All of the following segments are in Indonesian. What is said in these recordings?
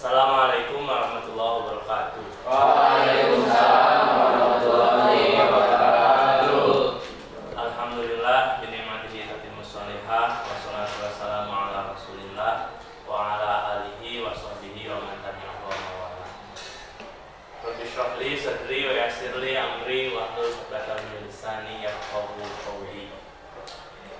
Assalamualaikum warahmatullahi wabarakatuh. Waalaikumsalam warahmatullahi wabarakatuh. Alhamdulillah binikmatihi tatimmus sholihah wassalatu wassalamu ala Rasulillah wa ala alihi wa sahbihi wa man tabi'ahu wa mawala. Rabbi shrah li sadri wa yassir li amri wa hlul 'uqdatam min lisani yafqahu qawli.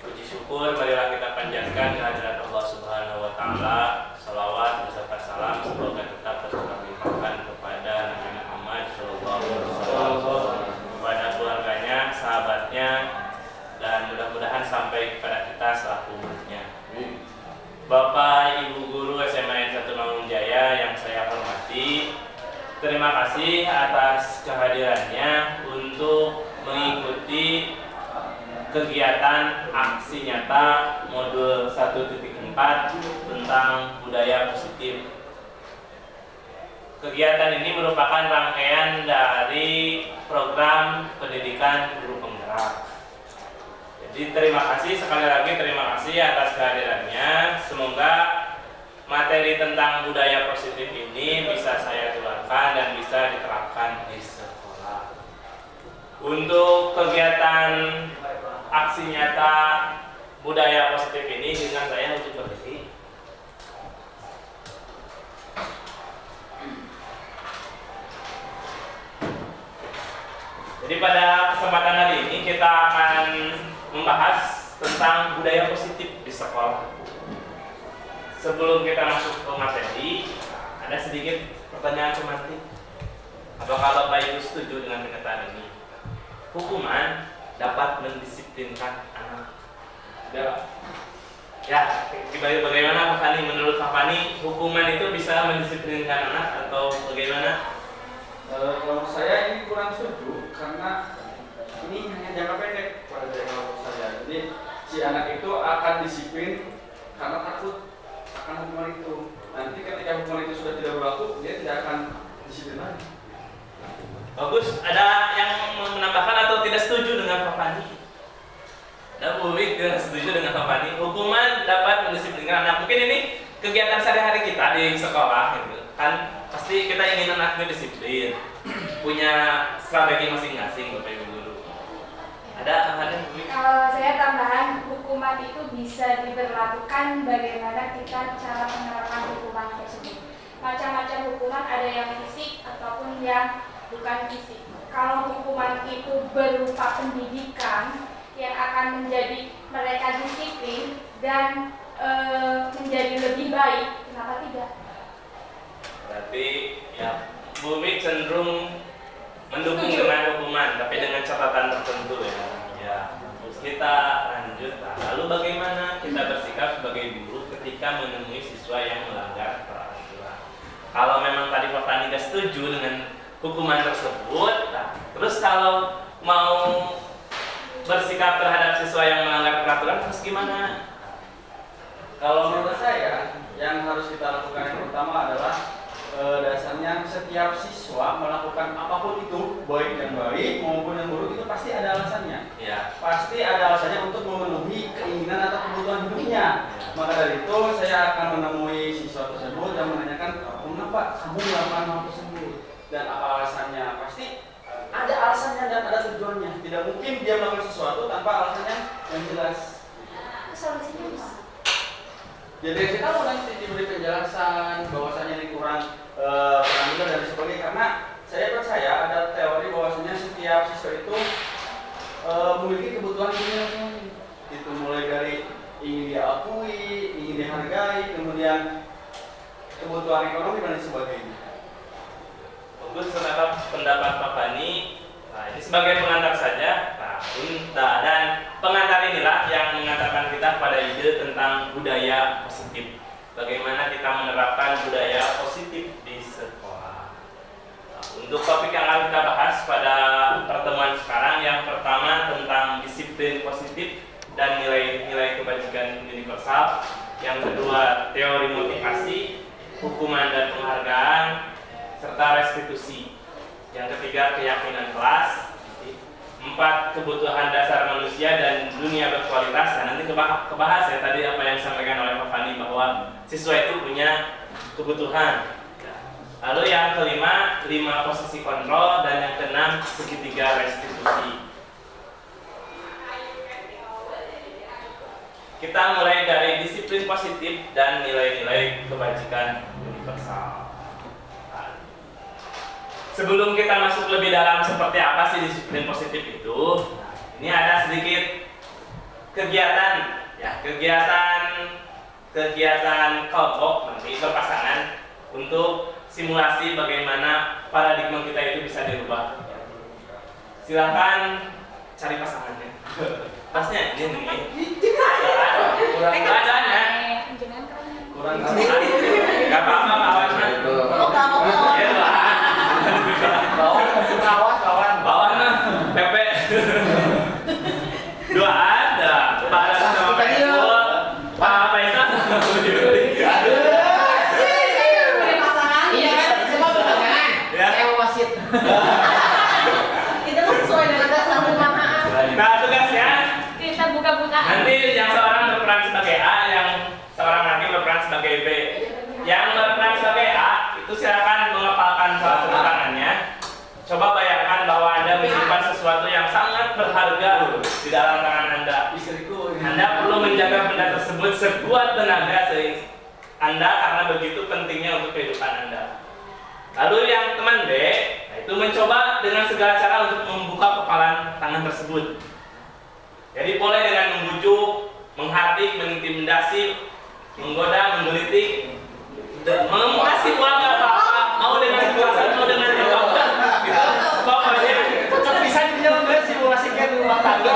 Puji syukur marilah kita panjatkan kehadirat Allah Subhanahu wa taala. Salawat beserta salam semoga tetap tercurahkan kepada Nabi Muhammad sallallahu alaihi wasallam, kepada keluarganya, sahabatnya, dan mudah-mudahan sampai kepada kita selaku umatnya. Bapak Ibu guru SMA N 1 Mangunjaya yang saya hormati, terima kasih atas kehadirannya untuk mengikuti kegiatan aksi nyata modul 1.4 tentang budaya positif. Kegiatan ini merupakan rangkaian dari program pendidikan guru penggerak. Jadi sekali lagi terima kasih atas kehadirannya. Semoga materi tentang budaya positif ini bisa saya tularkan dan bisa diterapkan di sekolah. Untuk kegiatan aksi nyata budaya positif ini dengan saya untuk berdiri. Jadi pada kesempatan hari ini kita akan membahas tentang budaya positif di sekolah. Sebelum kita masuk ke materi, ada sedikit pertanyaan semantik. Apakah Bapak Ibu setuju dengan kenyataan ini? Hukuman dapat mendisiplinkan anak. Ya, bagaimana Pak Fani? Menurut Pak Fani, hukuman itu bisa mendisiplinkan anak atau bagaimana? Kalau saya ini kurang setuju karena ini hanya jangka pendek pada kalau saya. Jadi si anak itu akan disiplin karena takut akan hukuman itu. Nanti ketika hukuman itu sudah tidak berlaku, dia tidak akan disiplin lagi. Bagus. Ada yang menambahkan atau tidak setuju dengan Pak Fani? Ada publik tidak setuju dengan Pak Fani. Hukuman dapat mendisiplinkan anak. Mungkin ini kegiatan sehari-hari kita di sekolah, gitu. Kan pasti kita ingin anaknya disiplin, punya strategi masing-masing, Bapak Ibu guru. Ada yang publik? Kalau saya tambahan, hukuman itu bisa diberlakukan bagaimana kita cara menerapkan hukuman tersebut. Macam-macam hukuman, ada yang fisik ataupun yang bukan fisik. Kalau hukuman itu berupa pendidikan yang akan menjadi mereka disiplin dan menjadi lebih baik, kenapa tidak? Berarti ya publik cenderung mendukung dengan hukuman, tapi dengan catatan tertentu ya. Ya, terus kita lanjut. Lalu bagaimana kita bersikap sebagai guru ketika menemui siswa yang melanggar peraturan? Kalau memang tadi Pak Fani tidak setuju dengan hukuman tersebut, terus kalau mau bersikap terhadap siswa yang melanggar peraturan terus gimana? Kalau menurut saya, yang harus kita lakukan yang pertama adalah dasarnya setiap siswa melakukan apapun itu, baik yang baik maupun yang buruk, itu pasti ada alasannya. Ya. Pasti ada alasannya untuk memenuhi keinginan atau kebutuhan hidupnya. Maka dari itu saya akan menemui siswa tersebut dan menanyakan, mengapa kamu melakukan hal tersebut dan apa alasannya. Pasti ada alasannya dan ada tujuannya. Tidak mungkin dia melakukan sesuatu tanpa alasannya yang jelas. Solusinya apa? Jadi kita mau nanti diberi penjelasan bahwasanya ini kurang penampilan dan sebagainya, karena saya percaya ada teori bahwasanya setiap siswa itu memiliki kebutuhan masing-masing. Itu mulai dari ingin diakui, ingin dihargai, kemudian kebutuhan ekonomi dan sebagainya. Bagus terhadap pendapat Pak Fani. Nah, ini sebagai pengantar saja. Dan pengantar inilah yang mengantarkan kita pada ide tentang budaya positif. Bagaimana kita menerapkan budaya positif di sekolah. Nah, untuk topik yang akan kita bahas pada pertemuan sekarang, yang pertama tentang disiplin positif dan nilai-nilai kebajikan universal. Yang kedua, teori motivasi, hukuman dan penghargaan, serta restitusi. Yang ketiga, keyakinan kelas. 4, kebutuhan dasar manusia dan dunia berkualitas. Nah, nanti kebahas ya tadi apa yang disampaikan oleh Pak Fani, bahwa siswa itu punya kebutuhan. Lalu yang kelima, 5 posisi kontrol, dan yang keenam, segitiga restitusi. Kita mulai dari disiplin positif dan nilai-nilai kebajikan universal. Sebelum kita masuk lebih dalam seperti apa sih disiplin positif itu, ini ada sedikit kegiatan, ya, kegiatan kelompok nanti berpasangan untuk simulasi bagaimana paradigma kita itu bisa dirubah. Silakan cari pasangannya. Pasnya ini nih. Kurang badannya. Kurang badan. Gak apa-apa kawan. Ya lah. Bawan lah. Pepe. Dua ada. Pada sama itu. Pak Faisal. Nah, tugasnya Kita buka-buka. nanti yang seorang berperan sebagai A, yang seorang lagi berperan sebagai B. Yang berperan sebagai A itu silakan mengepalkan salah satu tangannya. Coba bayangkan bahwa Anda menyimpan sesuatu yang sangat berharga di dalam tangan Anda. Anda perlu menjaga benda tersebut sekuat tenaga Anda karena begitu pentingnya untuk kehidupan Anda. Lalu yang teman B, itu mencoba dengan segala cara untuk membuka kepalan tangan tersebut. Jadi boleh dengan membujuk, menghardik, mengintimidasi, menggoda, menggelitik, mengasih uang nggak apa-apa, mau dengan kekerasan, mau dengan apa-apa, gitu. Pokoknya Tetap bisa dijalankan simulasikan rumah tangga.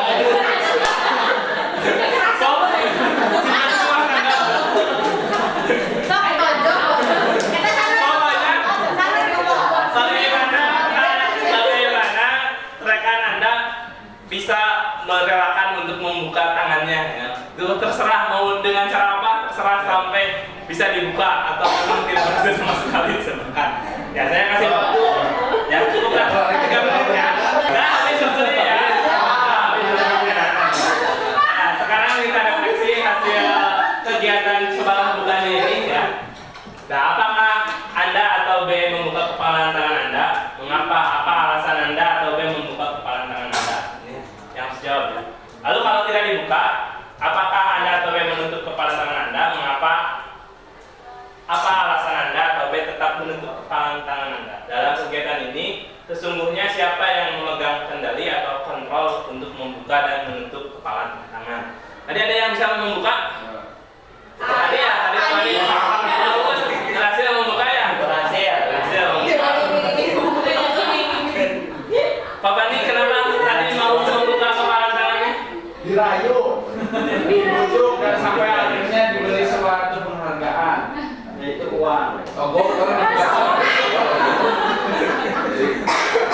bagaimana rekan Anda bisa merelakan untuk membuka tangannya, ya. Itu terserah mau dengan cara apa, terserah sampai bisa dibuka atau memang tidak berhasil sama sekali silakan. Ya saya kasih waktu. Ya cukup lah 3 menit ya. Nah habis waktunya ya. Nah, sekarang kita refleksi hasil kegiatan coba membukanya ini ya. Nah apakah Anda atau B membuka kepalan tangan Anda? Mengapa? Apa alasan Anda atau B membuka kepalan tangan Anda? Ini yang harus jawab ya. Lalu kalau tidak dibuka, apakah Anda atau B menutup kepala tangan Anda? Mengapa? Apa alasan Anda atau B tetap menutup kepala tangan Anda? Dalam kegiatan ini, sesungguhnya siapa yang memegang kendali atau kontrol untuk membuka dan menutup kepala tangan? Tadi ada yang bisa membuka? Tadi ya, tadi berhasil membuka ya? Berhasil membuka. Pak Bani, kenapa tadi mau membuka kepala tangannya? Dirayu, dibujuk dan sampai akhirnya diberi suatu penghargaan, yaitu uang.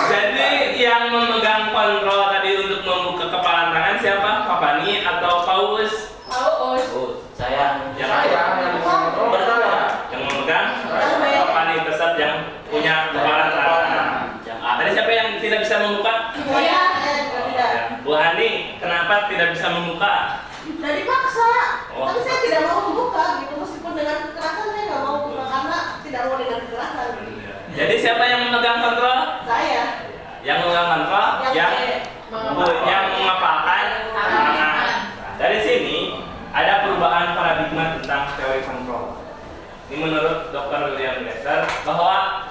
Jadi yang memegang kontrol tadi untuk membuka kepala tangan siapa? Pak Bani atau Paulus? Saya Yang memegang Pak Bani tetap yang punya kepala tangan. Tadi siapa yang tidak bisa membuka? Bu Hani, kenapa tidak bisa membuka? Dari paksa, Oh. tapi saya tidak mau membuka gitu, meskipun dengan kekerasan saya nggak mau buka karena tidak mau dengan kekerasan. Jadi siapa yang memegang kontrol? Saya Yang memegang kontrol? Yang mengapalkan tangan. Nah, dari sini ada perubahan paradigma tentang teori kontrol. Ini menurut Dr. William Glasser bahwa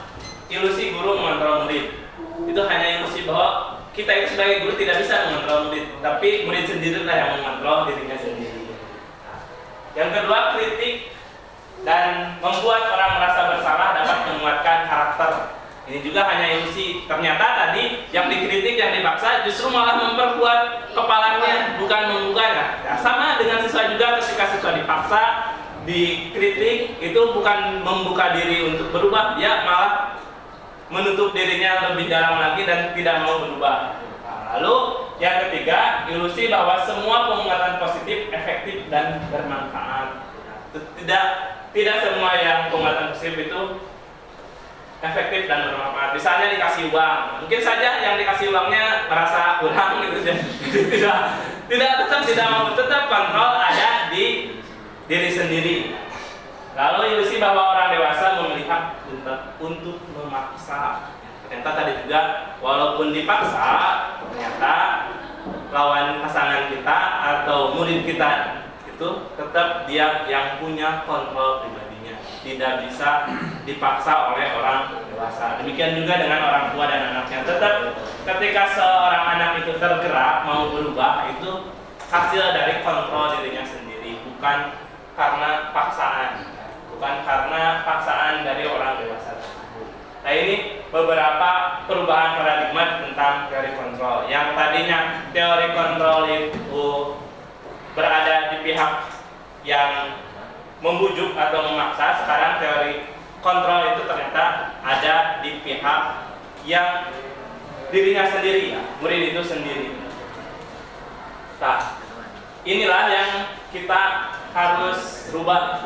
ilusi guru mengontrol murid itu hanya ilusi bahwa kita itu sebagai guru tidak bisa mengontrol murid, tapi murid sendirilah yang mengontrol dirinya sendiri. Yang kedua, kritik dan membuat orang merasa bersalah dapat menguatkan karakter. Ini juga hanya ilusi. Ternyata tadi yang dikritik, yang dipaksa justru malah memperkuat kepalanya, bukan membukanya. Ya, sama dengan siswa juga ketika siswa dipaksa, dikritik, itu bukan membuka diri untuk berubah, dia malah menutup dirinya lebih dalam lagi dan tidak mau berubah. Nah, lalu yang ketiga, ilusi bahwa semua penguatan positif efektif dan bermanfaat. Tidak semua yang penguatan positif itu efektif dan bermanfaat. Misalnya dikasih uang, mungkin saja yang dikasih uangnya merasa kurang gitu, tidak mau, tetap kontrol ada di diri sendiri. Lalu ilusi bahwa orang dewasa memilih hak untuk memaksa. Ternyata tadi juga walaupun dipaksa, ternyata lawan pasangan kita atau murid kita itu tetap dia yang punya kontrol pribadinya, tidak bisa dipaksa oleh orang dewasa. Demikian juga dengan orang tua dan anaknya. Tetap ketika seorang anak itu tergerak mau berubah, itu hasil dari kontrol dirinya sendiri, bukan karena paksaan. Bukan karena paksaan dari orang dewasa tersebut. Nah, ini beberapa perubahan paradigma tentang teori kontrol. Yang tadinya teori kontrol itu berada di pihak yang membujuk atau memaksa, sekarang teori kontrol itu ternyata ada di pihak yang dirinya sendiri, murid itu sendiri. Nah, inilah yang kita harus rubah.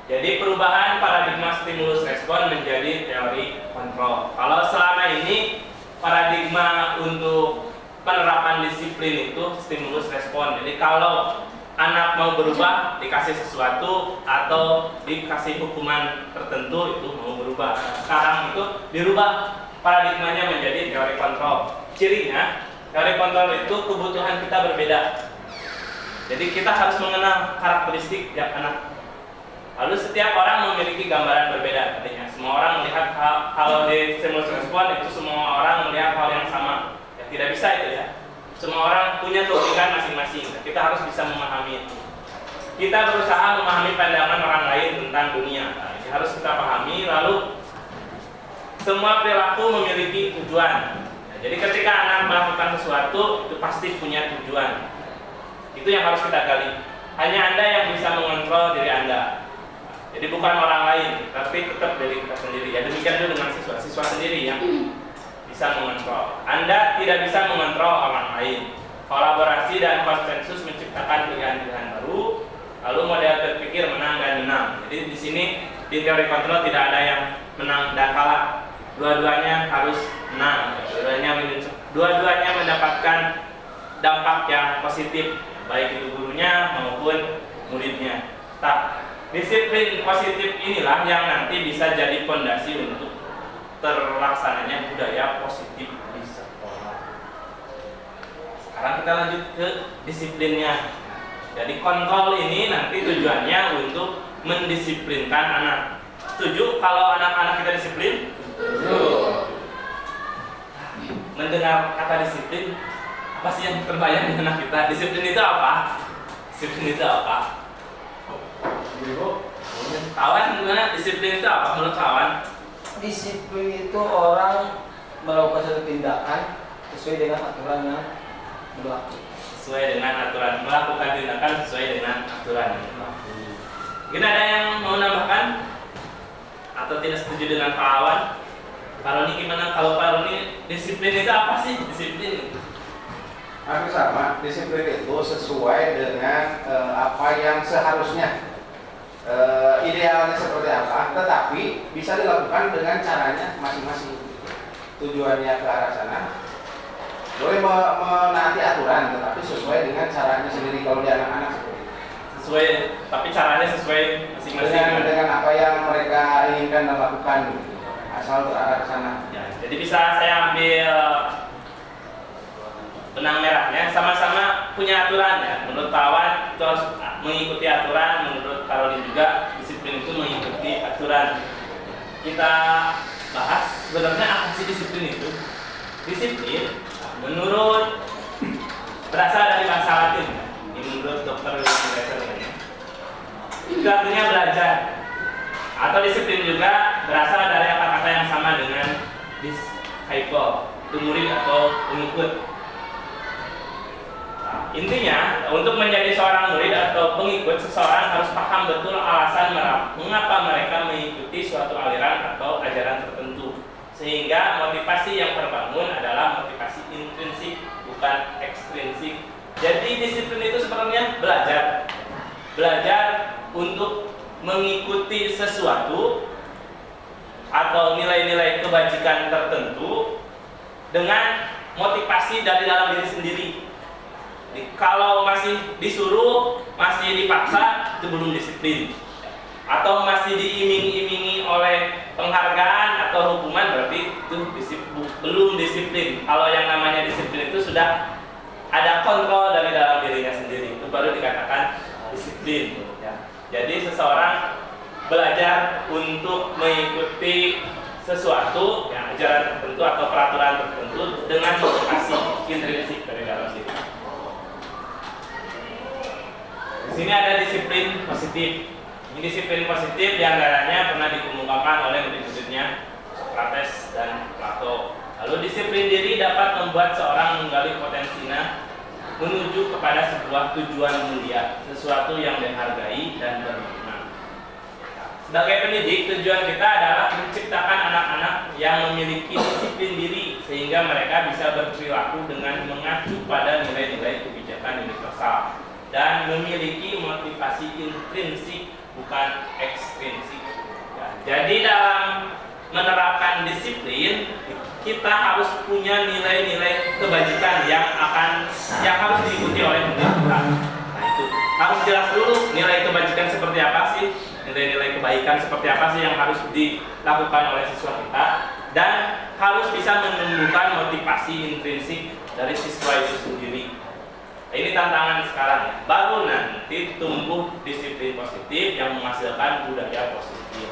Jadi perubahan paradigma stimulus respon menjadi teori kontrol. Kalau selama ini paradigma untuk penerapan disiplin itu stimulus respon. Jadi kalau anak mau berubah, dikasih sesuatu atau dikasih hukuman tertentu, itu mau berubah. Sekarang itu dirubah paradigmanya menjadi teori kontrol. Cirinya, teori kontrol itu kebutuhan kita berbeda. Jadi kita harus mengenal karakteristik tiap anak. Lalu setiap orang memiliki gambaran berbeda. Artinya semua orang melihat hal di stimulus respon itu semua orang melihat hal yang sama. Ya, tidak bisa itu ya. Semua orang punya logika masing-masing. Kita harus bisa memahami itu. Kita berusaha memahami pandangan orang lain tentang dunia. Nah, ini harus kita pahami. Lalu semua perilaku memiliki tujuan. Nah, jadi ketika anak melakukan sesuatu itu pasti punya tujuan. Itu yang harus kita gali. Hanya Anda yang bisa mengontrol diri Anda. Jadi bukan orang lain, tapi tetap diri kita sendiri. Ya demikian juga dengan siswa sendiri yang bisa mengontrol. Anda tidak bisa mengontrol orang lain. Kolaborasi dan konsensus menciptakan pilihan-pilihan baru. Lalu model berpikir menang dan menang. Jadi di sini di teori kontrol tidak ada yang menang dan kalah. Dua-duanya harus menang. Dua-duanya mendapatkan dampak yang positif, baik itu gurunya maupun muridnya. Disiplin positif inilah yang nanti bisa jadi fondasi untuk terlaksananya budaya positif di sekolah. Sekarang kita lanjut ke disiplinnya. Jadi kontrol ini nanti tujuannya untuk mendisiplinkan anak. Setuju kalau anak-anak kita disiplin? Mendengar kata disiplin, apa sih yang terbayang di anak kita? Disiplin itu apa? Disiplin itu apa? Kawan, gimana disiplin itu apa menurut kawan? Disiplin itu orang melakukan suatu tindakan sesuai dengan aturan yang berlaku. Sesuai dengan aturan, melakukan tindakan sesuai dengan aturan yang berlaku. Mungkin ada yang mau nambahkan atau tidak setuju dengan Pak Awan? Pak Roni gimana? Kalau Pak Roni, disiplin itu apa sih? Disiplin Hampir sama, disiplin itu sesuai dengan apa yang seharusnya, idealnya seperti apa, tetapi bisa dilakukan dengan caranya masing-masing. Tujuannya ke arah sana, boleh menaati aturan, tetapi sesuai dengan caranya sendiri. Kalau di anak-anak seperti itu. sesuai, tapi caranya sesuai masing-masing. Dengan apa yang mereka inginkan dan lakukan, asal terarah ke sana. Ya, jadi bisa saya ambil benang merahnya, sama-sama punya aturan ya. Menurut kawan itu harus mengikuti aturan, menurut Karoli juga disiplin itu mengikuti aturan. Kita bahas sebenarnya apa sih disiplin itu? Disiplin menurut berasal dari bahasa Latin. Ini menurut Dr. Wilson ini. Itu artinya belajar. Atau disiplin juga berasal dari kata-kata yang sama dengan disciple, itu murid atau pengikut. Intinya, untuk menjadi seorang murid atau pengikut, seseorang harus paham betul alasan mengapa mereka mengikuti suatu aliran atau ajaran tertentu. Sehingga motivasi yang terbangun adalah motivasi intrinsik, bukan ekstrinsik. Jadi disiplin itu sebenarnya belajar. Belajar untuk mengikuti sesuatu atau nilai-nilai kebajikan tertentu dengan motivasi dari dalam diri sendiri. Kalau masih disuruh, masih dipaksa, itu belum disiplin. atau masih diiming-imingi oleh penghargaan atau hukuman, berarti itu belum disiplin. Kalau yang namanya disiplin itu sudah ada kontrol dari dalam dirinya sendiri, itu baru dikatakan disiplin ya. Jadi seseorang belajar untuk mengikuti sesuatu ya, ajaran tertentu atau peraturan tertentu dengan motivasi intrinsik dari dalam diri. Di sini ada disiplin positif. Ini disiplin positif diantaranya pernah dikemukakan oleh murid-muridnya Socrates dan Plato. Lalu disiplin diri dapat membuat seorang menggali potensinya menuju kepada sebuah tujuan mulia, sesuatu yang dihargai dan bermakna. Sebagai pendidik, tujuan kita adalah menciptakan anak-anak yang memiliki disiplin diri sehingga mereka bisa berperilaku dengan mengacu pada nilai-nilai kebijakan universal dan memiliki motivasi intrinsik bukan ekstrinsik. Ya, jadi dalam menerapkan disiplin kita harus punya nilai-nilai kebajikan yang harus diikuti oleh murid kita. Nah itu harus jelas dulu nilai kebajikan seperti apa sih, nilai-nilai kebaikan seperti apa sih yang harus dilakukan oleh siswa kita, dan harus bisa menumbuhkan motivasi intrinsik dari siswa itu sendiri. Nah, ini tantangan sekarang ya. Baru nanti tumbuh disiplin positif yang menghasilkan budaya positif.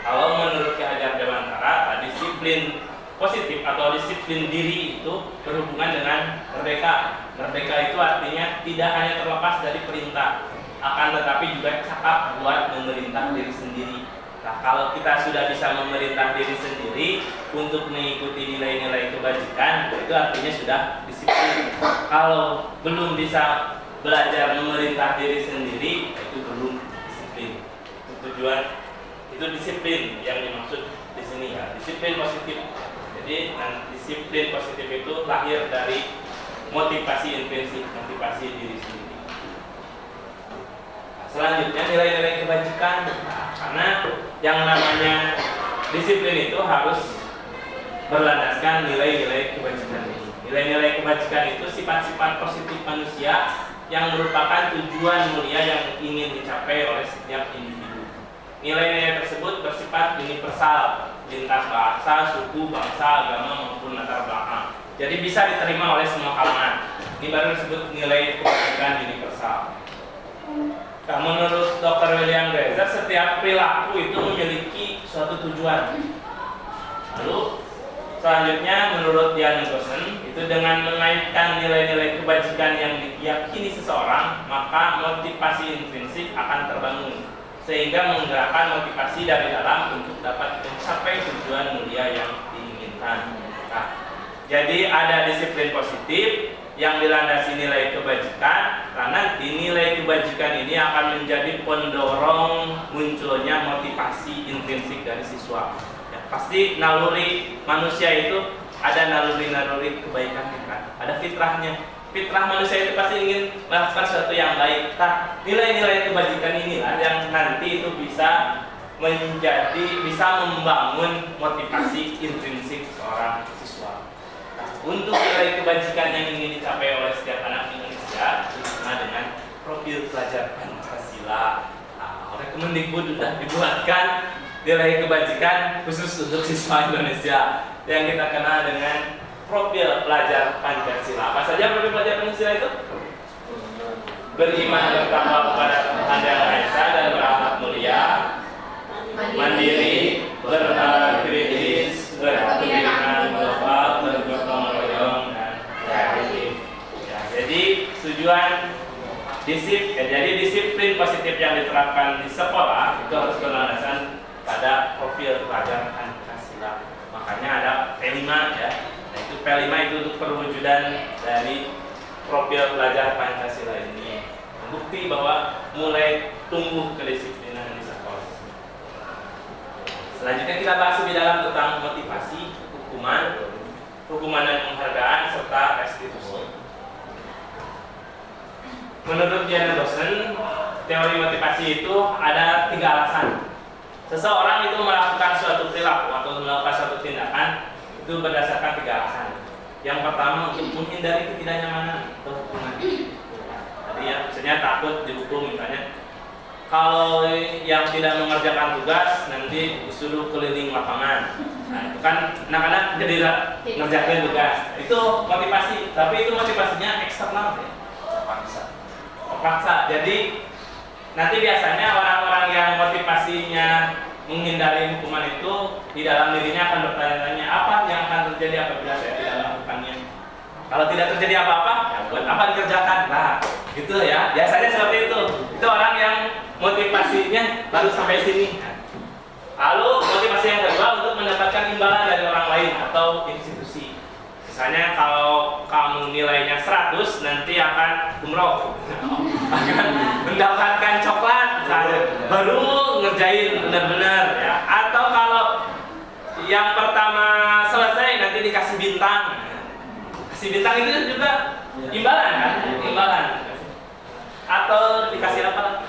Kalau menurut Ki Hajar Dewantara, disiplin positif atau disiplin diri itu berhubungan dengan merdeka. Merdeka itu artinya tidak hanya terlepas dari perintah, akan tetapi juga cakap buat memerintah diri sendiri. Nah, kalau kita sudah bisa memerintah diri sendiri untuk mengikuti nilai-nilai kebajikan, itu artinya sudah disiplin. Kalau belum bisa belajar memerintah diri sendiri, itu belum disiplin. Itu tujuan. Itu disiplin yang dimaksud di sini ya, disiplin positif. Jadi disiplin positif itu lahir dari motivasi intrinsik, motivasi diri sendiri. Nah, selanjutnya nilai-nilai kebajikan. Nah, karena yang namanya disiplin itu harus berlandaskan nilai-nilai kebajikan ini. Nilai-nilai kebajikan itu sifat-sifat positif manusia yang merupakan tujuan mulia yang ingin dicapai oleh setiap individu. Nilai-nilai tersebut bersifat universal, lintas bahasa, suku, bangsa, agama maupun latar belakang. Jadi bisa diterima oleh semua kalangan. Ini baru disebut nilai kebajikan universal. Nah, menurut Dr. William Glaser, setiap perilaku itu memiliki suatu tujuan. Lalu selanjutnya menurut Dian Gosen, itu dengan mengaitkan nilai-nilai kebajikan yang diyakini seseorang, maka motivasi intrinsik akan terbangun, sehingga menggerakkan motivasi dari dalam untuk dapat mencapai tujuan mulia yang diinginkan. Nah, jadi ada disiplin positif yang dilandasi nilai kebajikan, karena nilai kebajikan ini akan menjadi pendorong munculnya motivasi intrinsik dari siswa. Ya, pasti naluri manusia itu ada naluri-naluri kebaikan kan, ada fitrahnya. Fitrah manusia itu pasti ingin melakukan sesuatu yang baik. Nah, nilai-nilai kebajikan inilah yang nanti itu bisa membangun motivasi intrinsik seorang siswa. Nah, untuk nilai kebajikan yang ingin dicapai oleh setiap anak Indonesia disebut dengan profil pelajar Pancasila. Nah, oleh Kemendikbud sudah dibuatkan nilai kebajikan khusus untuk siswa Indonesia yang kita kenal dengan profil pelajar Pancasila. Apa saja profil pelajar Pancasila itu? Beriman bertakwa kepada Tuhan Yang Maha Esa dan berakhlak mulia, mandiri, bernalar kritis, berkebijakan global, bergotong royong, dan kreatif. Ya, jadi tujuan disiplin positif yang diterapkan di sekolah itu harus berlandaskan pada profil pelajar Pancasila. Makanya ada P5 ya. Nah, itu P5 itu untuk perwujudan dari profil pelajar Pancasila ini, bukti bahwa mulai tumbuh kedisiplinan di sekolah. Selanjutnya kita bahas lebih dalam tentang motivasi, hukuman dan penghargaan serta restitusi. Menurut Dian Gosen, teori motivasi itu ada 3 alasan. Seseorang itu melakukan suatu perilaku atau melakukan suatu tindakan itu berdasarkan 3 alasan. Yang pertama untuk menghindari ketidaknyamanan atau hukuman. Tadi ya, misalnya takut dihukum misalnya. kalau yang tidak mengerjakan tugas nanti disuruh keliling lapangan. Nah, itu kan anak-anak jadi ngerjakan tugas. Itu motivasi, tapi itu motivasinya eksternal ya. Terpaksa. Jadi nanti biasanya orang-orang yang motivasinya menghindari hukuman itu di dalam dirinya akan bertanya-tanya apa yang akan terjadi apabila saya tidak melakukannya. Kalau tidak terjadi apa-apa, ya buat apa dikerjakan? Nah, gitu ya. Biasanya seperti itu. Itu orang yang motivasinya baru sampai sini. Lalu motivasi yang kedua untuk mendapatkan imbalan dari orang lain atau institusi. Misalnya kalau kamu nilainya 100 nanti akan umroh, akan mendapatkan coklat, misalnya. Baru ngerjain benar-benar ya. Atau kalau yang pertama selesai nanti dikasih bintang. Kasih bintang itu juga imbalan kan? Imbalan. Atau dikasih apa lagi?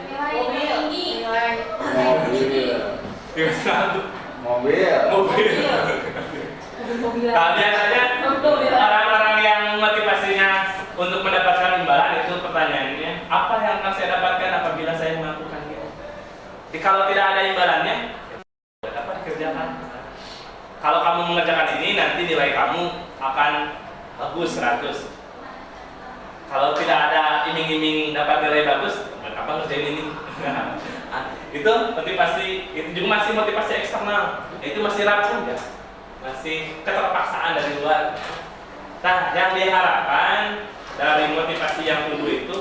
Nilai tinggi. Mobil. Nah, biasanya orang-orang yang motivasinya untuk mendapatkan imbalan itu pertanyaannya, apa yang akan saya dapatkan apabila saya melakukannya? Jadi kalau tidak ada imbalannya, buat apa dikerjakan? Kalau kamu mengerjakan ini, nanti nilai kamu akan bagus 100. Kalau tidak ada iming-iming dapat nilai bagus, buat apa ngerjain ini? Itu motivasi, itu juga masih motivasi eksternal. Itu masih racun ya, masih keterpaksaan dari luar. Nah, yang diharapkan dari motivasi yang dulu itu,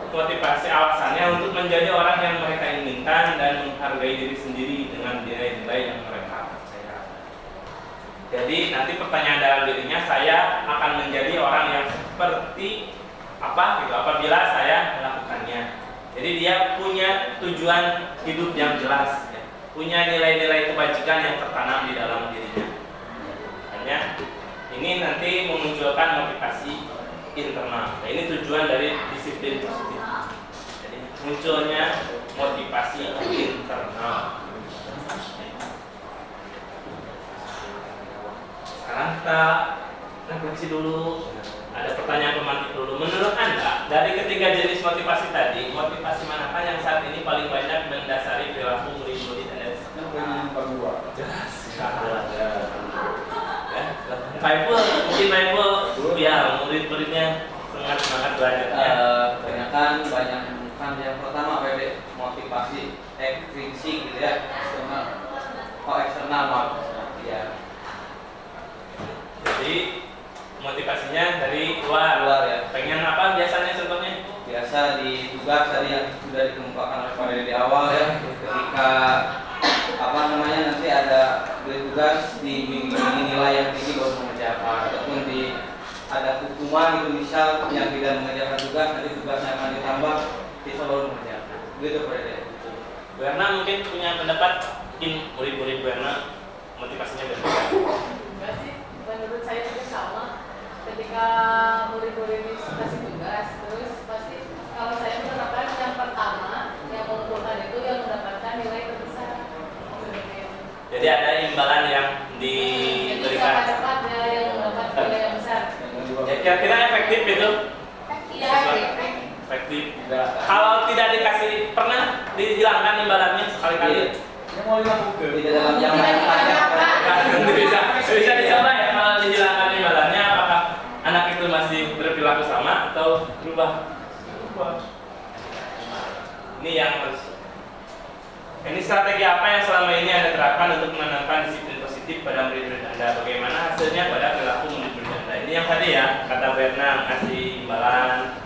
motivasi alasannya untuk menjadi orang yang mereka inginkan dan menghargai diri sendiri dengan nilai-nilai yang mereka percaya. Jadi nanti pertanyaan dalam dirinya, saya akan menjadi orang yang seperti apa gitu apabila saya melakukannya. Jadi dia punya tujuan hidup yang jelas, ya. Punya nilai-nilai kebajikan yang tertanam di dalam dirinya. Hanya ini nanti memunculkan motivasi internal. Nah, ini tujuan dari disiplin positif. Jadi munculnya motivasi internal. Sekarang kita refleksi dulu. Ada pertanyaan pemantik dulu. Menurut Anda, dari ketiga jenis motivasi tadi, motivasi manakah yang saat ini paling banyak mendasari perilaku murid-murid Anda? Jelas. Paipul, mungkin Paipul, ya murid-muridnya semangat belajarnya. Kebanyakan banyak menemukan yang pertama PD motivasi ekstrinsik gitu ya, eksternal. Eksternal maaf. Ya. Jadi motivasinya dari luar ya. Pengen apa biasanya contohnya? Biasa di tugas tadi yang sudah dikemukakan oleh Pak Dede di awal ya, ketika nanti ada tugas di nilai yang tinggi baru mengerjakan, ataupun ada hukuman gitu misal yang tidak mengerjakan tugas, nanti tugasnya akan ditambah bisa baru mengerjakan. Gitu Pak Dede. Bu Erna mungkin punya pendapat, mungkin murid-murid Bu Erna motivasinya berbeda. Enggak sih, menurut saya juga sama. Ketika murid-murid kasih tugas, terus pasti kalau saya menerapkan yang pertama yang mengumpulkan itu yang mendapatkan nilai terbesar. Jadi ada imbalan yang diberikan. Cepat-cepatnya yang mendapat nilai yang besar. Ya, kira-kira efektif itu? Iya, Efektif. Kalau tidak dikasih, pernah dihilangkan imbalannya sekali-kali? Tidak dalam jangka panjang. Bisa dicoba ya kalau dihilangkan imbalannya, apakah anak itu masih berperilaku sama atau berubah? Ini yang harus. Ini strategi apa yang selama ini Anda terapkan untuk menanamkan disiplin positif pada murid-murid Anda? Bagaimana hasilnya pada perilaku murid-murid Anda? Ini yang tadi ya, kata Berna ngasih imbalan,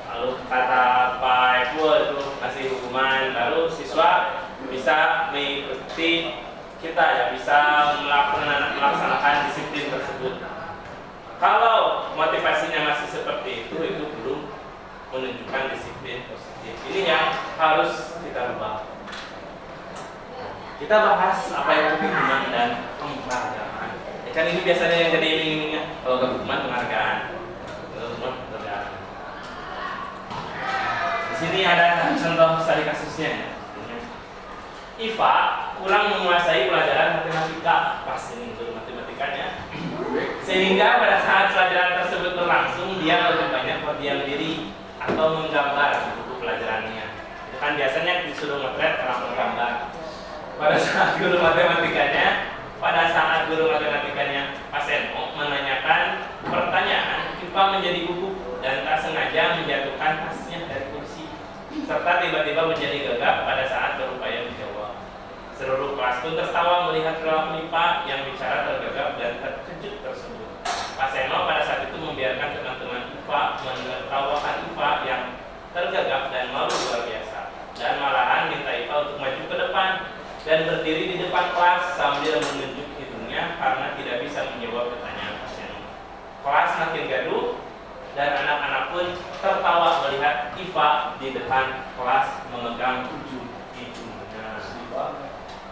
lalu kata Pak Eko itu ngasih hukuman, lalu siswa bisa mengikuti kita ya, bisa melaksanakan disiplin tersebut. Kalau motivasinya masih seperti itu belum menunjukkan disiplin positif. Ini yang harus kita rubah. Kita bahas apa itu hukuman dan penghargaan. Ya kan ini biasanya yang jadi iming-imingnya. Kalau ke hukuman penghargaan, Di sini ada contoh studi kasusnya. Iva kurang menguasai pelajaran matematika, pas ini untuk matematikanya. Sehingga pada saat pelajaran tersebut berlangsung, dia lebih banyak berdiam diri atau menggambar di buku pelajarannya. Kan biasanya disuruh ngetret karena menggambar. Pada saat guru matematikanya Pak Seno menanyakan pertanyaan, IPA menjadi gugup dan tak sengaja menjatuhkan tasnya dari kursi, serta tiba-tiba menjadi gegap pada saat berupaya menjawab. Seluruh kelas pun tertawa melihat perilaku IPA yang bicara tergagap dan terkejut tersebut. Pak Seno pada saat itu membiarkan teman-teman IPA menertawakan IPA yang tergagap dan malu luar biasa, dan malahan minta IPA untuk maju ke depan dan berdiri di depan kelas sambil menunjuk hidungnya karena tidak bisa menjawab pertanyaan Pak Seno. Kelas makin gaduh dan anak-anak pun tertawa melihat IPA di depan kelas memegang ujung hidungnya.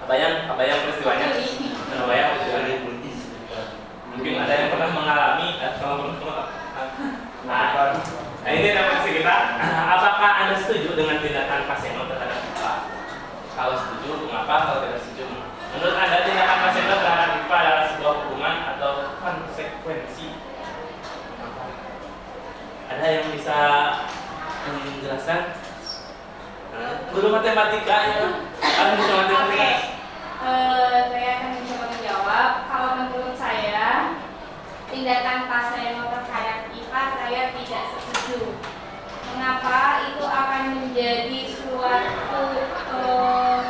Kebayang peristiwanya? Kebayang peristiwanya? Mungkin ada yang pernah mengalami atau nah, ini referensi kita. Apakah Anda setuju dengan tindakan Pak Seno terhadap IPA? Kalau setuju, mengapa? Kalau tidak setuju, menurut Anda tindakan Pak Seno terhadap IPA adalah sebuah hukuman atau konsekuensi? Ada yang bisa menjelaskan? Guru matematika ya? Guru matematika. Saya akan mencoba menjawab. Kalau menurut saya, tindakan Pak Seno terhadap IPA saya tidak setuju. Mengapa? Itu akan menjadi suatu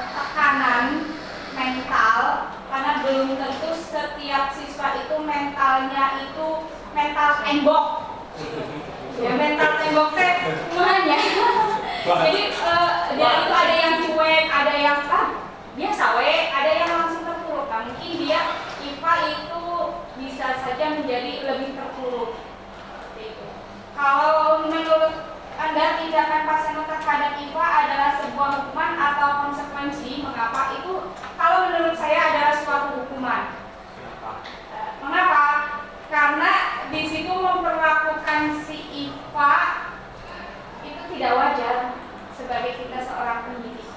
tekanan mental, karena belum tentu setiap siswa itu mentalnya itu mental tembok. Ya, mental tembok teh semuanya. Jadi dia itu ada yang cuek, ada yang biasa ada yang langsung terpuruk. Nah, mungkin dia IPA itu bisa saja menjadi lebih terpuruk. Itu. Kalau menurut Anda tindakan Pak Seno terhadap IPA adalah sebuah hukuman atau konsekuensi, mengapa? Itu kalau menurut saya adalah suatu hukuman. Mengapa? Karena di situ memperlakukan si IPA itu tidak wajar sebagai kita seorang pendidik.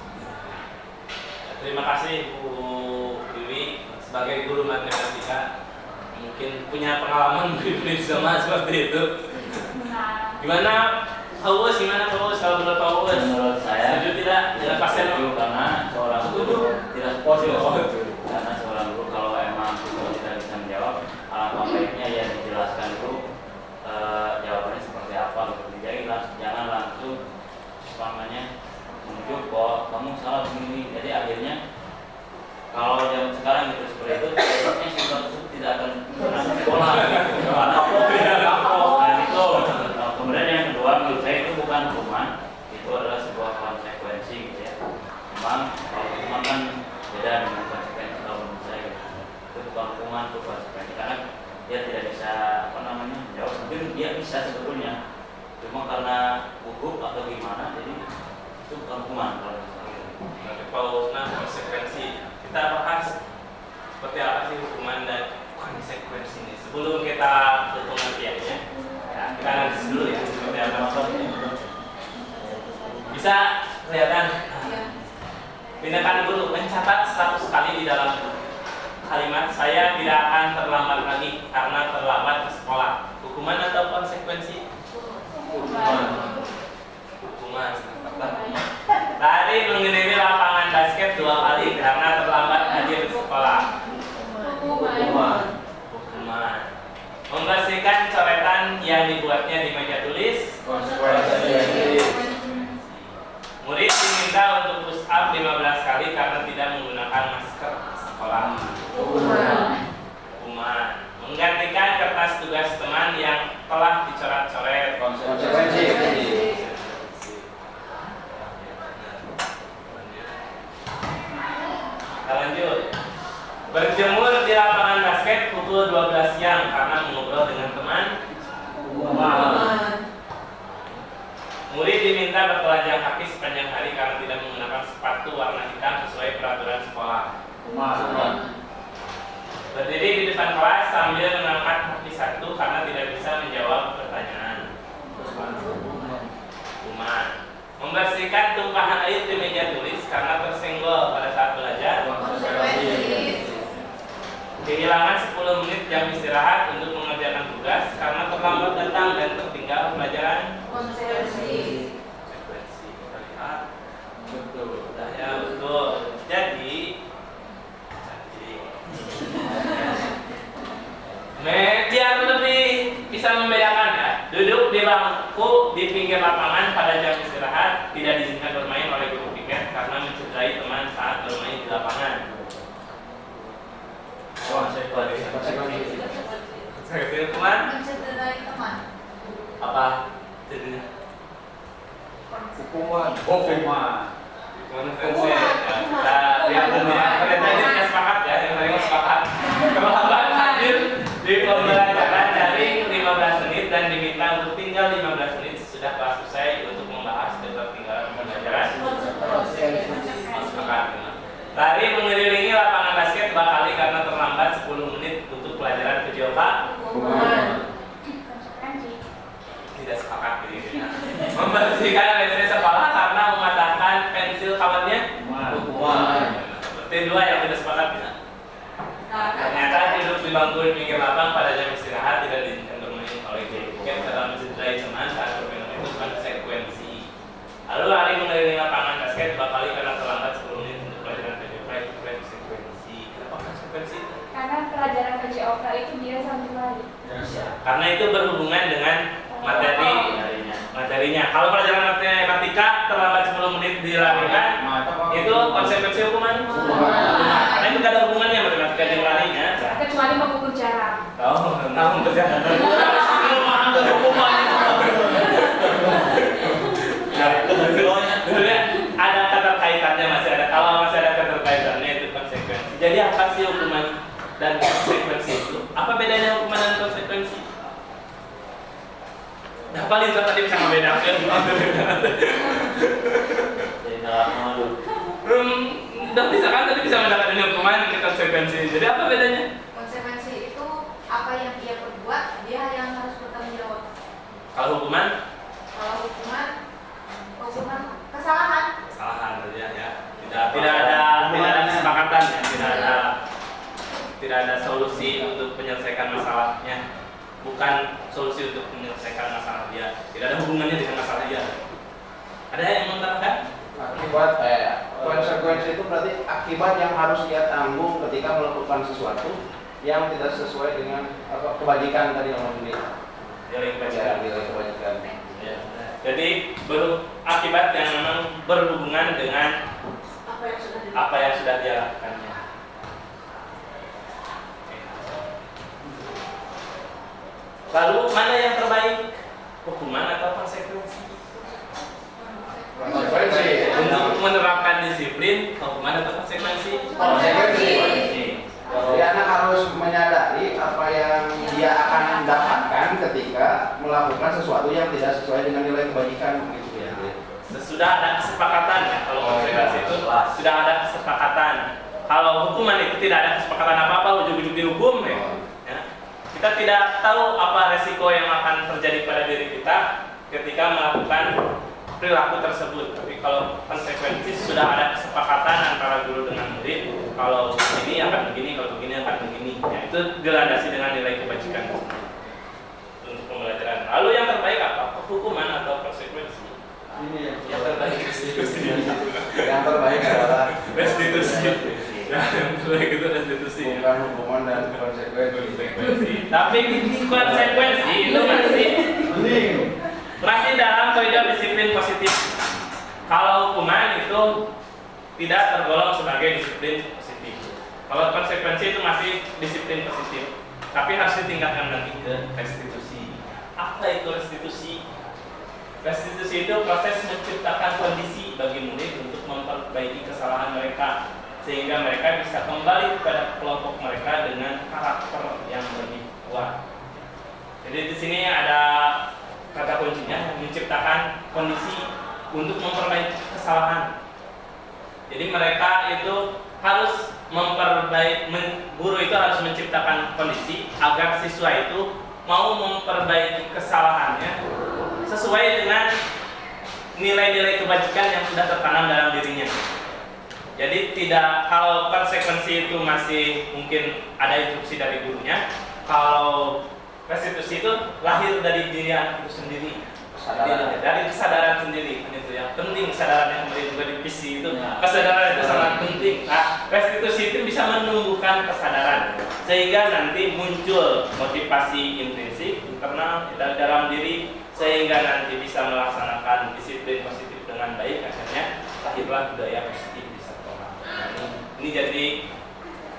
Terima kasih Bu Dewi sebagai guru matematika, mungkin punya pengalaman privilege sama seperti itu. Nah, Gimana Paulus? Kalau menurut Paulus? Menurut saya setuju tidak dengan Pak Seno? setuju, karena seorang guru tidak setuju. Karena seorang guru kalau emang siswa tidak bisa menjawab, alangkah baiknya ya dijelaskan dulu jawabannya seperti apa gitu. Jadi jangan langsung menunjuk bahwa kamu salah begini. Jadi akhirnya kalau zaman sekarang gitu seperti itu, besoknya siswa tersebut tidak akan pernah sekolah gitu. Karena dan itu. Kemudian yang kedua, menurut saya itu bukan hukuman, itu adalah sebuah konsekuensi gitu ya. Memang kalau hukuman kan beda dengan konsekuensi kalau menurut saya gitu. Itu bukan hukuman, itu konsekuensi, karena dia tidak bisa menjawab. Mungkin dia bisa sebetulnya, cuma karena gugup atau gimana, jadi itu bukan hukuman kalau Kalau konsekuensi, kita bahas seperti apa sih hukuman dan konsekuensi ini. Sebelum kita ke pengertiannya, ya, kita analisis dulu ya seperti apa maksudnya. Bisa kelihatan tindakan guru mencatat 100 kali di dalam kalimat saya tidak akan terlambat lagi karena terlambat ke sekolah. Hukuman atau konsekuensi? Hukuman. Tadi menghadiri lapangan basket 2 kali karena terlambat hadir di sekolah. Hukuman. Membersihkan coretan yang dibuatnya di meja tulis. Konsekuensi. Murid diminta untuk push up 15 kali karena tidak menggunakan masker di sekolah. Hukuman. Menggantikan kertas tugas teman yang telah dicoret-coret. Konsekuensi. Kita lanjut. Berjemur di lapangan basket pukul 12 siang karena mengobrol dengan teman. Murid diminta bertelanjang kaki sepanjang hari karena tidak menggunakan sepatu warna hitam sesuai peraturan sekolah. Berdiri di depan kelas sambil mengangkat kaki satu karena tidak bisa menjawab pertanyaan. Hukuman. Membersihkan tumpahan air di meja tulis karena tersenggol pada saat belajar. Kehilangan 10 menit jam istirahat untuk mengerjakan tugas karena terlambat datang dan tertinggal pelajaran. Konsekuensi. Kita lihat bisa membedakan ya. Duduk di bangku di pinggir lapangan pada jam istirahat tidak diizinkan bermain oleh guru piket karena mencederai teman saat bermain di lapangan. Konsekuensi hukuman Mencederai teman. apa? Jadinya Hukuman. konsekuensi. Yang tadi tidak sepakat ya, yang tadi sepakat. Terlambat hadir di pembelajaran daring 15 menit dan diminta untuk tinggal 15 menit sesudah kelas selesai untuk membahas ketertinggalan pembelajaran. Sepakat. Lari mengelilingi lapangan basket 2 kali karena terlambat 10 menit untuk pelajaran PJOK. Konsekuensi. Tidak sepakat gitu ya. Membersihkan WC sekolah karena mematahkan pensil kawannya. Berarti 2 yang tidak sepakat ya. Ternyata duduk di bangku di pinggir lapang pada jam istirahat tidak diizinkan bermain oleh guru piket karena mencederai teman saat bermain itu konsekuensi. Lalu lari mengelilingi lapangan basket 2 kali karena terlambat 10 menit untuk pelajaran PJOK itu konsekuensi. Kenapa konsekuensi? Karena pelajaran PJOK itu dia sambil lari. Karena itu berhubungan dengan materinya. Kalau pelajaran matematika terlambat 10 menit dilarikan, itu konsekuensi hukuman. Karena itu tidak ada hubungannya matematika dengan larinya. Kecuali mengukur jarak. Tahu kerjaan. Ada keterkaitannya masih ada. Kalau masih ada keterkaitannya itu konsekuensi. Jadi apa sih hukuman dan konsekuensi itu? Apa bedanya hukuman dan konsekuensi? Nah, paling tadi bisa membedakan. Udah bisa kan tadi bisa membedakan ini hukuman dan konsekuensi. Jadi apa bedanya? Konsekuensi itu apa yang dia perbuat, dia yang harus bertanggung jawab. Kalau hukuman? Kalau hukuman kesalahan. Kesalahan saja ya. Tidak ada kesepakatan ya. Tidak ada solusi untuk menyelesaikan masalahnya. Bukan solusi untuk menyelesaikan masalah dia. Tidak ada hubungannya dengan masalah dia. Ada yang mengatakan? Akibat konsekuensi itu berarti akibat yang harus dia tanggung ketika melakukan sesuatu yang tidak sesuai dengan kebajikan tadi yang ini. Nilai kebajikan. Nilai kebajikan. Ya. Jadi akibat yang memang berhubungan dengan apa yang sudah dia lakukannya. Lalu mana yang terbaik? Hukuman atau konsekuensi? Konsekuensi. Untuk menerapkan disiplin, hukuman atau konsekuensi? Konsekuensi. Jadi anak harus menyadari apa yang dia akan dapatkan ketika melakukan sesuatu yang tidak sesuai dengan nilai kebajikan gitu ya. Sesudah ada kesepakatan ya. Kalau konsekuensi itu sudah ada kesepakatan. Kalau hukuman itu tidak ada kesepakatan apa-apa, ujung-ujung dihukum ya. Kita tidak tahu apa resiko yang akan terjadi pada diri kita ketika melakukan perilaku tersebut. Tapi kalau konsekuensi sudah ada kesepakatan antara guru dengan murid, kalau ini akan begini, kalau begini akan begini. Ya, itu dilandasi dengan nilai kebajikan untuk pembelajaran. Lalu yang terbaik apa? Hukuman atau konsekuensi? Ini Yang terbaik restitusi. Yang terbaik adalah Restitusi. Yang terbaik itu restitusi. bukan hukuman dan konsekuensi. Tapi konsekuensi itu masih dalam koridor disiplin positif. Kalau hukuman itu tidak tergolong sebagai disiplin positif. Kalau konsekuensi itu masih disiplin positif. Tapi harus ditingkatkan lagi ke restitusi. Apa itu restitusi? Restitusi itu proses menciptakan kondisi bagi murid untuk memperbaiki kesalahan mereka, sehingga mereka bisa kembali kepada kelompok mereka dengan karakter yang lebih kuat. Jadi di sini ada kata kuncinya, menciptakan kondisi untuk memperbaiki kesalahan. Jadi mereka itu harus guru itu harus menciptakan kondisi agar siswa itu mau memperbaiki kesalahannya sesuai dengan nilai-nilai kebajikan yang sudah tertanam dalam dirinya. Jadi kalau konsekuensi itu masih mungkin ada instruksi dari gurunya, kalau restitusi itu lahir dari diri anak itu sendiri, dari kesadaran sendiri. Itu yang penting, kesadaran yang juga di PC itu, kesadaran itu sangat penting. Nah, restitusi itu bisa menumbuhkan kesadaran sehingga nanti muncul motivasi intrinsik internal dalam diri sehingga nanti bisa melaksanakan disiplin positif dengan baik, akhirnya lahirlah budaya positif di sekolah. Nah, ini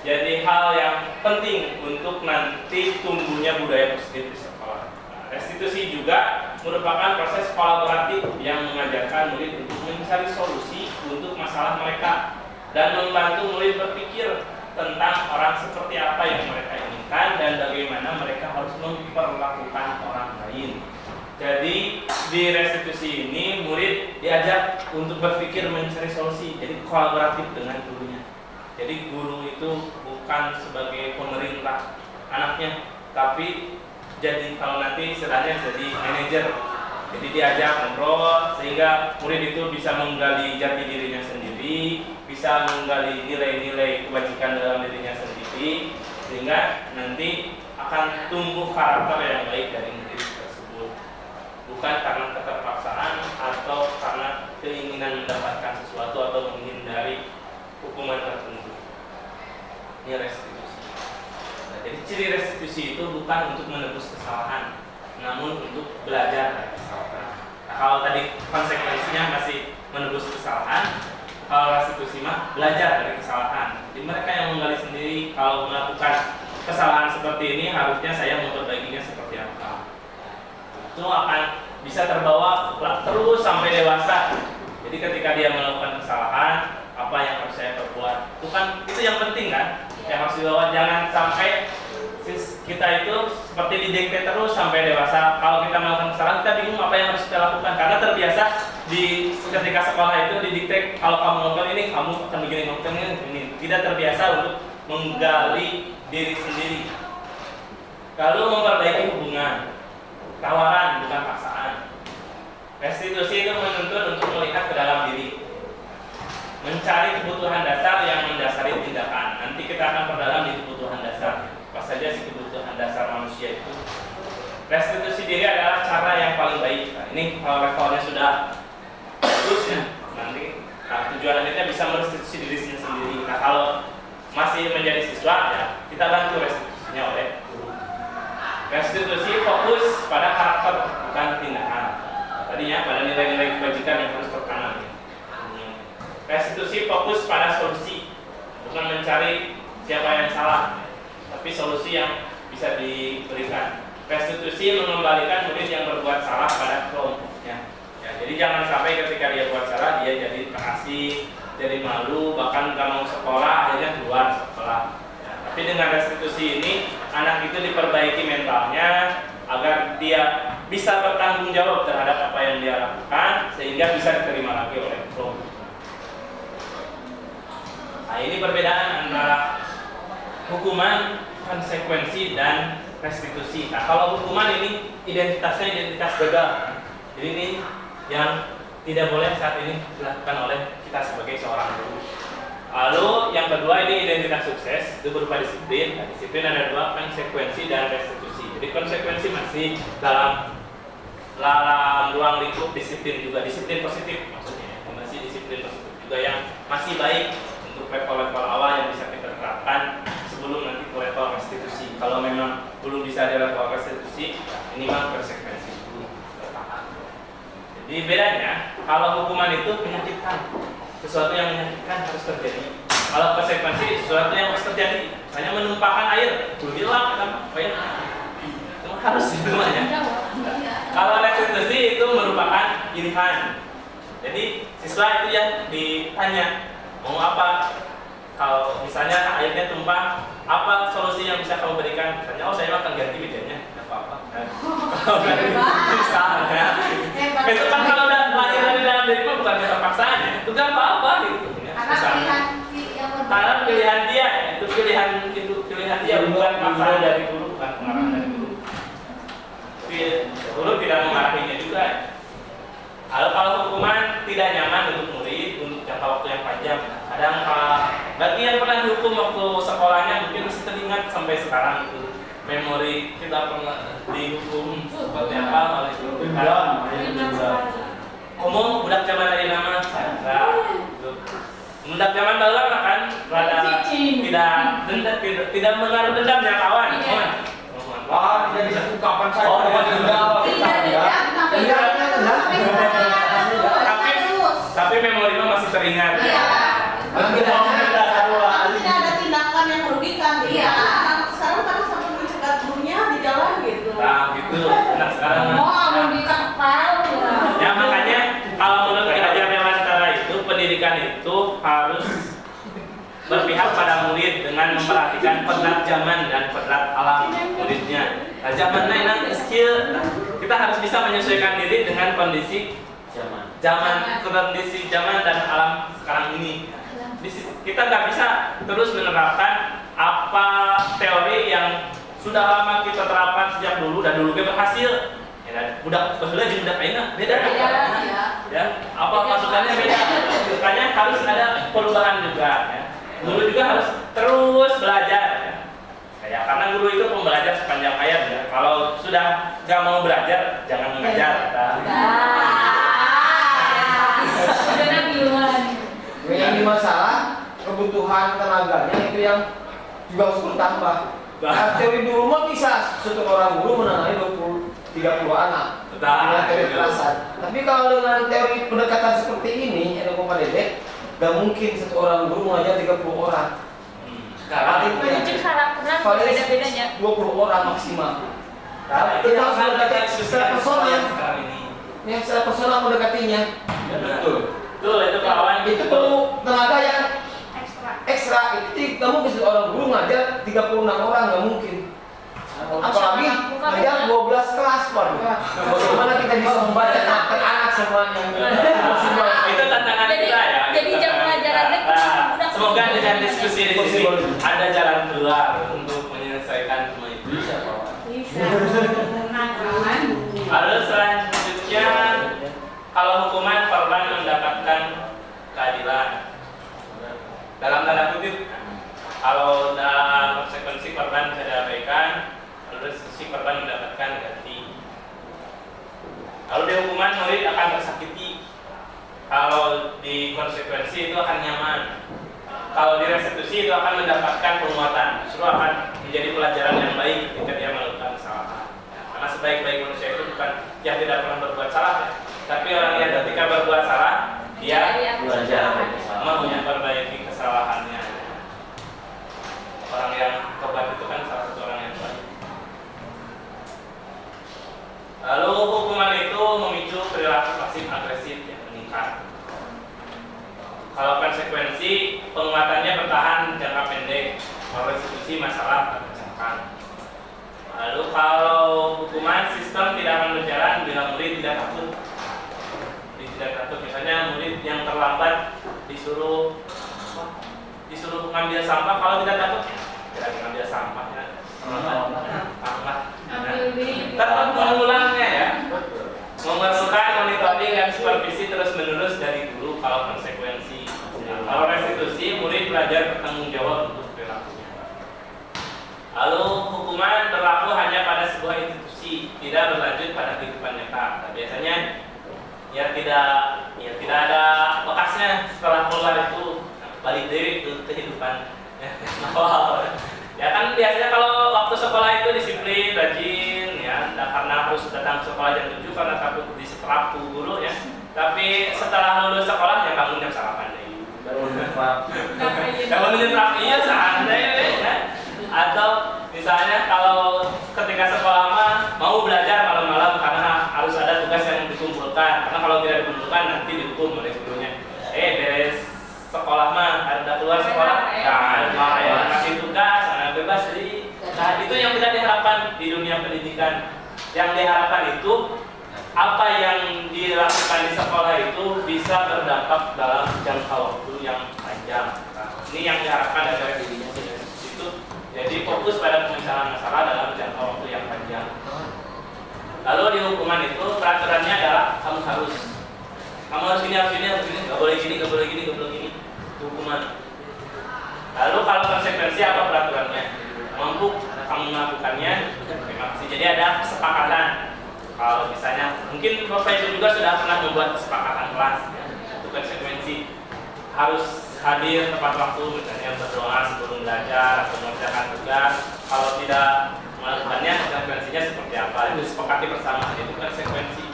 jadi hal yang penting untuk nanti tumbuhnya budaya positif di sekolah. Nah, restitusi juga merupakan proses kolaboratif yang mengajarkan murid untuk mencari solusi untuk masalah mereka dan membantu murid berpikir tentang orang seperti apa yang mereka inginkan dan bagaimana mereka harus memperlakukan orang lain. Jadi di restitusi ini murid diajak untuk berpikir mencari solusi, jadi kolaboratif dengan gurunya. Jadi guru itu bukan sebagai pemerintah anaknya, tapi jadi kalau nanti istilahnya jadi manajer. Jadi diajak ngobrol sehingga murid itu bisa menggali jati dirinya sendiri, bisa menggali nilai-nilai kebajikan dalam dirinya sendiri, sehingga nanti akan tumbuh karakter yang baik dari murid tersebut. Bukan karena keterpaksaan atau karena keinginan mendapatkan sesuatu atau menghindari hukuman tertentu. Ini restitusi. Nah, jadi ciri restitusi itu bukan untuk menebus kesalahan, namun untuk belajar dari kesalahan. Nah, kalau tadi konsekuensinya masih menebus kesalahan, kalau restitusi mah belajar dari kesalahan. Jadi mereka yang menggali sendiri, kalau melakukan kesalahan seperti ini harusnya saya memperbaikinya seperti apa. Itu akan bisa terbawa terus sampai dewasa. Jadi ketika dia melakukan kesalahan, apa yang harus saya perbuat? Itu yang penting kan? Yang harus dibawa, jangan sampai kita itu seperti didikte terus sampai dewasa. Kalau kita melakukan kesalahan, kita bingung apa yang harus kita lakukan karena terbiasa ketika sekolah itu didikte kalau kamu melakukan ini, kamu akan begini, melakukan ini. Tidak terbiasa untuk menggali diri sendiri. Lalu memperbaiki hubungan, tawaran bukan paksaan. Restitusi itu menuntut untuk melihat ke dalam diri, mencari kebutuhan dasar yang mendasari tindakan. Nanti kita akan perdalam di kebutuhan dasar. Apa saja sih kebutuhan dasar manusia itu? Restitusi diri adalah cara yang paling baik. Nah, ini kalau levelnya sudah bagus ya, nanti tujuan akhirnya bisa merestitusi dirinya sendiri. Nah, kalau masih menjadi siswa ya, kita bantu restitusinya oleh guru. Restitusi fokus pada karakter bukan tindakan. Tadinya pada nilai-nilai kebajikan yang harus tertanam. Restitusi fokus pada solusi, bukan mencari siapa yang salah, tapi solusi yang bisa diberikan. Restitusi mengembalikan murid yang berbuat salah pada kelompoknya. Ya, jadi jangan sampai ketika dia buat salah dia jadi terasing, jadi malu, bahkan nggak mau sekolah, akhirnya keluar sekolah. Ya, tapi dengan restitusi ini anak itu diperbaiki mentalnya agar dia bisa bertanggung jawab terhadap apa yang dia lakukan sehingga bisa diterima lagi oleh kelompok. Nah, ini perbedaan antara hukuman, konsekuensi, dan restitusi. Nah, kalau hukuman ini identitasnya identitas gagal. Jadi ini yang tidak boleh saat ini dilakukan oleh kita sebagai seorang guru. Lalu yang kedua ini identitas sukses, itu berupa disiplin. Nah, disiplin ada dua, konsekuensi dan restitusi. Jadi konsekuensi masih dalam ruang lingkup disiplin juga, disiplin positif maksudnya. Masih disiplin positif juga yang masih baik untuk level-level awal yang bisa kita terapkan sebelum nanti ke level restitusi. Kalau memang belum bisa di level restitusi, minimal konsekuensi dulu. Jadi bedanya, kalau hukuman itu menyakitkan, sesuatu yang menyakitkan harus terjadi. Kalau konsekuensi sesuatu yang harus terjadi, hanya menumpahkan air, hilang kan? Apa ya? Itu harus itu ya. Kalau restitusi itu merupakan pilihan. Jadi siswa itu yang ditanya mau apa. Kalau misalnya airnya tumpah, apa solusi yang bisa kamu berikan? Misalnya, saya akan ganti mejanya, nggak apa-apa. Kalau misalnya, itu kan kalau udah lahir dari dalam diri bukan keterpaksaan ya, itu nggak apa-apa gitu. Karena pilihan dia, itu pilihan dia bukan paksaan dari guru, bukan pengarahan dari guru. Guru tidak memarahinya juga. Kalau hukuman tidak nyaman untuk murid untuk jangka waktu yang panjang. Kadang bagi yang pernah dihukum waktu sekolahnya mungkin masih teringat sampai sekarang itu memori kita pernah dihukum seperti apa oleh guru. Ngomong budak zaman dari nama budak zaman baru kan rada tidak menaruh dendam yang kawan. Wah, tidak bisa ungkapan saja. Oh, tidak. Tapi memori masih teringat. Iya. Tapi tidak ada tindakan yang merugikan. Iya. Sekarang karena sampai mencegat gurunya di jalan gitu. Nah, gitu. Nah, sekarang. Merugikan kepala ya. Ya makanya kalau menurut Ki Hajar Dewantara itu pendidikan itu harus berpihak pada murid dengan memperhatikan kodrat zaman dan kodrat alam muridnya. Nah, zamannya nanti skill, kita harus bisa menyesuaikan diri dengan kondisi kondisi zaman dan alam sekarang ini. Kita nggak bisa terus menerapkan apa teori yang sudah lama kita terapkan sejak dulu dan dulu kita berhasil. Ya, budak di budak lainnya beda kan? Ya, apa masukannya beda. Makanya harus ada perubahan juga. Ya. Guru juga harus terus belajar. Ya, karena guru itu pembelajar sepanjang hayat. Ya. Kalau sudah nggak mau belajar, jangan mengajar. Yang di masalah kebutuhan tenaganya itu yang juga harus bertambah. Nah, teori dulu mah bisa satu orang guru menangani 20-30 anak dengan teori kekerasan. Tapi kalau dengan teori pendekatan seperti ini, yang Pak Dedek, gak mungkin satu orang guru mengajar 30 orang. Sekarang beda-bedanya 20 orang maksimal. Nah, Kita harus mendekati secara personal. sekarang ini. Yang secara personal mendekatinya. Betul. Itu kawan Itu perlu tenaga yang ekstra. ekstra. Itu nggak mungkin satu orang guru ngajar 36 orang, nggak mungkin. Apalagi ngajar 12 kelas, Pak. Bagaimana kita bisa membaca karakter anak semuanya? Itu tantangan kita ya. Jadi jam pelajarannya Nah, semoga dengan diskusi di sini ada jalan keluar untuk menyelesaikan semua itu. Lalu selanjutnya, kalau hukuman korban mendapatkan keadilan, dalam tanda kutip, kalau dalam konsekuensi korban bisa diabaikan, lalu si korban mendapatkan ganti. Lalu di hukuman murid akan tersakiti. Kalau di konsekuensi itu akan nyaman. Kalau di restitusi itu akan mendapatkan penguatan. Justru akan menjadi pelajaran yang baik ketika dia melakukan kesalahan. Ya, karena sebaik-baik manusia itu bukan yang tidak pernah berbuat salah, ya. Tapi orang yang ketika berbuat salah, dia belajar mau memperbaiki kesalahannya. Orang yang tobat itu kan salah satu orang yang baik. Lalu hukuman itu memicu perilaku pasif agresif yang meningkat. Kalau konsekuensi penguatannya bertahan jangka pendek, kalau restitusi masalah terpecahkan. Lalu kalau hukuman sistem tidak akan berjalan bila murid tidak takut. Misalnya murid yang terlambat disuruh ngambil sampah, kalau tidak takut tidak ngambil sampahnya. Tetap mengulangnya ya. Memerlukan monitoring dan supervisi terus menerus dari guru kalau konsekuensi. Kalau restitusi, murid belajar bertanggung jawab untuk perilakunya. Lalu hukuman berlaku hanya pada sebuah institusi, tidak berlanjut pada kehidupan nyata. Nah, biasanya tidak ada bekasnya setelah keluar itu balik diri ke kehidupan awal. Ya kan biasanya kalau waktu sekolah itu disiplin, rajin, ya, karena harus datang sekolah jam 7 karena takut disetrap guru ya. Tapi setelah lulus sekolah ya bangun jam sarapan deh. Bangun jam iya santai ya. Atau misalnya kalau ketika sekolah mah mau belajar malam-malam karena harus ada tugas yang dikumpulkan. Karena kalau tidak dikumpulkan nanti dihukum oleh gurunya. Beres sekolah mah ada keluar sekolah ya kasih tugas anak bebas. Jadi itu yang tidak diharapkan di dunia pendidikan. Yang diharapkan itu apa yang dilakukan di sekolah itu bisa berdampak dalam jangka waktu yang panjang. Ini yang diharapkan dari dirinya itu. Jadi fokus pada pemecahan masalah dalam jangka waktu yang panjang. Lalu di hukuman itu peraturannya adalah kamu harus gini, nggak boleh gini, nggak boleh gini, nggak boleh gini. Hukuman. Lalu kalau konsekuensi apa peraturannya? Mampu kamu melakukannya, terima kasih. Jadi ada kesepakatan. Kalau misalnya mungkin Bapak Ibu juga sudah pernah membuat kesepakatan kelas, ya, untuk konsekuensi harus hadir tepat waktu, misalnya berdoa sebelum belajar atau mengerjakan tugas. Kalau tidak melakukannya, disepakati bersama, itu konsekuensi.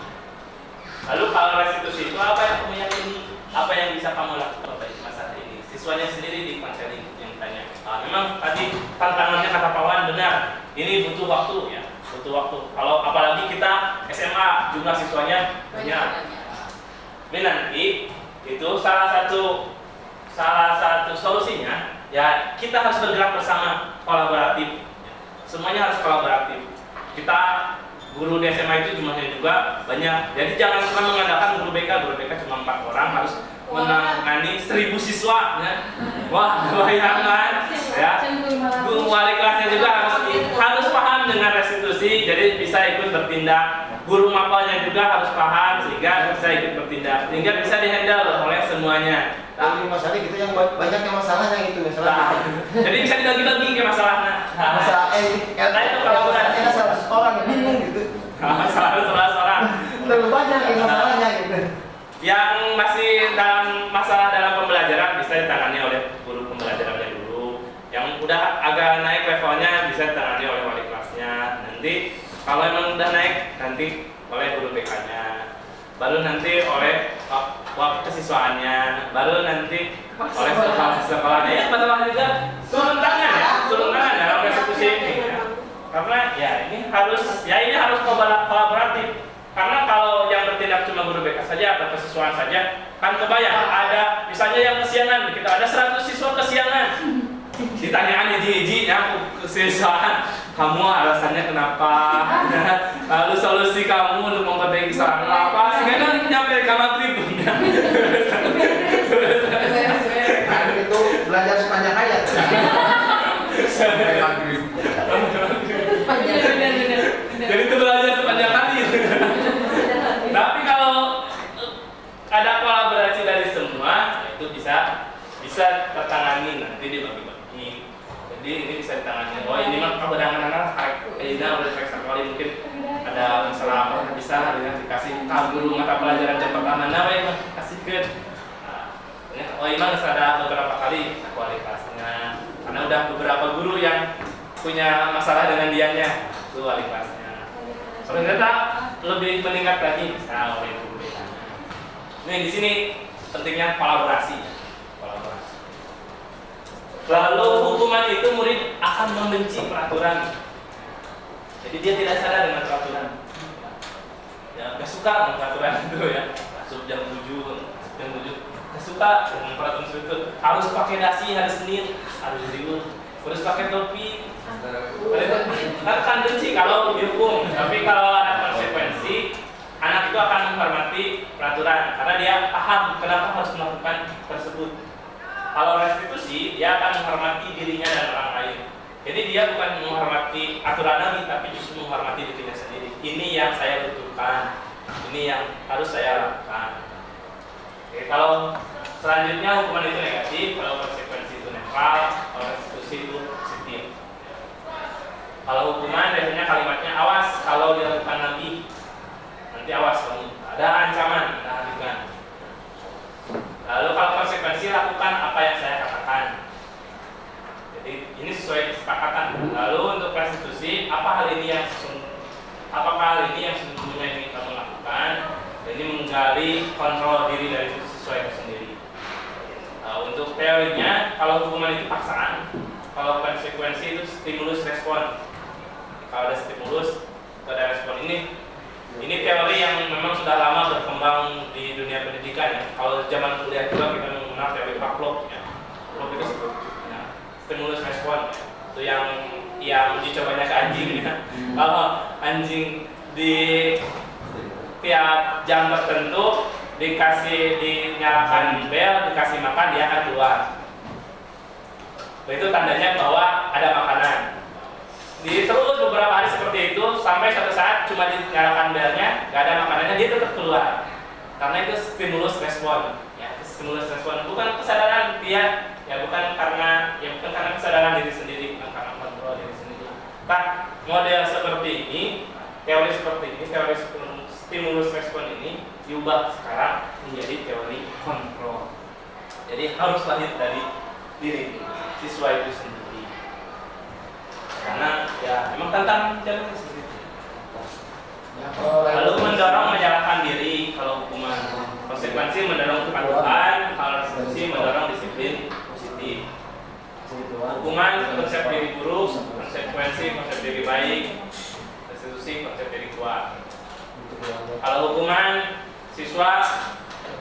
Lalu kalau restitusi itu apa yang kamu yakini, apa yang bisa kamu lakukan bagi masalah ini? Siswanya sendiri di konseling yang tanya. Memang tadi tantangannya kata Pak Wan benar, ini butuh waktu ya, butuh waktu. Kalau apalagi kita SMA jumlah siswanya banyak. Ini nanti itu salah satu solusinya ya, kita harus bergerak bersama, kolaboratif. Semuanya harus kolaboratif. Kita guru di SMA itu jumlahnya juga banyak. Jadi jangan cuma mengandalkan guru BK cuma 4 orang harus menangani 1000 siswa ya. Wah, bayangkan ya. Guru wali kelasnya juga harus paham dengan restitusi, jadi bisa ikut bertindak. Guru mapelnya juga harus paham sehingga bisa ikut bertindak, sehingga bisa dihandle oleh semuanya. Tapi masalah gitu yang banyaknya masalahnya itu misalnya. Jadi bisa dibagi-bagi ke masalahnya. Masalah itu kolaborasi. Masalah orang yang bingung gitu. Masalah orang. Terlalu banyak masalahnya gitu. Yang masih dalam masalah dalam pembelajaran bisa ditangani oleh guru pembelajarannya dulu. Yang udah agak naik levelnya bisa ditangani oleh wali kelasnya. Nanti kalau emang udah naik nanti oleh guru BK-nya. Baru nanti oleh kesiswaannya, baru nanti oleh sekolahnya. Ya masalah juga turun tangan dalam restitusi ini ya. Karena ya ini harus kolaboratif. Karena kalau yang bertindak cuma guru BK saja atau kesiswaan saja, kan kebayang ada misalnya yang kesiangan, kita ada 100 siswa kesiangan. Ditanyaan hiji-hiji ya kesiswaan, kamu alasannya kenapa? Lalu solusi kamu untuk memperbaiki kesalahan apa? Sehingga kan nyampe ke maghrib. Itu belajar sepanjang hayat. Sampai maghrib. Jadi itu belajar sepanjang hari. Tapi kalau ada kolaborasi dari semua, itu bisa tertangani, nanti dibagi-bagi. Jadi ini bisa ditangani. Oh ini mah kebenaran anak, ini udah periksa kali mungkin ada masalah apa bisa hari dikasih guru mata pelajaran jam pertama, nah ya kasihkan. Oh ini mah ada beberapa kali kualitasnya, karena udah beberapa guru yang punya masalah dengan dianya, itu wali kelasnya. Ternyata lebih meningkat lagi bisa oleh guru BK-nya. Nih di sini pentingnya kolaborasi. Lalu hukuman itu murid akan membenci peraturan. Jadi dia tidak sadar dengan peraturan. Ya, gak suka dengan peraturan itu ya. Masuk jam 7, gak suka dengan peraturan itu. Harus pakai dasi hari Senin, harus diurut. Harus pakai topi. Akan benci kalau dihukum. Tapi kalau ada konsekuensi, anak itu akan menghormati peraturan karena dia paham kenapa harus melakukan tersebut. Kalau restitusi, dia akan menghormati dirinya dan orang lain. Jadi dia bukan menghormati aturan lagi, tapi justru menghormati dirinya sendiri. Ini yang saya butuhkan, ini yang harus saya lakukan. Oke, kalau selanjutnya hukuman itu negatif, kalau konsekuensi itu netral, kalau restitusi itu positif. Kalau hukuman biasanya kalimatnya awas kalau dilakukan lagi, nanti awas kamu. Ada ancaman, ada hentikan. Lalu kalau konsekuensi lakukan apa yang saya katakan. Jadi ini sesuai kesepakatan. Lalu untuk restitusi, apakah hal ini yang sesungguhnya ingin kamu lakukan? Jadi menggali kontrol diri dari siswa itu sendiri. Untuk teorinya, kalau hukuman itu paksaan, kalau konsekuensi itu stimulus respon. Kalau ada stimulus, ada respon. Ini teori yang memang sudah lama berkembang di dunia pendidikan ya. Kalau zaman kuliah juga kita mengenal teori Pavlov ya. Pavlov itu ya, stimulus respon ya. Itu yang uji cobanya ke anjing ya. Kalau anjing di tiap jam tertentu dinyalakan bel, dikasih makan, dia akan keluar. Itu tandanya bahwa ada makanan. Terus beberapa hari seperti itu sampai suatu saat cuma dinyalakan belnya, nggak ada makanannya, dia tetap keluar. Karena itu stimulus respon. Ya, stimulus respon bukan kesadaran dia, bukan karena kesadaran diri sendiri, bukan karena kontrol diri sendiri. Nah, model seperti ini, teori seperti ini, teori stimulus respon ini diubah sekarang menjadi teori kontrol. Jadi harus lahir dari diri siswa itu sendiri. Karena ya memang tantangan jalur seperti itu. Lalu mendorong menyalahkan diri kalau hukuman. Konsekuensi mendorong kepatuhan, kalau restitusi mendorong disiplin positif. Hukuman konsep diri buruk, konsekuensi konsep diri baik, restitusi konsep diri kuat. Kalau hukuman siswa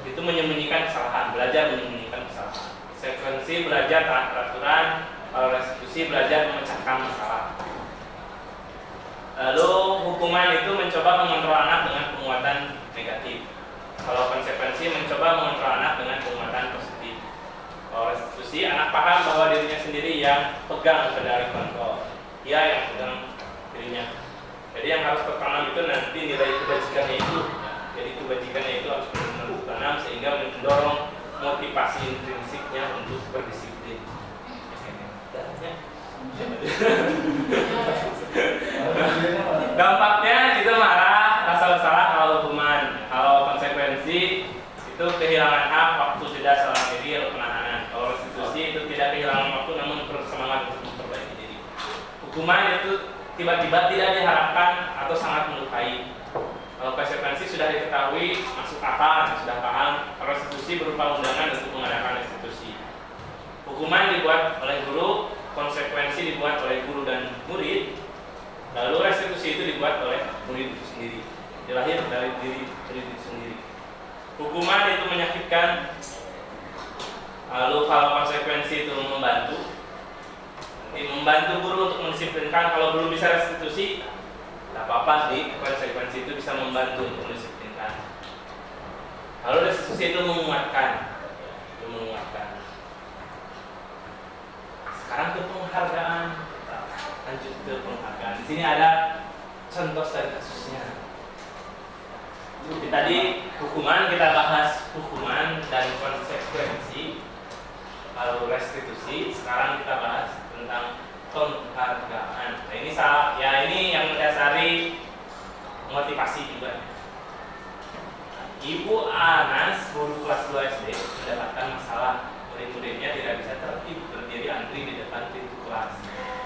itu menyembunyikan kesalahan, belajar menyembunyikan kesalahan. Konsekuensi belajar taat peraturan, kalau restitusi belajar memecahkan masalah. Lalu hukuman itu mencoba mengontrol anak dengan penguatan negatif. Kalau konsekuensi mencoba mengontrol anak dengan penguatan positif. Kalau restitusi, anak paham bahwa dirinya sendiri yang pegang kendali kontrol. Dia yang pegang dirinya. Jadi yang harus tertanam itu nanti nilai kebajikannya itu. Jadi kebajikannya itu harus benar-benar tertanam sehingga mendorong motivasi intrinsiknya untuk berdisiplin. Dampaknya itu marah, rasa bersalah kalau hukuman. Kalau konsekuensi itu kehilangan hak, waktu jeda selama diri atau penahanan. Kalau restitusi itu tidak kehilangan waktu namun bersemangat untuk memperbaiki diri. Hukuman itu tiba-tiba tidak diharapkan atau sangat melukai. Kalau konsekuensi sudah diketahui, masuk akal, sudah paham. Kalau restitusi berupa undangan untuk mengadakan restitusi. Hukuman dibuat oleh guru, konsekuensi dibuat oleh guru dan murid. Lalu restitusi itu dibuat oleh murid itu sendiri. Dilahir dari diri murid itu sendiri. Hukuman itu menyakitkan. Lalu kalau konsekuensi itu membantu, membantu guru untuk mendisiplinkan. Kalau belum bisa restitusi, tidak apa-apa sih, konsekuensi itu bisa membantu untuk mendisiplinkan. Lalu restitusi itu menguatkan. Sekarang ke penghargaan. Lanjut ke penghargaan. Di sini ada contoh dari kasusnya. Tadi hukuman, kita bahas hukuman dan konsekuensi. Lalu restitusi, sekarang kita bahas tentang penghargaan. Nah, ini salah, ya ini yang mendasari motivasi juga. Ibu Anas, guru kelas 2 SD, mendapatkan masalah. Murid-muridnya tidak bisa tertib berdiri antri di depan pintu kelas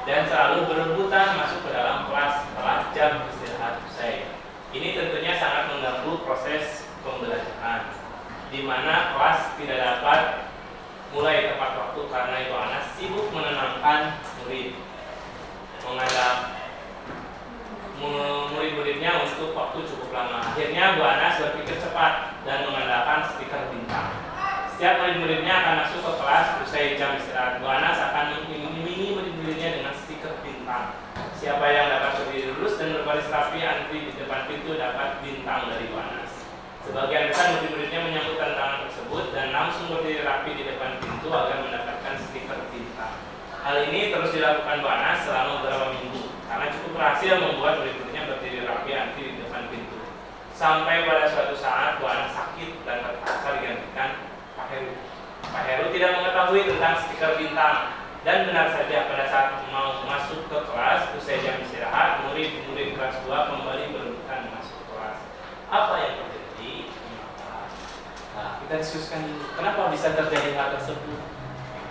dan selalu berebutan masuk ke dalam kelas setelah jam istirahat usai. Ini tentunya sangat mengganggu proses pembelajaran, di mana kelas tidak dapat mulai tepat waktu karena Ibu Anas sibuk menenangkan murid, mengadap murid-muridnya untuk waktu cukup lama. Akhirnya Bu Anas berpikir cepat dan mengandalkan stiker bintang. Setiap murid-muridnya akan masuk ke kelas usai jam istirahat. Bu Anas akan mengiming-imingi murid-muridnya dengan stiker bintang. Siapa yang dapat berdiri lurus dan berbaris rapi antri di depan pintu dapat bintang dari Bu Anas. Sebagian besar murid-muridnya menyambut tantangan tersebut dan langsung berdiri rapi di depan pintu agar mendapatkan stiker bintang. Hal ini terus dilakukan Bu Anas selama beberapa minggu karena cukup berhasil membuat murid-muridnya berdiri rapi antri di depan pintu. Sampai pada suatu saat Bu Anas sakit dan terpaksa digantikan Pak Heru tidak mengetahui tentang stiker bintang dan benar saja pada saat mau masuk ke kelas usai jam istirahat, murid-murid kelas 2 kembali berebutan masuk kelas. Apa yang terjadi? Nah, kita diskusikan kenapa bisa terjadi hal tersebut.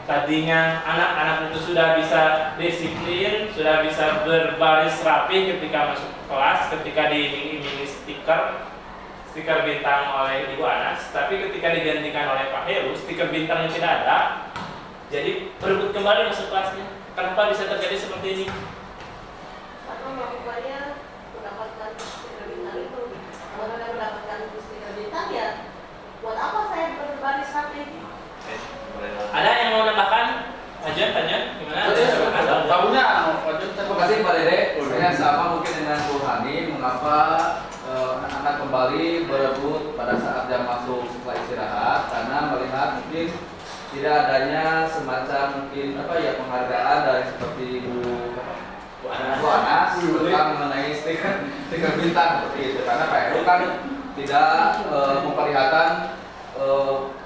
Tadinya anak-anak itu sudah bisa disiplin, sudah bisa berbaris rapi ketika masuk ke kelas, ketika diiming-imingi stiker bintang oleh Ibu Anas, tapi ketika digantikan oleh Pak Heru, stiker bintangnya tidak ada, jadi berebut kembali masuk kelasnya. Kenapa bisa terjadi seperti ini? Karena melakukannya mendapatkan stiker bintang itu. Kalau saya mendapatkan stiker bintang ya, buat apa saya berbaris rapi? Ada yang mau nambahkan? Ajuan, gimana? Tahunya, Terima kasih Pak Dede. Saya sama mungkin dengan Bu Hani, mengapa anak-anak kembali berebut pada saat jam masuk setelah istirahat, karena melihat mungkin tidak adanya semacam mungkin penghargaan dari seperti Bu Anas tentang mengenai stiker bintang seperti itu, karena Pak Heru kan tidak memperlihatkan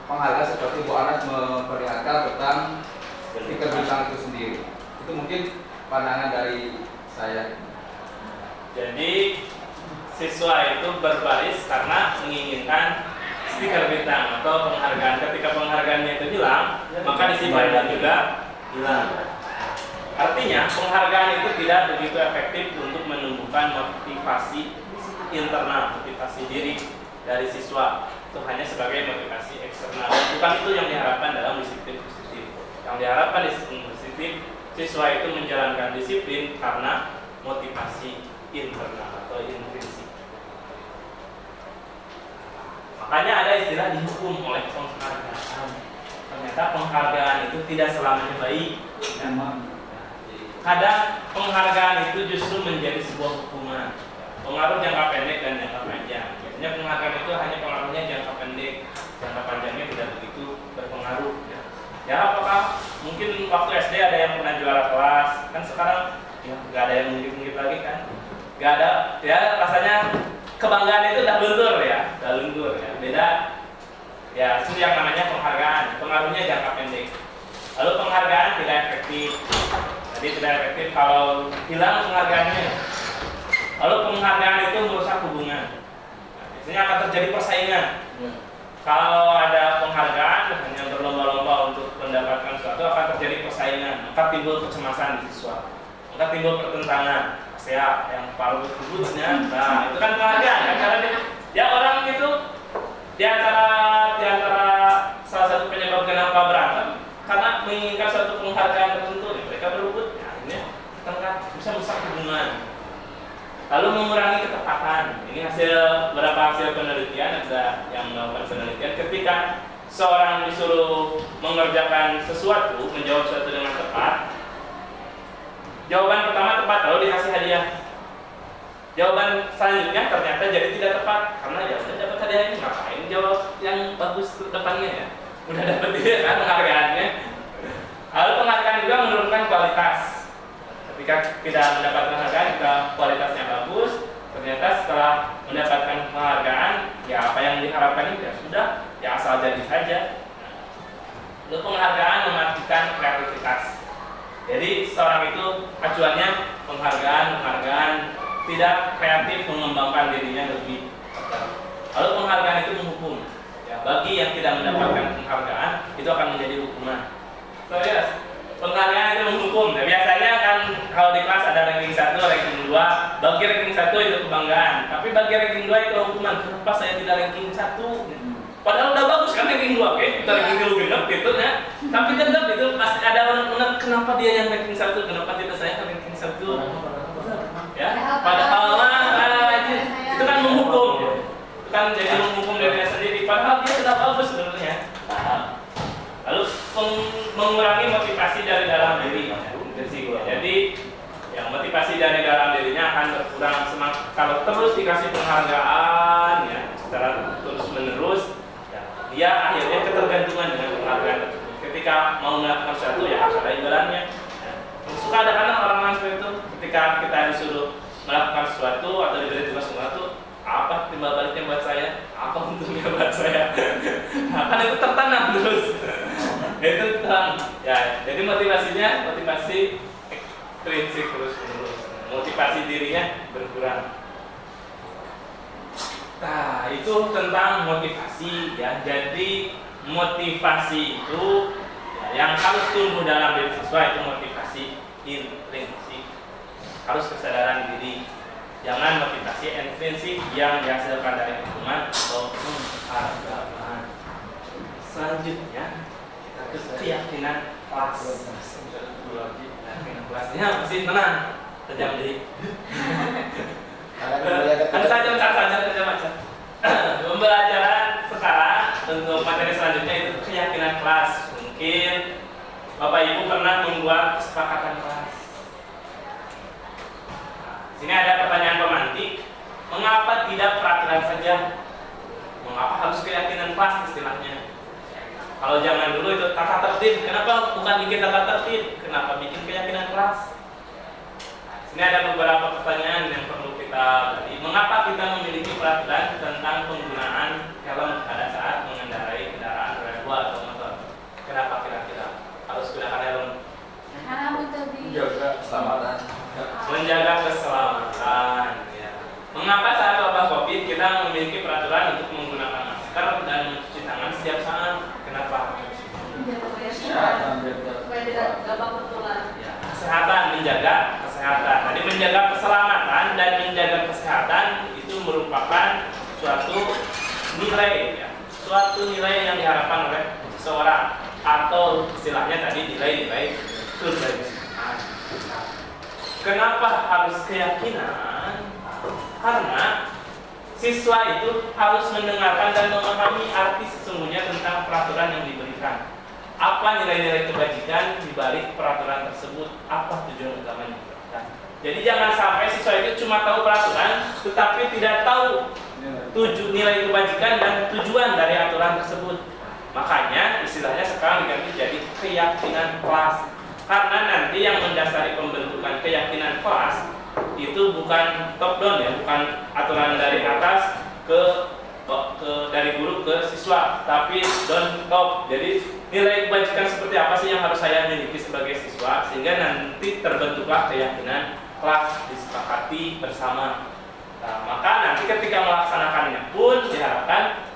penghargaan seperti Bu Anas memperlihatkan tentang stiker bintang itu sendiri. Itu mungkin pandangan dari saya. Jadi siswa itu berbaris karena menginginkan stiker bintang atau penghargaan. Ketika penghargaannya itu hilang, maka disiplinnya juga hilang. Artinya penghargaan itu tidak begitu efektif untuk menumbuhkan motivasi internal, motivasi diri dari siswa. Itu hanya sebagai motivasi eksternal. Bukan itu yang diharapkan dalam disiplin positif. Yang diharapkan disiplin positif, siswa itu menjalankan disiplin karena motivasi internal atau intrinsik. Makanya ada istilah dihukum oleh penghargaan. Ternyata penghargaan itu tidak selamanya baik. Kadang penghargaan itu justru menjadi sebuah hukuman. Pengaruh jangka pendek dan jangka panjang. Biasanya penghargaan itu hanya pengaruhnya jangka pendek, jangka panjangnya tidak begitu berpengaruh. Ya apakah mungkin waktu SD ada yang pernah juara kelas, kan sekarang ya nggak ada yang mungkin lagi kan? Nggak ada. Ya rasanya kebanggaan itu udah luntur ya. Beda. Ya itu yang namanya penghargaan. Pengaruhnya jangka pendek. Lalu penghargaan tidak efektif. Jadi tidak efektif kalau hilang penghargaannya. Lalu penghargaan itu merusak hubungan. Biasanya akan terjadi persaingan. Kalau ada penghargaan hanya berlomba-lomba untuk mendapatkan sesuatu, akan terjadi persaingan, maka timbul kecemasan di siswa, maka timbul pertentangan. Saya yang paruh sebutnya, nah itu kan penghargaan. Kan? Karena dia orang itu di antara salah satu penyebab kenapa berantem karena menginginkan suatu penghargaan tertentu, ya, mereka berebut. Nah, ini bisa merusak hubungan. Lalu mengurangi ketepatan. Ini beberapa hasil penelitian, ada yang melakukan penelitian ketika seorang disuruh mengerjakan sesuatu, menjawab sesuatu dengan tepat. Jawaban pertama tepat, lalu dikasih hadiah. Jawaban selanjutnya ternyata jadi tidak tepat karena ya udah dapat hadiah ini, ngapain jawab yang bagus ke depannya ya? Udah dapat dia kan penghargaannya. Lalu penghargaan juga menurunkan kualitas. Ketika tidak mendapatkan penghargaan, jika kualitasnya bagus, ternyata setelah mendapatkan penghargaan, ya apa yang diharapkan itu ya sudah, ya asal jadi saja. Lalu penghargaan mematikan kreativitas. Jadi seorang itu acuannya penghargaan, tidak kreatif mengembangkan dirinya lebih. Lalu penghargaan itu menghukum. Ya, bagi yang tidak mendapatkan penghargaan, itu akan menjadi hukuman. So, yes. Penghargaan itu menghukum. Nah, biasanya kan kalau di kelas ada ranking 1, ranking 2. Bagi ranking 1 itu kebanggaan. Tapi bagi ranking 2 itu hukuman. Kenapa saya tidak ranking 1? Padahal udah bagus kan ranking 2, oke? Kita ranking 3 genap gitu ya. Tapi tetap itu pasti ada orang-orang kenapa dia yang ranking 1, kenapa tidak saya yang ranking 1? Ya, padahal itu kan menghukum. Itu kan jadi menghukum dirinya sendiri. Padahal dia sudah bagus sebenarnya. Lalu mengurangi motivasi dari dalam diri. Jadi yang motivasi dari dalam dirinya akan berkurang kalau terus dikasih penghargaan ya secara terus menerus ya, dia akhirnya ketergantungan dengan penghargaan tersebut. Ketika mau melakukan sesuatu ya harus ada imbalannya. Suka ada kan orang-orang seperti itu ketika kita disuruh melakukan sesuatu atau diberi tugas sesuatu, apa timbal baliknya buat saya? Apa untungnya buat saya? Nah, kan itu tertanam terus. Itu ya, jadi motivasi ekstrinsik terus menerus. Motivasi dirinya berkurang. Nah, itu tentang motivasi ya. Jadi motivasi itu ya, yang harus tumbuh dalam diri siswa itu motivasi intrinsik. Harus kesadaran diri. Jangan motivasi intrinsik yang dihasilkan dari hukuman atau penghargaan. Selanjutnya kita ke keyakinan kelas. Keyakinan kelasnya masih tenang, sejam deh. Ada saja macam. Pembelajaran sekarang untuk materi selanjutnya itu keyakinan kelas. Mungkin Bapak Ibu pernah membuat kesepakatan kelas. Sini ada pertanyaan pemantik, mengapa tidak peraturan saja? Mengapa harus keyakinan kelas istilahnya? Kalau zaman dulu itu tata tertib, kenapa bukan bikin tata tertib? Kenapa bikin keyakinan kelas? Sini ada beberapa pertanyaan yang perlu kita beri. Mengapa kita memiliki peraturan tentang penggunaan helm pada saat mengendarai kendaraan roda 2 atau motor? Kenapa kira-kira harus gunakan helm? Karena untuk Menjaga keselamatan. Menjaga keselamatan ya. Mengapa saat wabah COVID kita memiliki peraturan untuk menggunakan masker dan mencuci tangan setiap saat? Kenapa? Supaya tidak gampang tertular. Ya, kesehatan, menjaga kesehatan. Jadi menjaga keselamatan dan menjaga kesehatan itu merupakan suatu nilai ya, suatu nilai yang diharapkan oleh seseorang atau istilahnya tadi nilai-nilai kebajikan. Kenapa harus keyakinan? Karena siswa itu harus mendengarkan dan memahami arti sesungguhnya tentang peraturan yang diberikan. Apa nilai-nilai kebajikan di balik peraturan tersebut? Apa tujuan utamanya diberikan? Jadi jangan sampai siswa itu cuma tahu peraturan, tetapi tidak tahu nilai kebajikan dan tujuan dari aturan tersebut. Makanya istilahnya sekarang diganti jadi keyakinan kelas. Karena nanti yang mendasari pembentukan keyakinan kelas itu bukan top down ya, bukan aturan dari atas dari guru ke siswa, tapi down top. Jadi nilai kebajikan seperti apa sih yang harus saya miliki sebagai siswa sehingga nanti terbentuklah keyakinan kelas disepakati bersama. Nah, maka nanti ketika melaksanakannya pun diharapkan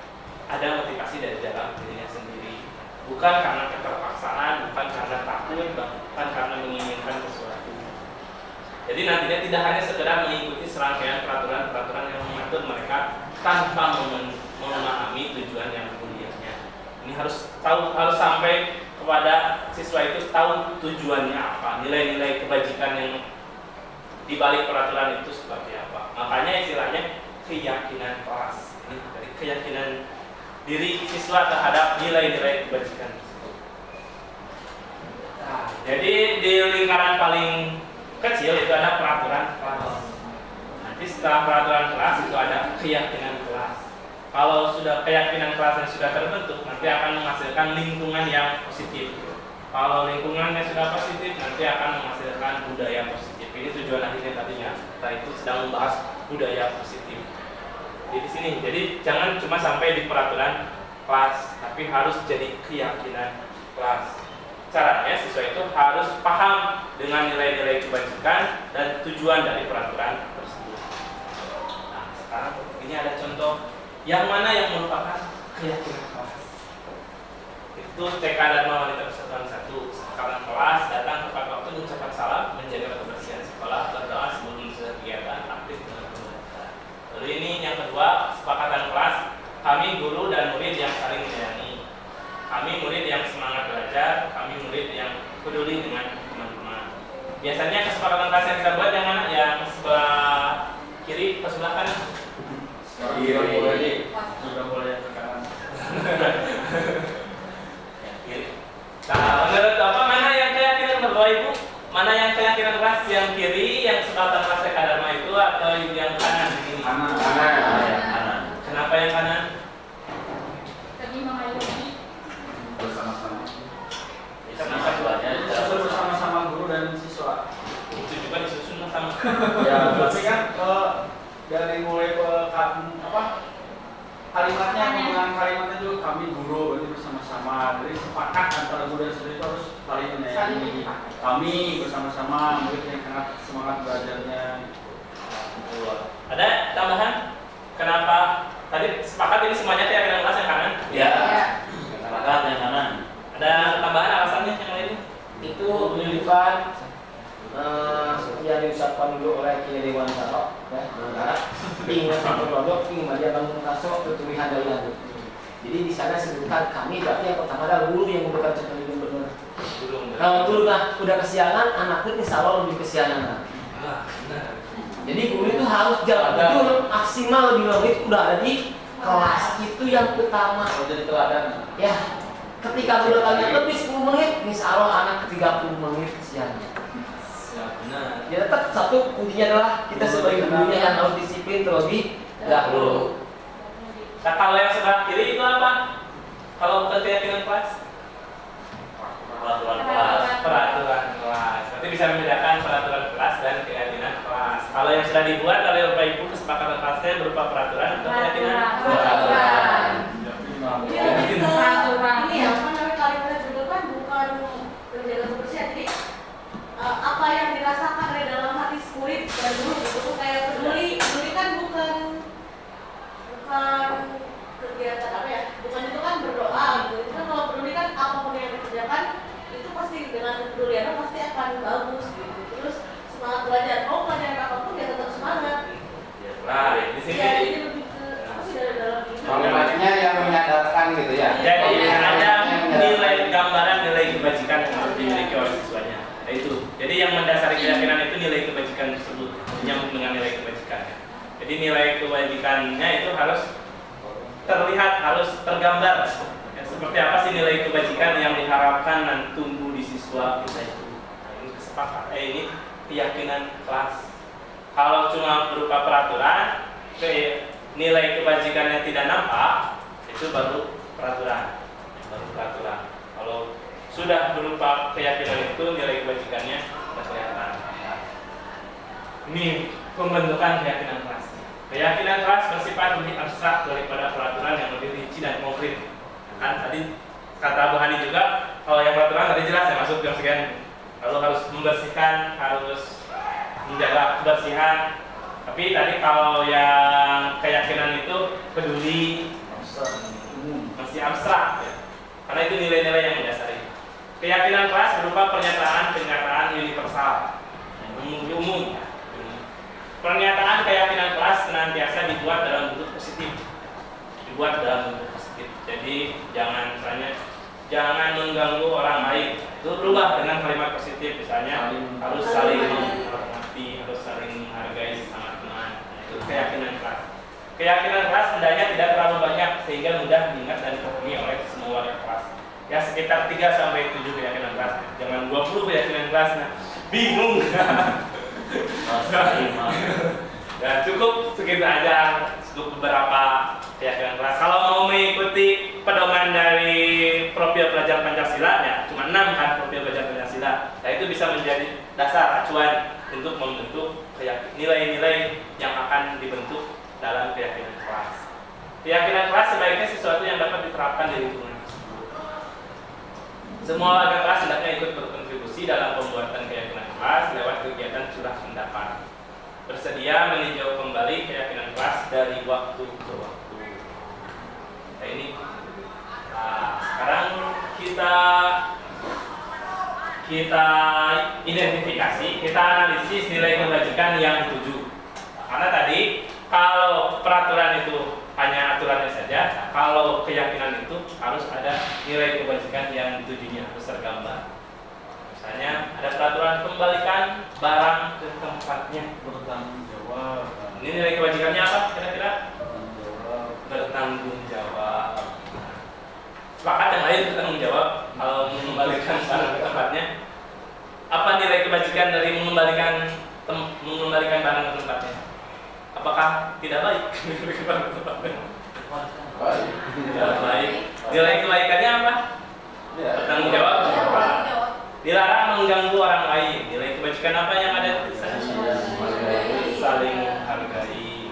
ada motivasi dari dalam dirinya sendiri, bukan karena keterpaksaan, bukan karena takut, bukan karena menginginkan sesuatu. Jadi nantinya tidak hanya sekedar mengikuti serangkaian peraturan-peraturan yang mengatur mereka tanpa memahami tujuan yang mulianya. Ini harus sampai kepada siswa itu tahu tujuannya apa, nilai-nilai kebajikan yang dibalik peraturan itu seperti apa. Makanya istilahnya keyakinan kelas. Ini dari keyakinan diri siswa terhadap nilai-nilai kebajikan tersebut. Nah, jadi di lingkaran paling kecil itu ada peraturan kelas. Nanti setelah peraturan kelas itu ada keyakinan kelas. Kalau sudah keyakinan kelasnya sudah terbentuk, nanti akan menghasilkan lingkungan yang positif. Kalau lingkungannya sudah positif, nanti akan menghasilkan budaya positif. Ini tujuan akhirnya tadinya. Kita itu sedang membahas budaya positif. Di sini, jadi jangan cuma sampai di peraturan kelas, tapi harus jadi keyakinan kelas. Caranya siswa itu harus paham dengan nilai-nilai kebajikan dan tujuan dari peraturan tersebut. Nah, sekarang ini ada contoh yang mana yang merupakan keyakinan kelas. Itu TK Dharma Wanita Persatuan 1. Sekarang kelas datang tepat waktu, mengucapkan salam, menjaga kebersihan sekolah, berdoa sebelum kegiatan, aktif dengan pembelajaran. Lalu ini yang kedua, kesepakatan kelas. Kami guru dan murid yang saling menyayangi. Kami murid yang semangat belajar, kami murid yang peduli dengan teman-teman. Biasanya kesepakatan kelas yang kita buat yang mana? Yang sebelah kiri atau sebelah kanan? Kiri. Sudah boleh ke kanan. Kiri. Nah, menurut Bapak mana yang keyakinan Bapak Ibu? Mana yang keyakinan kelas? Yang kiri, yang kesepakatan kelas TK Dharma itu, atau yang kanan ini? Kanan. Kenapa yang kanan? Tadi mengayomi bersama-sama. Kenapa duanya? Disusun bersama-sama guru dan siswa. Itu juga disusun sama. Ya, tapi kan dari mulai kalimatnya, penggunaan kalimatnya juga kami guru berarti bersama-sama. Jadi sepakat antara guru dan siswa itu harus saling menyayangi. Kami bersama-sama murid yang sangat semangat belajarnya. Ada tambahan? Kenapa? Tadi sepakat ini semuanya keyakinan kelas yang kanan? Ya. Sepakat yang kanan. Ada tambahan alasannya yang lainnya? Itu menunjukkan yang diucapkan dulu oleh Kiai Dewan Sarok ya, negara ingin satu produk, ingin maju bangun kaso ketulihan dari lagu. Jadi di sana sebutkan kami berarti yang pertama adalah guru yang memberikan contoh yang benar. Kalau guru udah kesiangan, anaknya insya Allah lebih kesiangan. Jadi guru itu harus jalan betul maksimal lebih logis udah ada di kelas itu yang utama. Kalau jadi teladan. Ya, ketika guru tanya lebih 10 menit, insya Allah anak 30 menit kesiangan. Benar. Ya tetap satu kuncinya adalah kita sebagai gurunya yang harus disiplin terlebih dahulu. Nah, kalau yang sebelah kiri itu apa? Kalau bukan keyakinan kelas? Peraturan kelas. Peraturan kelas. Berarti bisa membedakan peraturan kelas dan keyakinan kelas. Kalau yang sudah dibuat oleh Bapak Ibu, kesepakatan kelasnya berupa peraturan atau keyakinan? peraturan. Ini ya, apa namanya kalimat itu kan bukan menjaga kebersihan. Jadi apa yang dirasakan dari dalam hati murid dan guru itu kayak peduli kan bukan kegiatan apa ya, bukan itu kan berdoa gitu. Itu kan kalau peduli kan apapun yang dikerjakan itu pasti dengan kepedulian pasti akan bagus gitu. Terus semangat belajar, mau pelajaran apapun ya tetap semangat. Nah, di sini Ya, jadi Jadi yang mendasari keyakinan itu nilai kebajikan tersebut, menyambung dengan nilai kebajikannya. Jadi nilai kebajikannya itu harus terlihat, harus tergambar. Ya, seperti apa sih nilai kebajikan yang diharapkan dan tumbuh di siswa kita itu. Nah, ini kesepakatan, ini keyakinan kelas. Kalau cuma berupa peraturan, nilai kebajikannya tidak nampak, itu baru peraturan. Kalau sudah berupa keyakinan itu, nilai kebajikannya sudah kelihatan. Ini pembentukan keyakinan kelas. Keyakinan kelas bersifat lebih abstrak daripada peraturan yang lebih rinci dan konkret. Kan tadi kata Bu Hani juga, kalau yang peraturan tadi jelas ya masuk jam sekian, lalu harus membersihkan, harus menjaga kebersihan. Tapi tadi kalau yang keyakinan itu peduli, masih abstrak ya. Karena itu nilai-nilai yang mendasari. Keyakinan kelas berupa pernyataan universal, umum. Pernyataan keyakinan kelas senantiasa dibuat dalam bentuk positif. Jadi jangan mengganggu orang lain. Itu berubah dengan kalimat positif, misalnya harus saling menghormati, harus saling menghargai sesama teman. Itu keyakinan kelas. Keyakinan kelas hendaknya tidak terlalu banyak sehingga mudah diingat dan dipahami oleh semua warga kelas. Ya sekitar 3-7 keyakinan kelas. Jangan 20 keyakinan kelas, nah bingung. Ya cukup segitu aja, cukup beberapa keyakinan kelas. Kalau mau mengikuti pedoman dari profil pelajar Pancasila, ya cuma 6 kan profil pelajar Pancasila. Nah itu bisa menjadi dasar acuan untuk membentuk nilai-nilai yang akan dibentuk dalam keyakinan kelas. Keyakinan kelas sebaiknya sesuatu yang dapat diterapkan di lingkungan tersebut. Semua warga kelas hendaknya ikut berkontribusi dalam pembuatan keyakinan kelas lewat kegiatan curah pendapat. Bersedia meninjau kembali keyakinan kelas dari waktu ke waktu. Nah ini, sekarang kita identifikasi, kita analisis nilai kebajikan yang dituju. Karena tadi kalau peraturan itu hanya aturannya saja, kalau keyakinan itu harus ada nilai kebajikan yang ditujunya, harus tergambar. Misalnya ada peraturan kembalikan barang ke tempatnya, bertanggung jawab. Ini nilai kebajikannya apa kira-kira? Bertanggung jawab. Sepakat yang lain bertanggung jawab kalau mengembalikan barang ke tempatnya. Apa nilai kebajikan dari mengembalikan barang ke tempatnya? Apakah tidak baik? Tidak baik. Nilai kebaikannya apa? Bertanggung jawab. Dilarang mengganggu orang lain. Nilai kebajikan apa yang ada di sana? Saling menghargai.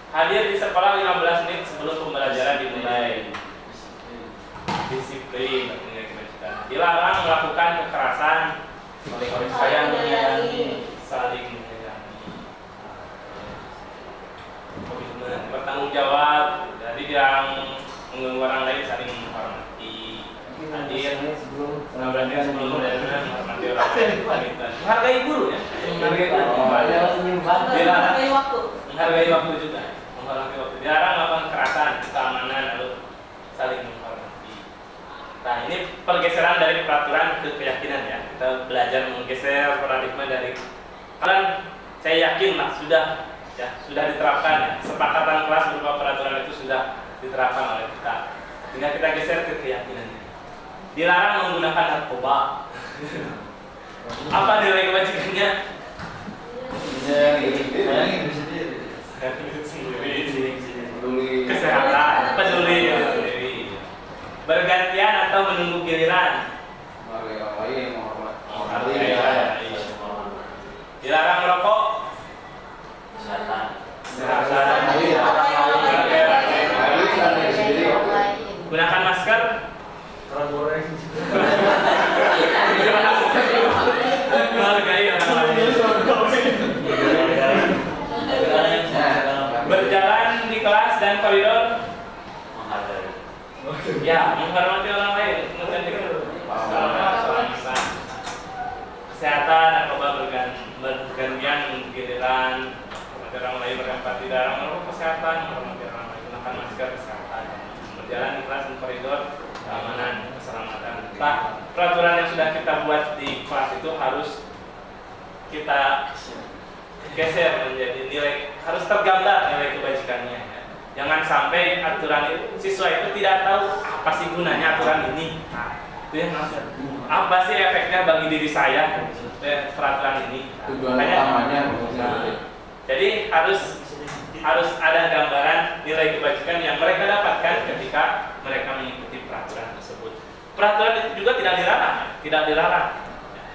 Hadir di sekolah 15 menit sebelum pembelajaran dimulai. Disiplin. Nilai kebajikan. Dilarang melakukan kekerasan. Sayang menyayangi. Saling bertanggung jawab, jadi yang mengganggu orang lain saling menghormati. Hadir 15 menit sebelum pembelajaran menghormati orang lain. Menghargai guru ya, menghargai waktu juga, menghormati waktu. Dilarang melakukan kekerasan, keamanan, lalu saling menghormati. Nah ini pergeseran dari peraturan ke keyakinan ya. Kita belajar menggeser paradigma dari kalian. Saya yakin lah sudah diterapkan ya. Kesepakatan kelas berupa peraturan itu sudah diterapkan oleh kita. Tinggal kita geser ke keyakinannya. Dilarang menggunakan narkoba. Apa nilai kebajikannya? Kesehatan, peduli diri sendiri. Bergantian atau menunggu giliran. Dilarang merokok. Gunakan masker. Menghargai orang lain. Berjalan di kelas dan koridor. Ya, menghormati orang lain. Kesehatan, narkoba bergantian, giliran. Orang lain berempati, dilarang merokok, kesehatan, menghormati orang lain, gunakan masker, kesehatan, berjalan di kelas dan koridor, keamanan, keselamatan. Nah, peraturan yang sudah kita buat di kelas itu harus kita geser menjadi nilai, harus tergambar nilai kebajikannya. Jangan sampai aturan itu, siswa itu tidak tahu apa sih gunanya aturan ini. Nah, itu yang maksud. Apa sih efeknya bagi diri saya peraturan ini? Tujuan utamanya. Jadi harus ada gambaran nilai kebajikan yang mereka dapatkan ketika mereka mengikuti peraturan tersebut. Peraturan itu juga tidak dilarang,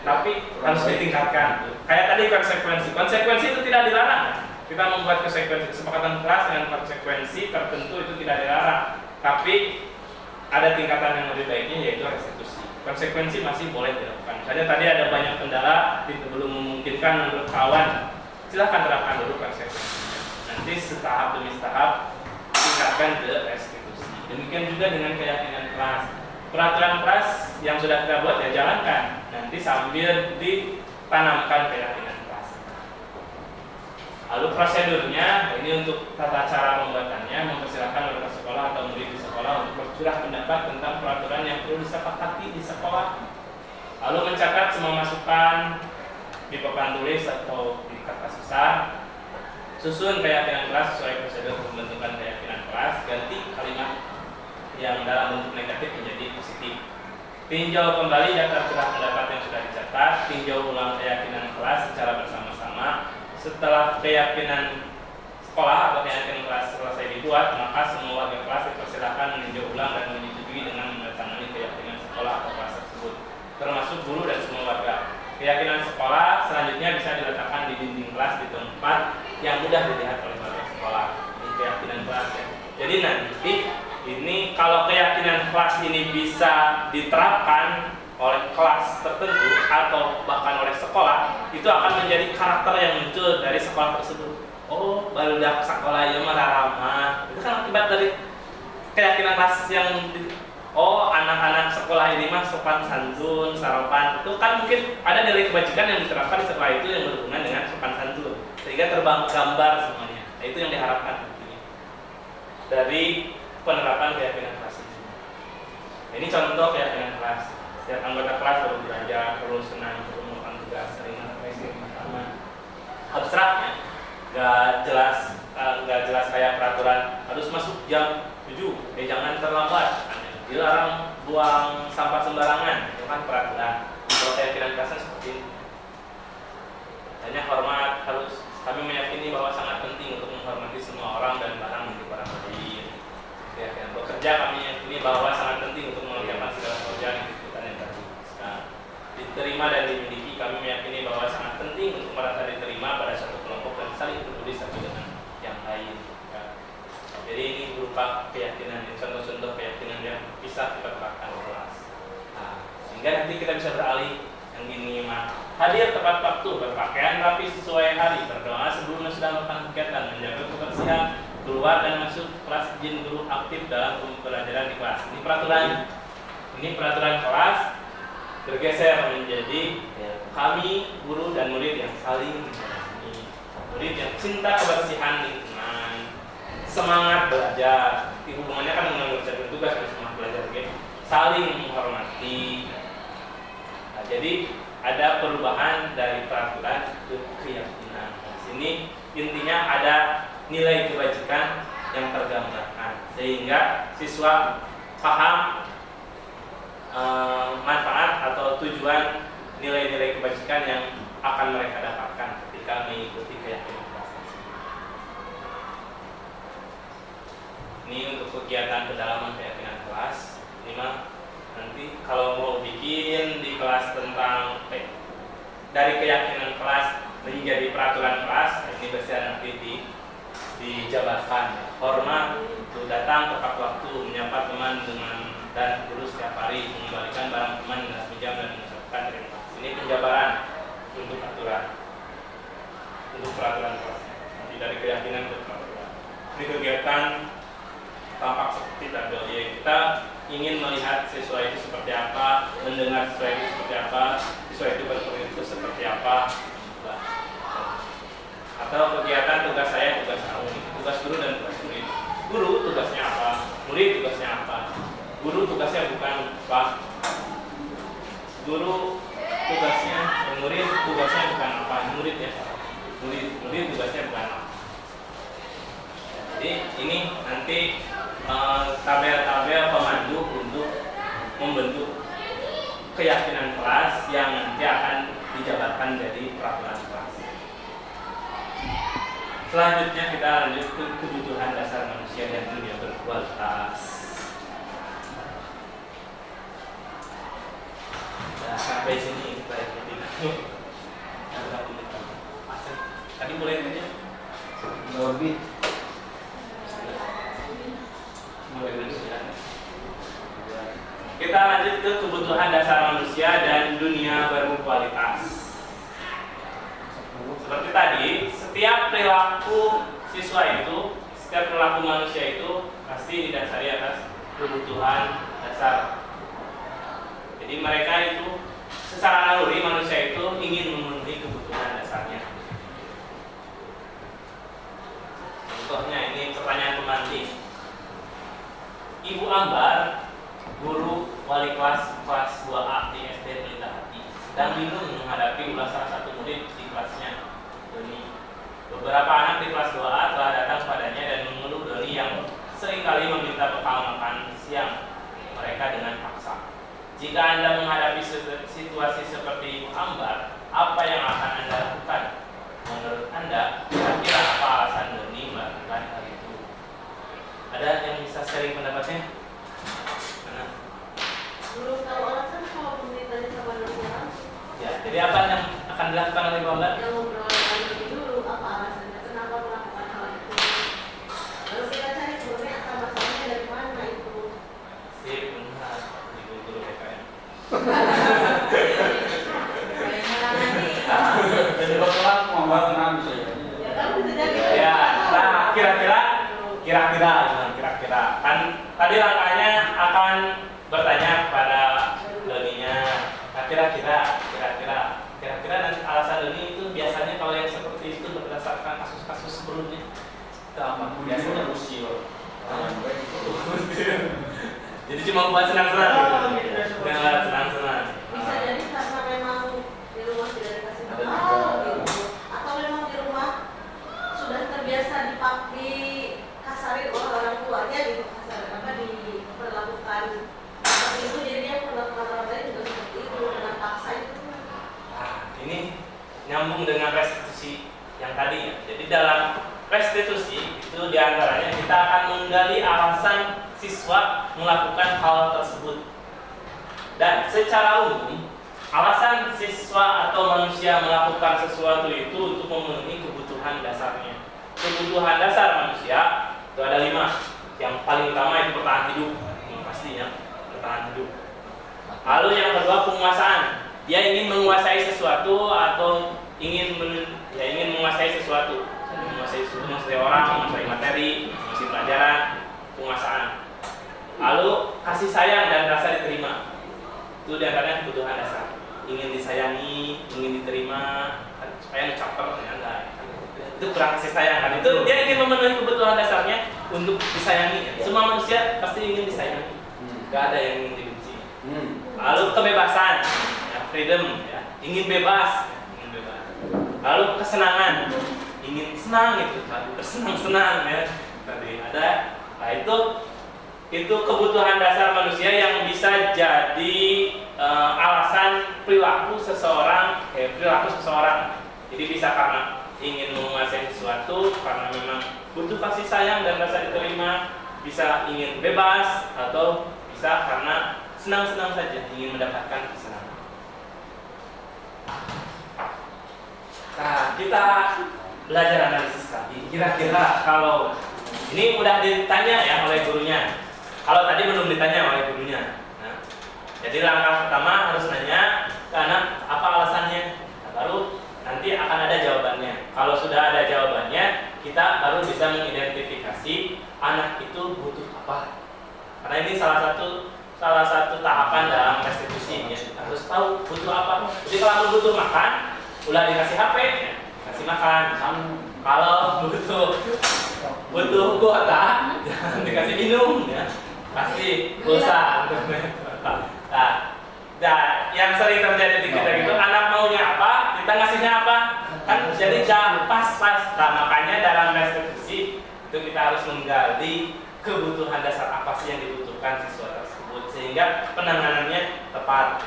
tapi harus ditingkatkan. Kayak tadi konsekuensi itu tidak dilarang. Kita membuat kesepakatan kelas dengan konsekuensi tertentu itu tidak dilarang, tapi ada tingkatan yang lebih baiknya, yaitu restitusi. Konsekuensi masih boleh dilakukan. Misalnya tadi ada banyak kendala, itu belum memungkinkan menurut kawan, silahkan terapkan dulu konsekuensinya. Nanti setahap demi setahap tingkatkan ke restitusi. Demikian juga dengan keyakinan kelas. Peraturan kelas yang sudah kita buat ya jalankan. Nanti sambil ditanamkan keyakinan kelas. Lalu prosedurnya, ini untuk tata cara pembuatannya, mempersilahkan warga sekolah atau murid di sekolah untuk bercurah pendapat tentang peraturan yang perlu disepakati di sekolah. Lalu mencatat semua masukan di papan tulis atau di kertas besar. Susun keyakinan kelas sesuai prosedur pembentukan keyakinan kelas. Ganti kalimat yang dalam bentuk negatif menjadi positif. Tinjau kembali daftar curah pendapat yang sudah dicatat. Tinjau ulang keyakinan kelas secara bersama-sama. Setelah keyakinan sekolah atau keyakinan kelas selesai dibuat, maka semua warga kelas dipersilakan meninjau ulang dan menyetujui dengan menandatangani keyakinan sekolah atau kelas tersebut, termasuk guru dan semua warga. Keyakinan sekolah selanjutnya bisa diletakkan di dinding kelas di tempat yang mudah dilihat oleh warga sekolah. Ini keyakinan kelas ya. Jadi nanti ini kalau keyakinan kelas ini bisa diterapkan oleh kelas tertentu atau bahkan oleh sekolah, itu akan menjadi karakter yang muncul dari sekolah tersebut. Oh, barudak sekolah yang ramah. Itu kan akibat dari keyakinan kelas yang anak-anak sekolah ini mah sopan santun, sarapan. Itu kan mungkin ada nilai kebajikan yang diterapkan di sekolah itu yang berhubungan dengan sopan santun, sehingga tergambar semuanya. Nah, itu yang diharapkan tentunya dari penerapan keyakinan kelas ini. Ini contoh keyakinan kelas. Setiap anggota kelas perlu belajar, perlu senang, perlu melakukan tugas, sering refleksi pertama. Abstraknya, nggak jelas kayak peraturan harus masuk jam 7, jangan terlambat, dilarang buang sampah sembarangan, itu kan peraturan. Kalau keyakinan kelasnya seperti ini. Hanya hormat, kami meyakini bahwa sangat penting untuk menghormati semua orang dan barang milik orang lain. Keyakinan bekerja, kami meyakini bahwa sangat penting untuk mengerjakan segala pekerjaan yang diterima dan dimiliki. Kami meyakini bahwa sangat penting untuk merasa diterima pada satu kelompok dan saling peduli satu dengan yang lain. Jadi ini berupa keyakinan, contoh-contoh keyakinan yang bisa kita terapkan di kelas. Nah, sehingga nanti kita bisa beralih yang gini mah hadir tepat waktu, berpakaian rapi sesuai hari, berdoa sebelum sudah melakukan kegiatan, menjaga kebersihan, keluar dan masuk kelas, izin guru aktif dalam pembelajaran di kelas. Ini peraturan kelas bergeser menjadi kami guru dan murid yang saling menyayangi, murid yang cinta kebersihan lingkungan, semangat belajar. Hubungannya kan dengan mengerjakan tugas dan semangat belajar, saling menghormati. Nah, jadi ada perubahan dari peraturan ke keyakinan. Di sini intinya ada nilai kebajikan yang tergambarkan sehingga siswa paham manfaat atau tujuan nilai-nilai kebajikan yang akan mereka dapatkan ketika mengikuti keyakinan kelas tersebut. Ini untuk kegiatan pendalaman keyakinan kelas. Ini mah nanti kalau mau bikin di kelas tentang dari keyakinan kelas menjadi peraturan kelas, ini bisa nanti dijabarkan. Hormat, untuk datang tepat waktu, menyapa teman dan guru setiap hari, mengembalikan barang teman dengan pinjam dan mengucapkan terima kasih. Ini penjabaran untuk peraturan kelas. Nanti dari keyakinan ke peraturan. Ini kegiatan tampak seperti tadi. Kita ingin melihat siswa itu seperti apa, mendengar siswa itu seperti apa, siswa itu berperilaku seperti apa. Atau kegiatan tugas saya, tugas kamu, tugas guru dan tugas murid. Guru tugasnya apa, murid tugasnya apa. Guru tugasnya bukan apa, guru tugasnya dan murid tugasnya bukan apa. murid ya, murid tugasnya bukan anak. Jadi ini nanti tabel-tabel pemandu untuk membentuk keyakinan kelas yang nanti akan dijabarkan jadi peraturan kelas. Selanjutnya kita lanjut ke kebutuhan dasar manusia dan dunia berkualitas. Nah, sampai sini kita ikuti. Tadi boleh aja. Orbit. Kita lanjut ke kebutuhan dasar manusia dan dunia berkualitas. Seperti tadi, setiap perilaku siswa itu, setiap perilaku manusia itu pasti didasari atas kebutuhan dasar. Jadi mereka itu secara naluri manusia itu ingin memenuhi kebutuhan dasarnya. Contohnya ini pertanyaan pembanding. Ibu Ambar, guru wali kelas 2A di SD Pelita Hati, sedang bingung menghadapi ulah salah satu murid di kelasnya, Doni. Beberapa anak di kelas 2A telah datang padanya dan mengeluh Doni yang seringkali meminta bekal makan siang mereka dengan paksa. Jika Anda menghadapi situasi seperti Ibu Ambar, apa yang akan Anda lakukan? Menurut Anda, kira-kira apa alasan Doni melakukan hal itu? Ada yang bisa sharing pendapatnya? Mana? Belum tahu alasan kalau ditanya sama dosen langsung. Ya, jadi apa yang akan dilakukan oleh Ibu Ambar? Yang ngobrol lagi dulu apa alasannya, kenapa melakukan hal itu. Lalu kita cari sebenarnya akar masalahnya dari mana itu. Sip, benar. Ibu guru PKN. Jadi kebetulan mau bangun bisa ya. Ya kan bisa jadi. Ya, nah kira-kira kan tadi langkahnya akan bertanya kepada Doninya. Nah, kira-kira nanti alasan Doni itu biasanya kalau yang seperti itu berdasarkan kasus-kasus sebelumnya. Itu apa? Biasanya usil. Jadi cuma buat senang-senang gitu. Buat senang-senang. Bisa jadi karena memang di rumah tidak dikasih bekal gitu. Atau memang di rumah sudah terbiasa dikasarin oleh orang tuanya gitu, diperlakukan seperti itu, jadi dia perlakukan orang lain juga seperti itu dengan paksa itu. Nah, ini nyambung dengan restitusi yang tadi ya. Jadi dalam restitusi itu diantaranya kita akan menggali alasan siswa melakukan hal tersebut. Dan secara umum alasan siswa atau manusia melakukan sesuatu itu untuk memenuhi kebutuhan dasarnya. Kebutuhan dasar manusia itu ada 5. Yang paling utama itu bertahan hidup, pastinya bertahan hidup. Lalu yang kedua penguasaan. Dia ingin menguasai sesuatu atau ingin menguasai sesuatu, menguasai orang, menguasai materi, menguasai pelajaran, penguasaan. Lalu kasih sayang dan rasa diterima. Itu diantaranya kebutuhan dasar. Ingin disayangi, ingin diterima, supaya ngecaper ya enggak. Itu kurang kasih sayang kan. Itu dia ingin memenuhi kebutuhan dasarnya untuk disayangi. Semua manusia pasti ingin disayangi. Gak ada yang ingin dibenci. Lalu kebebasan, ya, freedom, ya, ingin bebas, Lalu kesenangan, ingin senang gitu, bersenang-senang ya. Tadi ada, nah itu kebutuhan dasar manusia yang bisa jadi alasan perilaku seseorang. Jadi bisa karena ingin menguasai sesuatu, karena memang butuh kasih sayang dan rasa diterima, bisa ingin bebas, atau bisa karena senang-senang saja, ingin mendapatkan kesenangan. Nah, kita belajar analisis tadi. Kira-kira kalau ini udah ditanya ya oleh gurunya, kalau tadi belum ditanya oleh gurunya. Nah, jadi langkah pertama harus nanya ke anak apa alasannya. Nah, baru nanti akan ada jawabannya. Kalau sudah ada jawabannya, kita baru bisa mengidentifikasi anak itu butuh apa. Karena ini salah satu tahapan dalam restitusi ya. Harus tahu butuh apa. Jadi kalau butuh makan, ulah dikasih HP, ya, kasih makan. Kalau butuh kuota, jangan dikasih minum ya. Pasti pulsa untuk kuota. Nah, yang sering terjadi di kita gitu, anak maunya apa, kita ngasihnya apa? Kan jadi pas-pas. Nah, makanya dalam restitusi itu kita harus menggali kebutuhan dasar apa sih yang dibutuhkan siswa tersebut sehingga penanganannya tepat.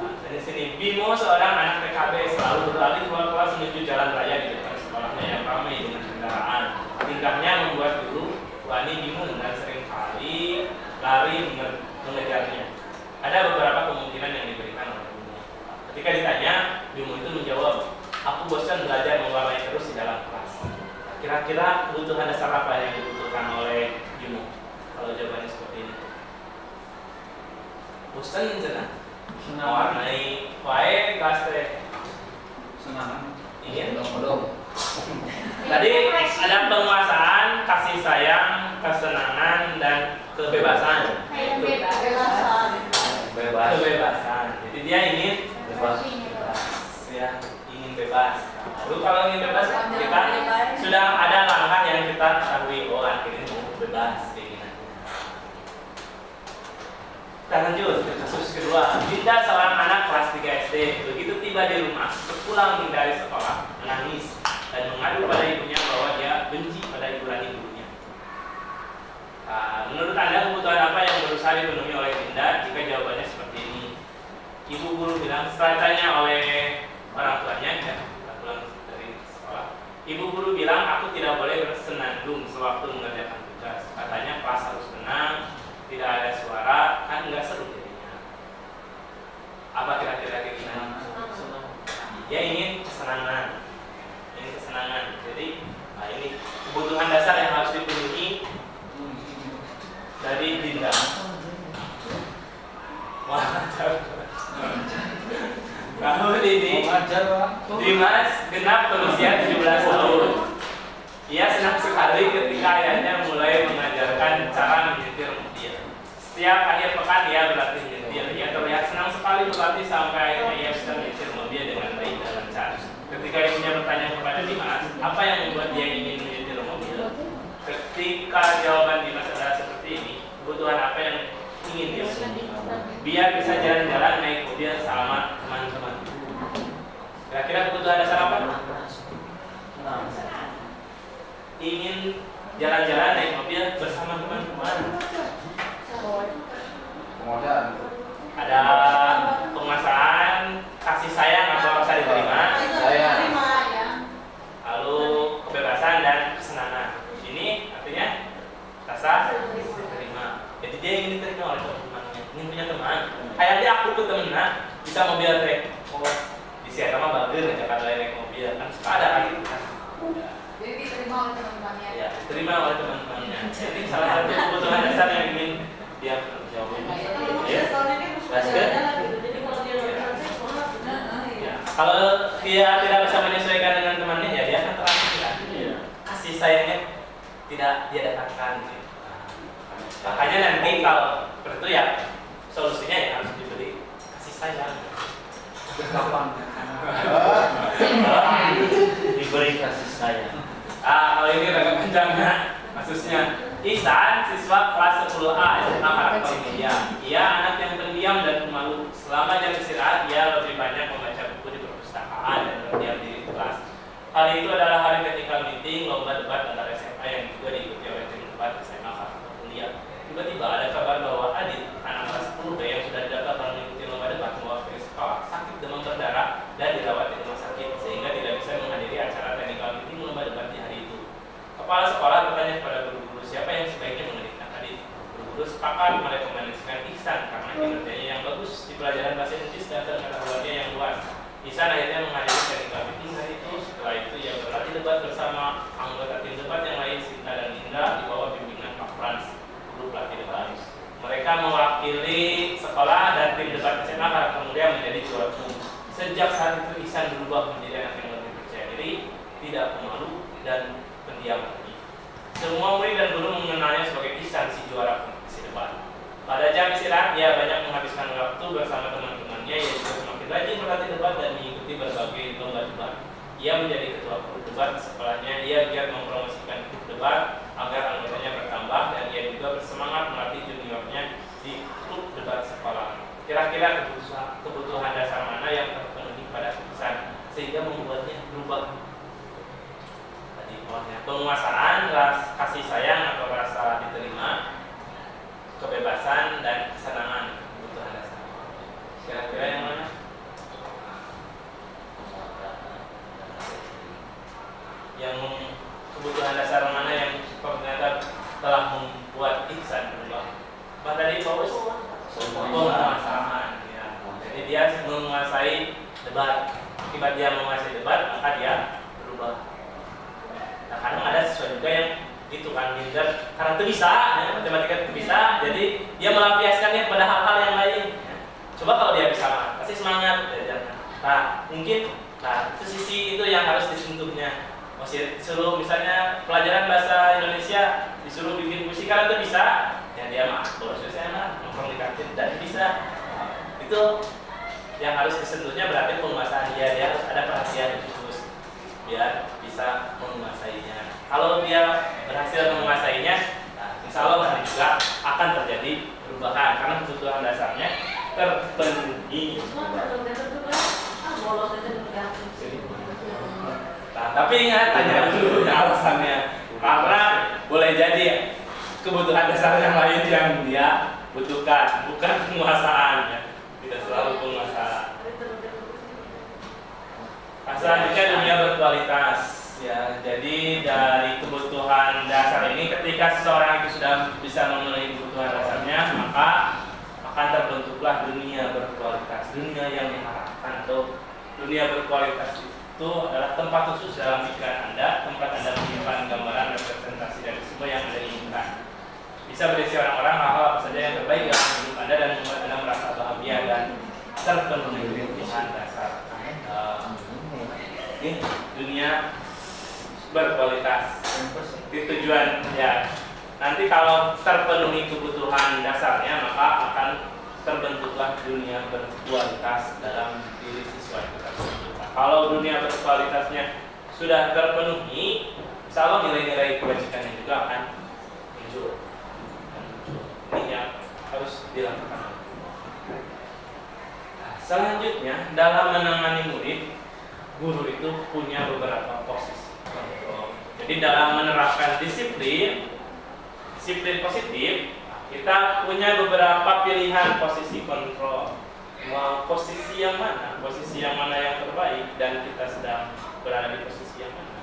Nah, dari sini Bimo seorang anak PKB selalu berlari keluar kelas menuju jalan raya di depan sekolahnya yang ramai dengan kendaraan. Tingkahnya membuat guru Wani bingung dan seringkali lari mengejarnya. Ada beberapa kemungkinan yang diberikan oleh Bimo. Ketika ditanya, Bimo itu menjawab, "Aku bosan belajar mewarnai terus di dalam kelas." Kira-kira kebutuhan dasar apa yang dibutuhkan oleh Bimo? Kalau jawabannya seperti ini, bosan sana mewarnai wae kelas teh. Senang. Ingin Belum. tadi ada penguasaan, kasih sayang, kesenangan, dan kebebasan. Kebebasan. Jadi dia ingin bebas, ya, ingin bebas. Lalu kalau ingin bebas, kita sudah ada langkah yang kita ketahui. Oh, akhirnya mau bebas kayak gini. Kita lanjut ke kasus kedua. Dinda seorang anak kelas 3 SD. Begitu tiba di rumah, sepulang dari sekolah, menangis dan mengadu pada ibunya bahwa dia benci pada ibu-rani gurunya. Menurut Anda kebutuhan apa yang berusaha dipenuhi oleh Dinda? Jika jawabannya seperti ini, ibu guru bilang setelah ditanya oleh orang tuanya, ya, pulang dari sekolah, ibu guru bilang aku tidak boleh bersenandung sewaktu mengerjakan tugas. Katanya kelas harus tenang, tidak ada suara, kan nggak seru jadinya. Apa kira-kira kayak gimana? Dia ingin kesenangan, Jadi, ini kebutuhan dasar yang harus dipenuhi dari Dinda. Tahun ini Dimas genap berusia 17 tahun. Ia senang sekali ketika ayahnya mulai mengajarkan cara menyetir mobil. Setiap akhir pekan ia berlatih menyetir. Ia terlihat senang sekali berlatih sampai akhirnya ia bisa menyetir mobil dengan baik dan lancar. Ketika ibunya bertanya kepada Dimas, apa yang membuat dia ingin menyetir mobil? Ketika jawaban Dimas adalah seperti ini, kebutuhan apa yang ingin dia penuhi? Biar bisa jalan-jalan naik mobil sama teman-teman. Kira-kira kebutuhan dasar apa? Ingin jalan-jalan naik mobil bersama teman-teman. Kemudian Ada penguasaan, kasih sayang atau rasa diterima, lalu kebebasan dan kesenangan. Ini artinya rasa diterima. Jadi dia ingin diterima oleh teman-temannya, ingin punya teman. Kayaknya aku ketemu bisa mobil trek. Oh, di siapa mah bagus ngajak naik mobil kan suka ada lagi kan. Jadi diterima oleh teman-temannya. Ya, diterima oleh teman-temannya. Jadi salah satu kebutuhan dasar yang ingin dia jawab. Ya. Kalau dia tidak bisa menyesuaikan dengan temannya, ya dia akan terasingkan. Kasih sayangnya tidak dia dapatkan. Makanya nanti kalau seperti itu ya solusinya ya harus diberi kasih sayang. Diberi kasih sayang. Kalau ini agak panjangnya kasusnya. Ihsan, siswa kelas 10A SMA karakter media. Ia anak yang pendiam dan pemalu. Selama jam istirahat, ia lebih banyak membaca buku di perpustakaan dan berdiam diri di kelas. Hari itu adalah hari ketika meeting lomba debat antar SMA yang juga diikuti oleh tim debat SMA karakter media. Tiba-tiba ada kabar bahwa Adit, anak kelas 10B yang sudah didaftar mengikuti lomba debat mewakili sekolah, sakit demam berdarah dan dirawat di rumah sakit sehingga tidak bisa menghadiri acara technical meeting lomba debat di hari itu. Kepala sekolah bertanya kepada guru-guru siapa yang sebaiknya menggantikan Adit. Guru-guru sepakat merekomendasikan Ihsan karena kinerjanya yang bagus di pelajaran bahasa Inggris dan pengetahuannya yang luas. Ihsan akhirnya menghadiri technical meeting hari itu. Setelah itu ia berlatih debat bersama anggota tim debat yang lain Sinta dan Indra di bawah bimbingan Pak Frans, guru pelatih debat. Mereka mewakili sekolah dan tim debat SMA karena kemudian menjadi juara umum. Sejak saat itu Ihsan berubah menjadi anak yang lebih percaya diri, tidak pemalu dan pendiam. Semua murid dan guru mengenalnya sebagai Ihsan si juara kompetisi debat. Pada jam istirahat, ia banyak menghabiskan waktu bersama teman-temannya. Ia juga semakin rajin berlatih debat dan mengikuti berbagai lomba debat. Ia menjadi ketua klub debat sekolahnya. Ia giat mempromosikan klub debat agar anggotanya bertambah dan ia juga bersemangat melatih juniornya di klub debat sekolah. Kira-kira kebutuhan dasar mana yang terpenuhi pada membuatnya berubah. Tadi poinnya penguasaan, kasih sayang atau rasa diterima, kebebasan dan kesenangan, kebutuhan dasar. Kira-kira yang mana? Yang kebutuhan dasar mana yang ternyata telah membuat ihsan berubah? Apa tadi Paulus? Penguasaan. Ya. Jadi dia menguasai debat. Akibat dia menguasai debat, maka dia berubah. Nah, kadang ada siswa juga yang itu kan minder karena itu bisa, ya, matematika itu bisa, jadi dia melampiaskannya pada hal-hal yang lain. Ya. Coba kalau dia bisa, pasti semangat belajarnya. Nah, mungkin, itu sisi itu yang harus disentuhnya. Masih disuruh misalnya pelajaran bahasa Indonesia disuruh bikin puisi karena itu bisa, ya dia mah bolos saya mah nongkrong di kantin dan bisa. Itu yang harus disentuhnya berarti penguasaan dia harus ada perhatian khusus biar bisa menguasainya. Kalau dia berhasil menguasainya, insya Allah nanti juga akan terjadi perubahan karena kebutuhan dasarnya terpenuhi. Nah, tapi ingat tanya dulu alasannya, karena boleh jadi kebutuhan dasar yang lain yang dia butuhkan, bukan penguasaannya, tidak selalu penguasaan. Selanjutnya dunia berkualitas. Ya, jadi dari kebutuhan dasar ini, ketika seseorang itu sudah bisa memenuhi kebutuhan dasarnya, maka akan terbentuklah dunia berkualitas, dunia yang diharapkan. Atau dunia berkualitas itu adalah tempat khusus dalam pikiran Anda, tempat Anda menyimpan gambaran representasi dari semua yang Anda inginkan. Bisa berisi orang-orang, hal-hal apa saja yang terbaik dalam hidup Anda dan membuat Anda merasa bahagia dan terpenuhi kebutuhan dasar. Ini dunia berkualitas. Itu tujuan ya. Nanti kalau terpenuhi kebutuhan dasarnya, maka akan terbentuklah dunia berkualitas dalam diri siswa itu tersebut. Kalau dunia berkualitasnya sudah terpenuhi, insya Allah nilai-nilai kebajikannya juga akan muncul. Ini yang harus dilakukan. Selanjutnya, dalam menangani murid, guru itu punya beberapa posisi. Jadi dalam menerapkan disiplin positif, kita punya beberapa pilihan posisi kontrol. Mau posisi yang mana yang terbaik, dan kita sedang berada di posisi yang mana.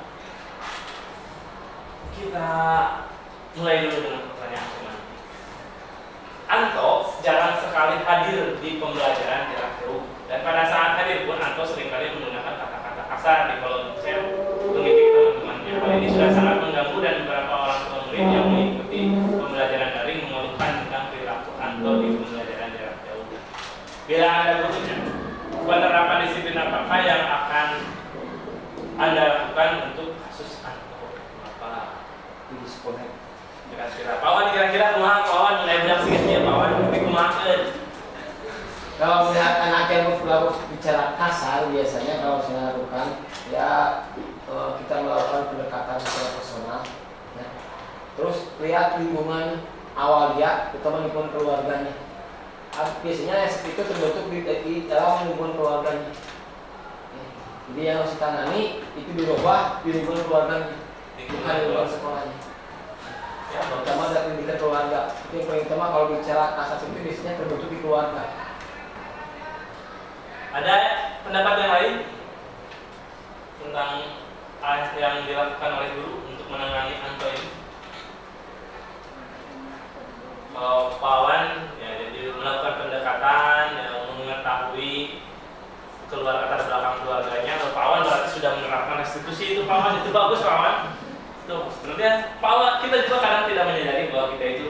Kita mulai dulu dengan pertanyaan teman. Anto jarang sekali hadir di pembelajaran jarak jauh, dan pada saat hadir pun Anto seringkali menggunakan kata-kata kasar di kolom chat mengikuti teman-temannya. Hal ini sudah sangat mengganggu, dan beberapa orang tua murid yang mengikuti pembelajaran daring mengeluhkan tentang perilaku Anto di pembelajaran jarak jauh. Bila Anda butuhnya, penerapan disiplin apakah yang akan Anda lakukan untuk kasus Anto? Apa? Disconnect. Kira-kira Pawan mulai budak sedikit ya Pawan, tapi kumakan. Kalau melihat anak yang berlaku bicara kasar, biasanya kalau saya lakukan ya kita melakukan pendekatan secara personal. Ya. Terus lihat lingkungan awal dia, terutama lingkungan keluarganya. Biasanya itu terbentuk di dalam lingkungan keluarganya. Ya. Jadi yang harus ditangani itu dirubah di lingkungan keluarganya, bukan di lingkungan sekolahnya. Ya, pertama dari pendidikan keluarga. Itu yang paling utama kalau bicara asas itu biasanya terbentuk di keluarga. Ada pendapat yang lain tentang yang dilakukan oleh guru untuk menangani Anto ini? Kalau Pawan, ya jadi melakukan pendekatan yang mengetahui latar belakang keluarganya. Kalau Pawan berarti sudah menerapkan restitusi itu Pawan, itu bagus Pawan. Sebenarnya Pawan, kita juga kadang tidak menyadari bahwa kita itu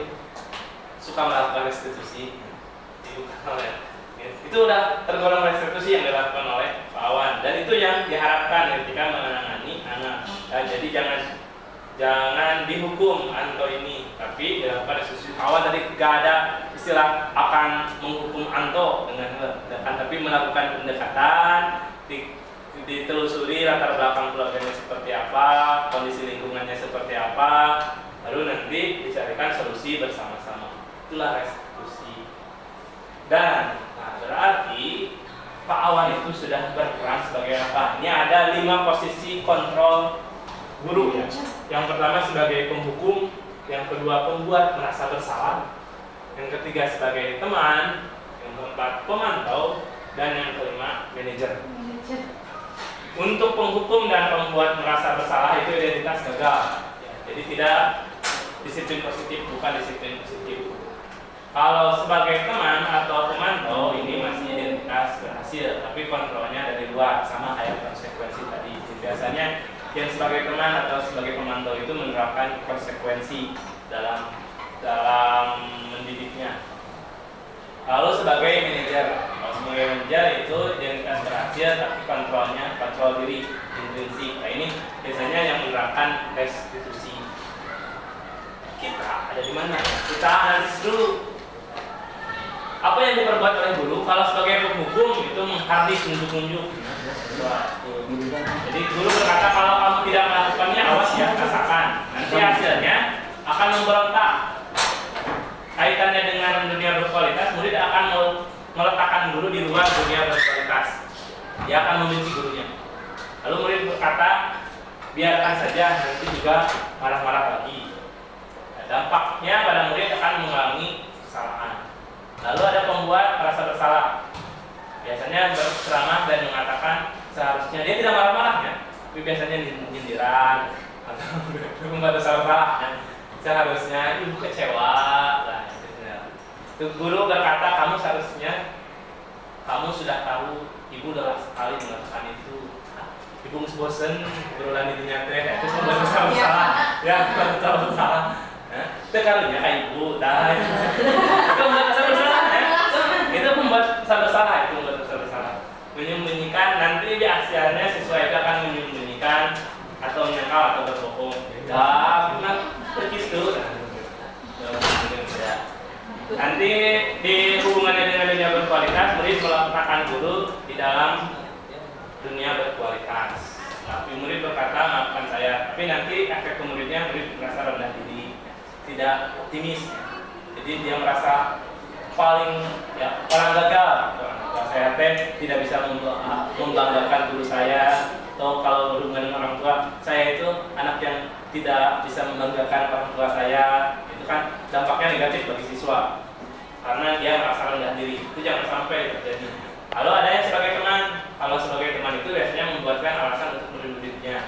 suka melakukan restitusi. Itu udah tergolong restitusi yang dilakukan oleh Pawan, dan itu yang diharapkan ketika menangani anak. Jadi jangan dihukum Anto ini, tapi dilakukan restitusi. Pawan tadi gak ada istilah akan menghukum Anto dengan tapi melakukan pendekatan, ditelusuri latar belakang keluarganya seperti apa, kondisi lingkungannya seperti apa, lalu nanti dicarikan solusi bersama-sama. Itulah restitusi. Dan berarti Pak Awan itu sudah berperan sebagai apa? Ini ada 5 5 posisi kontrol guru ya. Yang pertama sebagai penghukum, yang kedua pembuat merasa bersalah, yang ketiga sebagai teman, yang keempat pemantau, dan yang kelima manajer. Untuk penghukum dan pembuat merasa bersalah itu identitas gagal. Ya, jadi tidak disiplin positif, bukan disiplin positif. Kalau sebagai teman atau pemantau ini masih identitas berhasil, tapi kontrolnya dari luar, sama kayak konsekuensi tadi. Biasanya yang sebagai teman atau sebagai pemantau itu menerapkan konsekuensi dalam mendidiknya. Lalu sebagai manajer, kalau sebagai manajer itu identitas berhasil, tapi kontrol diri, intrinsik. Nah ini biasanya yang menerapkan restitusi. Kita ada di mana? Kita analisis dulu. Apa yang diperbuat oleh guru? Kalau sebagai penghukum itu menghardik, nunjuk-nunjuk. Jadi guru berkata kalau kamu tidak melakukannya, awas ya, rasakan. Nanti hasilnya akan memberontak. Kaitannya dengan dunia berkualitas, murid akan meletakkan guru di luar dunia berkualitas. Dia akan membenci gurunya. Lalu murid berkata, biarkan saja, nanti juga marah-marah lagi. Nah, dampaknya pada murid akan mengalami kesalahan. Lalu ada pembuat merasa bersalah. Biasanya berceramah dan mengatakan seharusnya dia tidak marah-marahnya, tapi biasanya nyindiran atau membuat salah-salah. Seharusnya ibu kecewa lah. Itu guru berkata kamu seharusnya kamu sudah tahu ibu lelah sekali melakukan itu. Ibu bosen berulang di dunia teh itu membuat salah-salah. Ya, salah-salah. Itu karunya kayak ibu dah. Itu membuat salah-salah. Itu membuat salah-salah, itu membuat salah-salah. Menyembunyikan, nanti di hasilnya siswa itu akan menyembunyikan atau menyangkal atau berbohong. Memang begitu. Nanti di hubungannya dengan dunia berkualitas, murid meletakkan guru di dalam dunia berkualitas. Tapi murid berkata maafkan saya, tapi nanti efek ke muridnya murid merasa rendah diri, tidak optimis. Jadi dia merasa paling orang gagal. Saya tidak bisa membanggakan guru saya, atau kalau berhubungan dengan orang tua, saya itu anak yang tidak bisa membanggakan orang tua saya. Itu kan dampaknya negatif bagi siswa karena dia merasa rendah diri. Itu jangan sampai terjadi. Lalu ada yang sebagai teman. Kalau sebagai teman itu biasanya membuatkan alasan untuk murid-muridnya.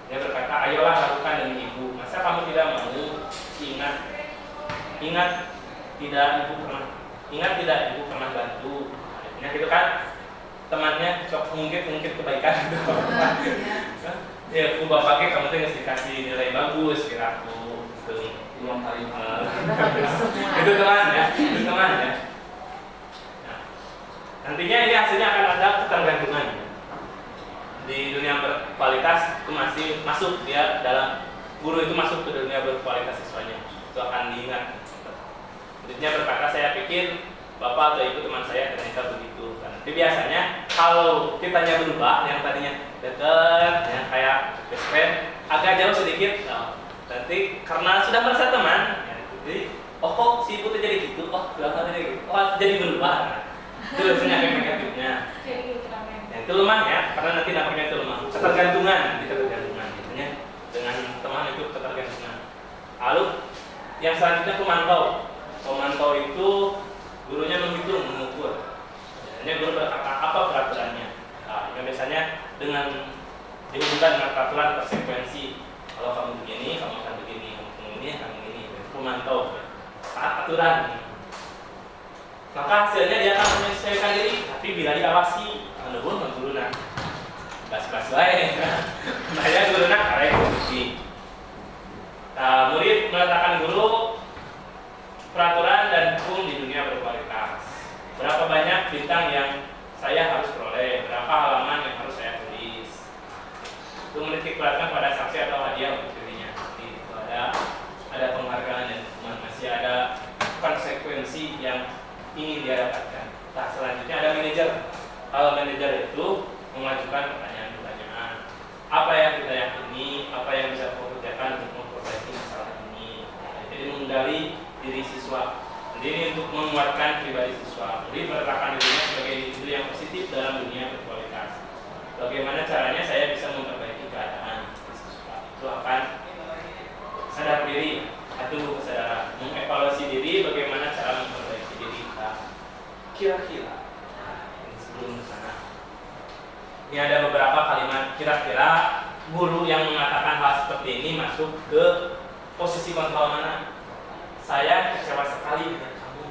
Dia berkata, ayolah lakukan demi ibu. Masa kamu tidak mau? Ingat tidak ibu pernah bantu. Nah, gitu kan temannya sok mungkin kebaikan gitu. Ya, aku bapaknya kamu tuh ngasih kasih nilai bagus kira aku gitu. Belum hari itu teman ya. Nah, nantinya ini hasilnya akan ada ketergantungan. Di dunia berkualitas itu masih masuk dia dalam guru itu masuk ke dunia berkualitas siswanya. Itu akan diingat. Muridnya berkata, saya pikir bapak atau ibu teman saya ternyata begitu. Tapi biasanya kalau kitanya berubah, yang tadinya dekat, yang kayak best friend, agak jauh sedikit. Nanti karena sudah merasa teman, jadi kok si ibu tuh jadi gitu, jadi berubah. Itu biasanya efek negatifnya. Itu lemah ya, karena nanti dampaknya itu lemah. Ketergantungan, biasanya dengan teman itu ketergantungan. Lalu yang selanjutnya pemantau itu gurunya menghitung, mengukur. Biasanya guru berkata apa peraturannya. Nah, biasanya dengan dihubungkan dengan peraturan konsekuensi. Kalau kamu begini, kamu akan begini. Kamu ini, kamu ini. Pemantau. Taat aturan. Maka hasilnya dia akan menyesuaikan diri. Tapi bila diawasi, menurun guru nak. Bas-bas baik. Nah, ya guru nak karek bukti. Nah, murid meletakkan guru peraturan dan hukum di dunia berkualitas. Berapa banyak bintang yang saya harus peroleh, berapa halaman yang harus saya tulis. Itu menitik beratkan pada sanksi atau hadiah untuk dirinya. Jadi ada penghargaan dan masih ada konsekuensi yang ingin dia dapatkan. Nah, selanjutnya ada manajer. Kalau manajer itu mengajukan pertanyaan-pertanyaan. Apa yang kita yakini, apa yang bisa kita kerjakan untuk memperbaiki masalah ini. Jadi menggali diri siswa. Jadi ini untuk menguatkan pribadi siswa. Jadi meletakkan dirinya sebagai individu yang positif dalam dunia berkualitas. bagaimana caranya saya bisa memperbaiki keadaan siswa. Itu akan sadar diri, tumbuh kesadaran, mengevaluasi diri, bagaimana cara memperbaiki diri kita. Kira-kira, ini sebelum kesana, ini ada beberapa kalimat kira-kira guru yang mengatakan hal seperti ini masuk ke posisi kontrol mana? Saya kecewa sekali dengan kamu.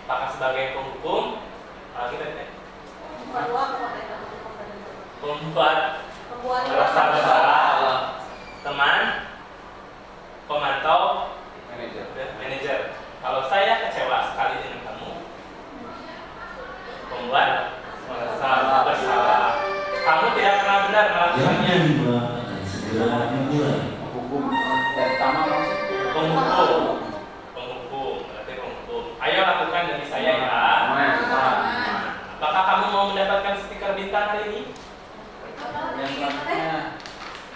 Apakah sebagai penghukum? Kita membuat merasa bersalah, teman, pemantau, manajer. Kalau saya kecewa sekali dengan kamu, membuat merasa bersalah. Kamu tidak pernah benar melakukannya. Hukum pertama Penghukum, berarti penghukum. Ayo lakukan demi saya ya. Apakah kamu mau mendapatkan stiker bintang hari ini? yang selanjutnya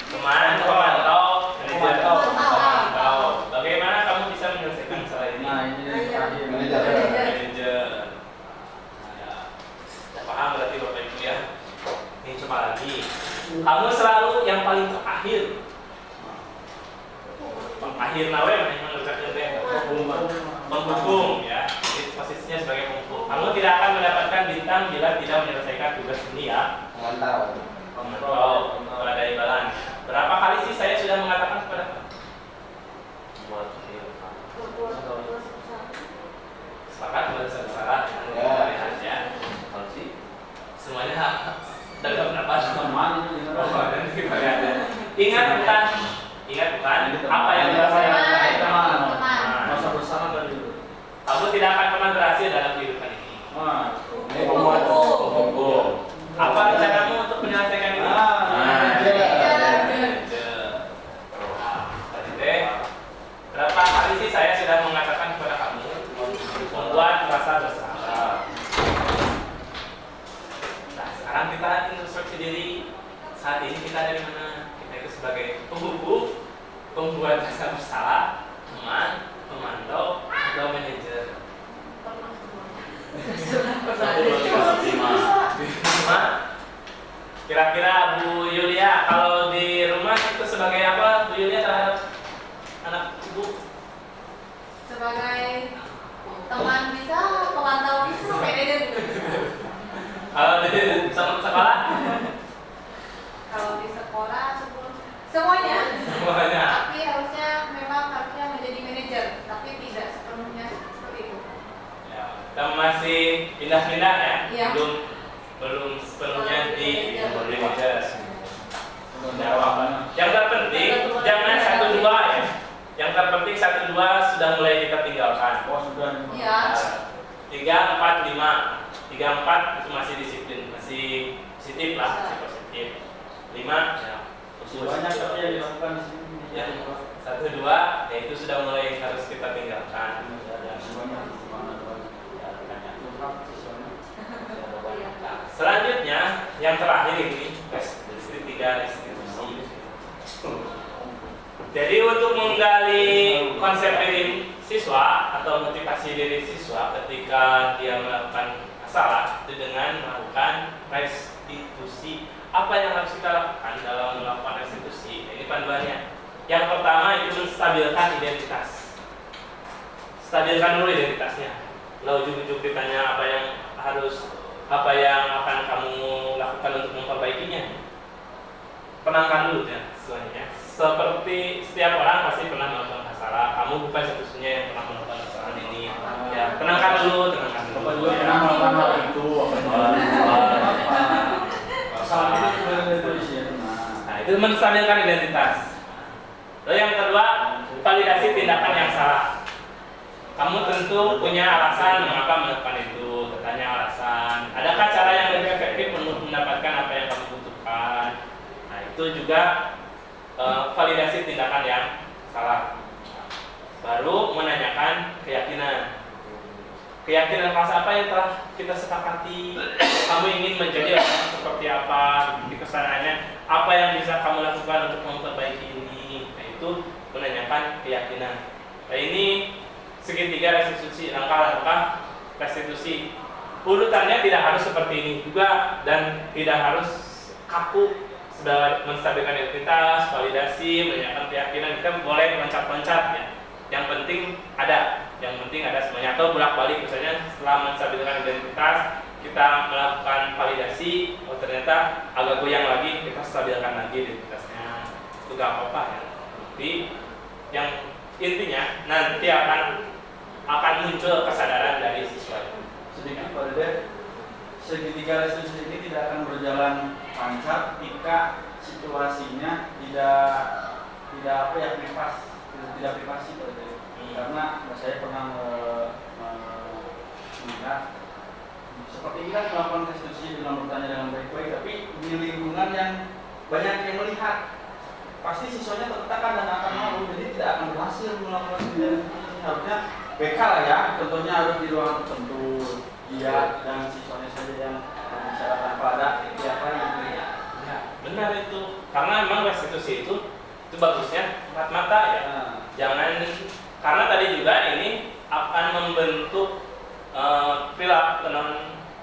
Teman, pemantau, manajer, pemantau. Bagaimana kamu bisa menyelesaikan masalah ini? nah ini terakhir Manajer. Ya. Paham berarti Bapak Ibu ya? Ini coba lagi. Kamu selalu yang paling terakhir. Akhir nawe memang mengerjakan penghukum ya. Jadi posisinya sebagai penghukum. Kamu tidak akan mendapatkan bintang bila tidak menyelesaikan tugas ini ya. Pemantau pada imbalan. Berapa kali sih saya sudah mengatakan kepada kamu? Sepakat besar-besaran ya. Semuanya dalam pendapat ingat bukan apa yang saya katakan. masa bersama tadi Kamu tidak akan pernah berhasil dalam kehidupan ini. Apa rencanamu untuk menyelesaikan ini? Berapa kali sih saya sudah mengatakan kepada kamu membuat rasa bersalah. Nah, sekarang kita introspeksi diri. Saat ini kita ada di mana? Kita itu sebagai penghukum, pembuat rasa bersalah, teman, pemantau, atau manajer. Kira-kira Bu Yulia kalau di rumah itu sebagai apa Bu Yulia terhadap anak ibu? Sebagai teman bisa, pemantau bisa, manajer Kalau di sekolah? kalau di sekolah semuanya. Tapi memang harusnya menjadi manajer, tapi tidak sepenuhnya seperti itu. Ya, kita masih pindah-pindah ya, Iya. belum sepenuhnya di manajer. Yang terpenting jangan 1-2 ya. Yang terpenting 1-2 sudah mulai kita tinggalkan. Iya. 3, 4, 5. 3, 4 itu masih disiplin, masih positif lah, masih positif. 5 ya. banyak tapi yang dilakukan di sini Ya, 1-2 ya itu sudah mulai harus kita tinggalkan. Selanjutnya yang terakhir ini restitusi 3 restitusi. Jadi untuk menggali konsep diri siswa atau motivasi diri siswa ketika dia melakukan salah itu dengan melakukan restitusi. Apa yang harus kita lakukan dalam melakukan restitusi? Ini panduannya. Yang pertama itu menstabilkan identitas. Stabilkan dulu identitasnya. Lalu ujung-ujung ditanya apa yang akan kamu lakukan untuk memperbaikinya. Tenangkan dulu ya semuanya. Seperti setiap orang pasti pernah melakukan kesalahan. Kamu bukan satu-satunya yang pernah melakukan kesalahan ini. Ya, tenangkan dulu. pernah melakukan hal itu salah itu juga dari polisi ya. Nah, itu menstabilkan identitas. Lalu yang kedua, validasi tindakan yang salah. Kamu tentu punya alasan mengapa melakukan itu. Bertanya alasan. Adakah cara yang lebih efektif untuk mendapatkan apa yang kamu butuhkan? Nah, itu juga validasi tindakan yang salah. Baru menanyakan keyakinan. Keyakinan kelas apa yang telah kita sepakati? Kamu ingin menjadi orang seperti apa? Di kesananya, apa yang bisa kamu lakukan untuk memperbaiki ini? Nah, itu menanyakan keyakinan. Nah, ini segitiga restitusi, langkah-langkah restitusi. urutannya tidak harus seperti ini juga dan tidak harus kaku. Sudah menstabilkan identitas, validasi, menanyakan keyakinan, kita boleh loncat-loncat ya. Yang penting ada semuanya. Atau bolak-balik misalnya setelah menstabilkan identitas, kita melakukan validasi, oh ternyata agak goyang lagi, kita stabilkan lagi identitasnya. Itu gak apa-apa ya. Tapi yang intinya nanti akan muncul kesadaran dari siswa. Sedikit Pak Dede, segitiga restitusi ini tidak akan berjalan lancar jika situasinya tidak privasi Pak Dede. Karena saya pernah melihat seperti ini kan melakukan restitusi dengan bertanya dengan baik-baik, tapi di lingkungan yang banyak yang melihat, pasti siswanya tertekan dan akan malu, jadi tidak akan berhasil melakukan restitusi. Harusnya BK lah ya, contohnya harus di ruangan tertentu, dia dan siswanya saja yang berbicara tanpa ada siapa yang melihat. Ya, benar itu. Karena memang restitusi itu bagusnya empat mata ya. Jangan, karena tadi juga ini akan membentuk perilaku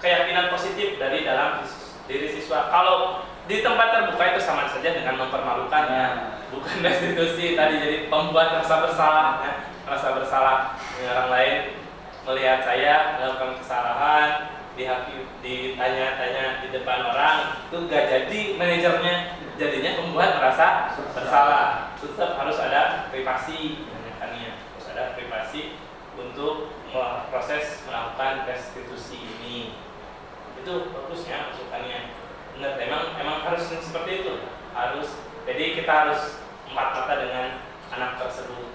keyakinan positif dari dalam diri siswa. Kalau di tempat terbuka itu sama saja dengan mempermalukan ya. Bukan restitusi tadi jadi pembuat rasa bersalah ya. Rasa bersalah orang lain melihat saya melakukan kesalahan, ditanya-tanya di depan orang, itu gak jadi manajernya, jadinya pembuat merasa bersalah. Tetap harus ada privasi, harus ada privasi untuk proses melakukan restitusi ini. Itu bagusnya masukannya. Benar, emang harus seperti itu. Jadi kita harus empat mata dengan anak tersebut.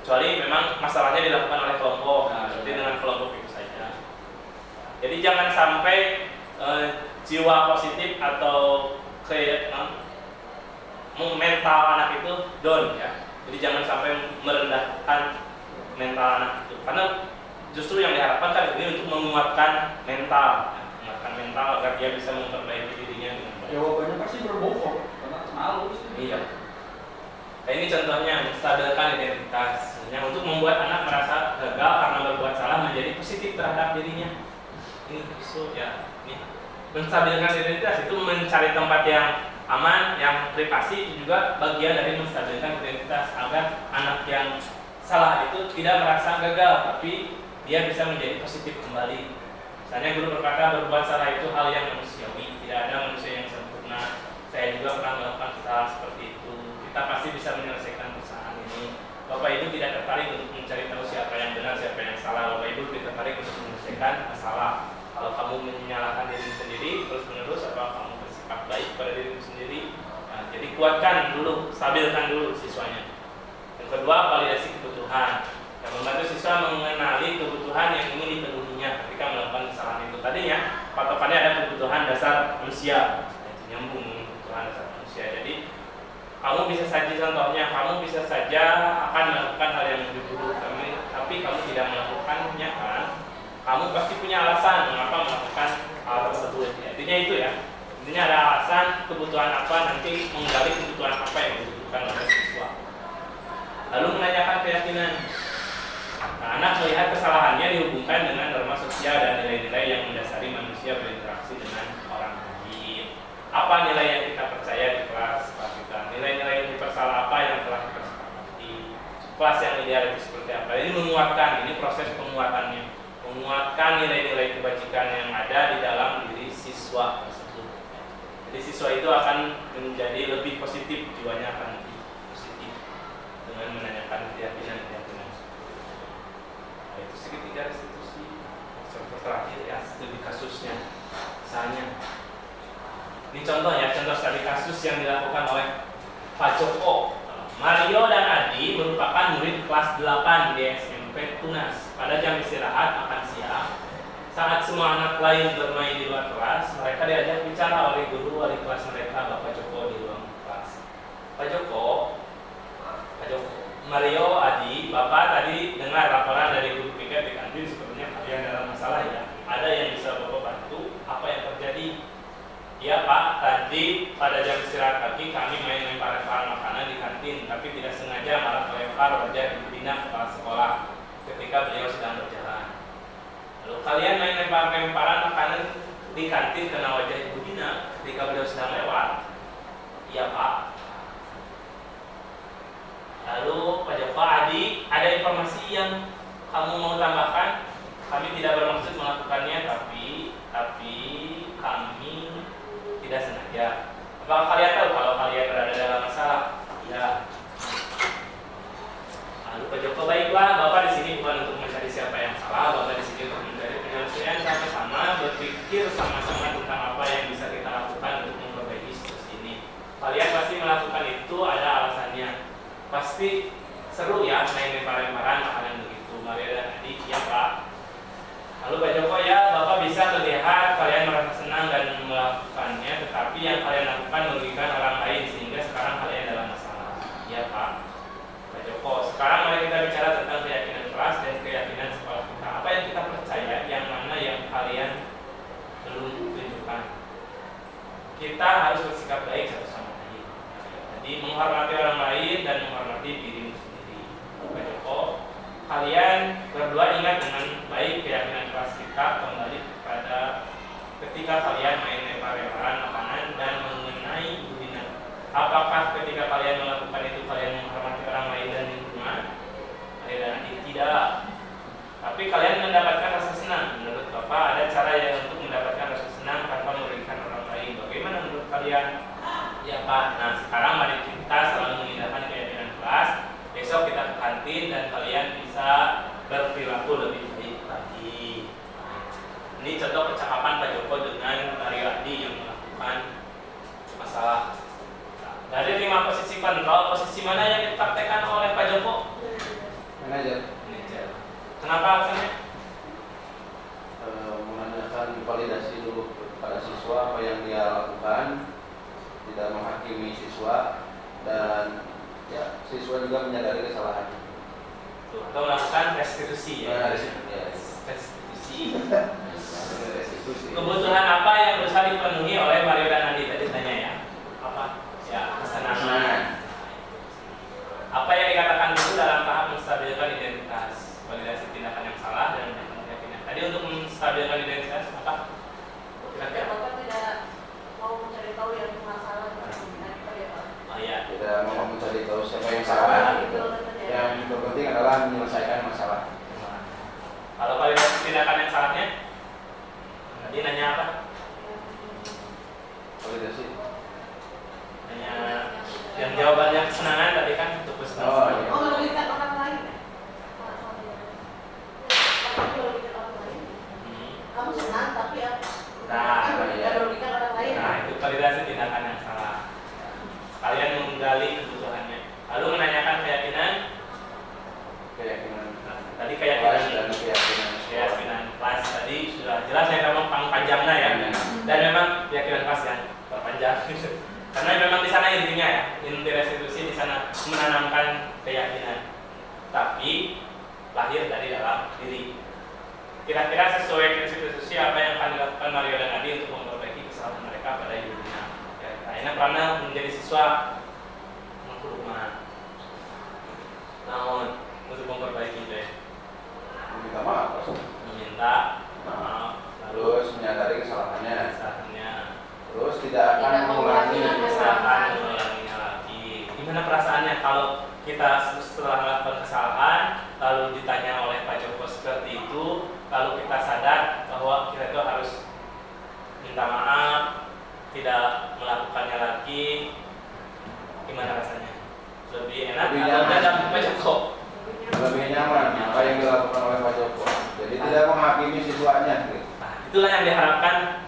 Kecuali memang masalahnya dilakukan oleh kelompok, berarti dengan kelompok itu saja. Jadi jangan sampai jiwa positif atau mental anak itu down ya. Jadi jangan sampai merendahkan mental anak itu, karena justru yang diharapkan kan ini untuk menguatkan mental agar dia bisa memperbaiki dirinya dengan baik. Jawabannya pasti berbohong karena malu. Iya. Nah, ini contohnya menstabilkan identitas, yang untuk membuat anak merasa gagal karena berbuat salah menjadi positif terhadap dirinya. Ini justru ya, ini menstabilkan identitas itu mencari tempat yang aman, yang privasi, itu juga bagian dari menstabilkan identitas agar anak yang salah itu tidak merasa gagal, tapi dia bisa menjadi positif kembali. Misalnya guru berkata berbuat salah itu hal yang manusiawi, tidak ada manusia yang sempurna. Saya juga pernah melakukan kesalahan seperti itu. Kita pasti bisa menyelesaikan kesalahan ini. Bapak Ibu tidak tertarik untuk mencari tahu siapa yang benar, siapa yang salah. Bapak Ibu lebih tertarik untuk menyelesaikan masalah. Kalau kamu menyalahkan diri sendiri terus menerus, apa kamu bersikap baik pada diri sendiri? Nah, jadi kuatkan dulu, stabilkan dulu siswanya. Yang kedua, validasi kebutuhan. Yang membantu siswa mengenali kebutuhan yang ingin dipenuhinya ketika melakukan kesalahan itu. Tadinya patokannya ada kebutuhan dasar manusia, itu nyambung dengan kebutuhan dasar manusia. Jadi kamu bisa saja, contohnya kamu bisa saja akan melakukan hal yang lebih buruk, tapi kamu tidak melakukannya kan? Kamu pasti punya alasan mengapa melakukan hal tersebut. Intinya itu ya. Intinya ada alasan, kebutuhan apa, nanti menggali kebutuhan apa yang dibutuhkan oleh siswa. Lalu menanyakan keyakinan. Nah, anak melihat kesalahannya dihubungkan dengan norma sosial dan nilai-nilai yang mendasari manusia berinteraksi dengan orang lain. Apa nilai yang kita percaya di kelas kita? Nilai-nilai universal apa yang telah kita sepakati? Kelas yang ideal itu seperti apa? Ini menguatkan, ini proses penguatannya. Menguatkan nilai-nilai kebajikan yang ada di dalam diri siswa tersebut. Jadi siswa itu akan menjadi lebih positif, jiwanya akan lebih positif dengan menanyakan keyakinan. Itu segitiga restitusi. Contoh terakhir ya, studi kasusnya. Misalnya, ini contoh ya, contoh studi kasus yang dilakukan oleh Pak Joko. Mario dan Adi merupakan murid kelas 8 di SMP Tunas. Pada jam istirahat makan siang, saat semua anak lain bermain di luar kelas, mereka diajak bicara oleh guru wali kelas mereka, Bapak Joko, di ruang kelas. Pak Joko, Mario, Adi, Bapak tadi dengar laporan dari guru piket di kantin, sepertinya kalian dalam masalah ya. Ada yang bisa Bapak bantu? Apa yang terjadi? Ya Pak, tadi pada jam istirahat pagi kami main lempar-lemparan makanan di kantin, tapi tidak sengaja malah melempar wajah Ibu Dina kepala sekolah ketika beliau sedang berjalan. Lalu Lalu kalian main lempar-lemparan makanan di kantin kena wajah Ibu Dina ketika beliau sedang lewat. Iya Pak. Lalu Pak Joko, Adi, ada informasi yang kamu mau tambahkan? Kami tidak bermaksud melakukannya, tapi kami tidak sengaja. Apakah kalian tahu kalau kalian berada dalam masalah? Ya. Lalu Pak Joko, baiklah, Bapak di sini bukan untuk mencari siapa yang salah, Bapak di sini untuk mencari penyelesaian sama-sama, berpikir sama-sama tentang apa yang bisa kita lakukan untuk memperbaiki situasi ini. Kalian pasti melakukan itu ada alasannya. Pasti seru ya main lempar-lemparan makanan begitu. Maria dan Adi, ya Pak. Lalu Pak Joko, ya Bapak bisa melihat kalian merasa senang dan melakukannya, tetapi yang kalian lakukan merugikan orang lain sehingga sekarang kalian dalam masalah. Ya Pak. Pak Joko, sekarang mari kita bicara tentang keyakinan kelas dan keyakinan sekolah kita. Apa yang kita percaya, yang mana yang kalian belum tunjukkan. Kita harus bersikap baik satu sama lain. Jadi menghormati orang lain dan menghormati dirimu sendiri. Pak Joko, kalian berdua ingat dengan baik keyakinan kelas kita kembali kepada ketika kalian main lempar-lemparan makanan dan mengenai Ibu Dina. Apakah ketika kalian melakukan itu kalian menghormati orang lain dan lingkungan? Tidak. Tapi kalian mendapatkan rasa senang. Menurut Bapak ada cara yang untuk mendapatkan rasa senang tanpa merugikan orang lain. Bagaimana menurut kalian? Ya Pak. Nah sekarang mari kita selalu mengindahkan keyakinan kelas. Besok kita ke kantin dan kalian bisa berperilaku lebih baik lagi. Ini contoh percakapan Pak Joko dengan Mario Adi yang melakukan masalah. Dari 5 posisi kontrol, posisi mana yang dipraktekkan oleh Pak Joko? Manajer. Kenapa alasannya? Menanyakan validasi dulu kepada siswa apa yang dia lakukan, tidak menghakimi siswa, dan ya siswa juga menyadari kesalahannya. Atau melakukan restitusi ya? Restitusi. Kebutuhan apa yang berusaha dipenuhi oleh Mario dan Andi tadi tanya ya? Apa? Ya, kesenangan. Apa yang dikatakan itu dalam tahap menstabilkan identitas, validasi tindakan yang salah dan keyakinan. Tadi untuk menstabilkan identitas apa? Ya, Bapak tidak mau mencari tahu yang masalah dengan kita ya Pak. Oh iya. Tidak mau mencari tahu siapa yang salah. Yang terpenting adalah menyelesaikan masalah. Kalau validasi tindakan yang salahnya, tadi nanya apa? Validasi. Nanya yang jawabannya kesenangan tadi kan untuk kesenangan. Oh, iya. Oh, merugikan orang lain ya? Merugikan orang lain. Kamu senang tapi ya merugikan orang lain. Nah, itu validasi tindakan yang salah. Kalian menggali kebutuhannya. Lalu menanyakan keyakinan. Nah, tadi keyakinan kelas tadi sudah jelas ya, memang panjangnya ya. Dan memang keyakinan kelas yang terpanjang. Karena memang di sana intinya ya, inti restitusi di sana menanamkan keyakinan. Tapi lahir dari dalam diri. Kira-kira sesuai restitusi apa yang akan dilakukan Mario dan Adi untuk memperbaiki kesalahan mereka pada Ibu Dina. Ini pernah menjadi siswa namun untuk memperbaiki itu ya. Meminta maaf. Meminta maaf. Terus menyadari kesalahannya. Terus tidak akan mengulanginya lagi. Gimana perasaannya kalau kita setelah melakukan kesalahan lalu ditanya oleh Pak Joko seperti itu, lalu kita sadar bahwa kita itu harus minta maaf, tidak melakukannya lagi. Gimana rasanya? Lebih enak atau tidak Pak Joko? Lebih nyaman apa yang dilakukan oleh Pak Joko. Jadi tidak menghakimi siswanya. Nah, itulah yang diharapkan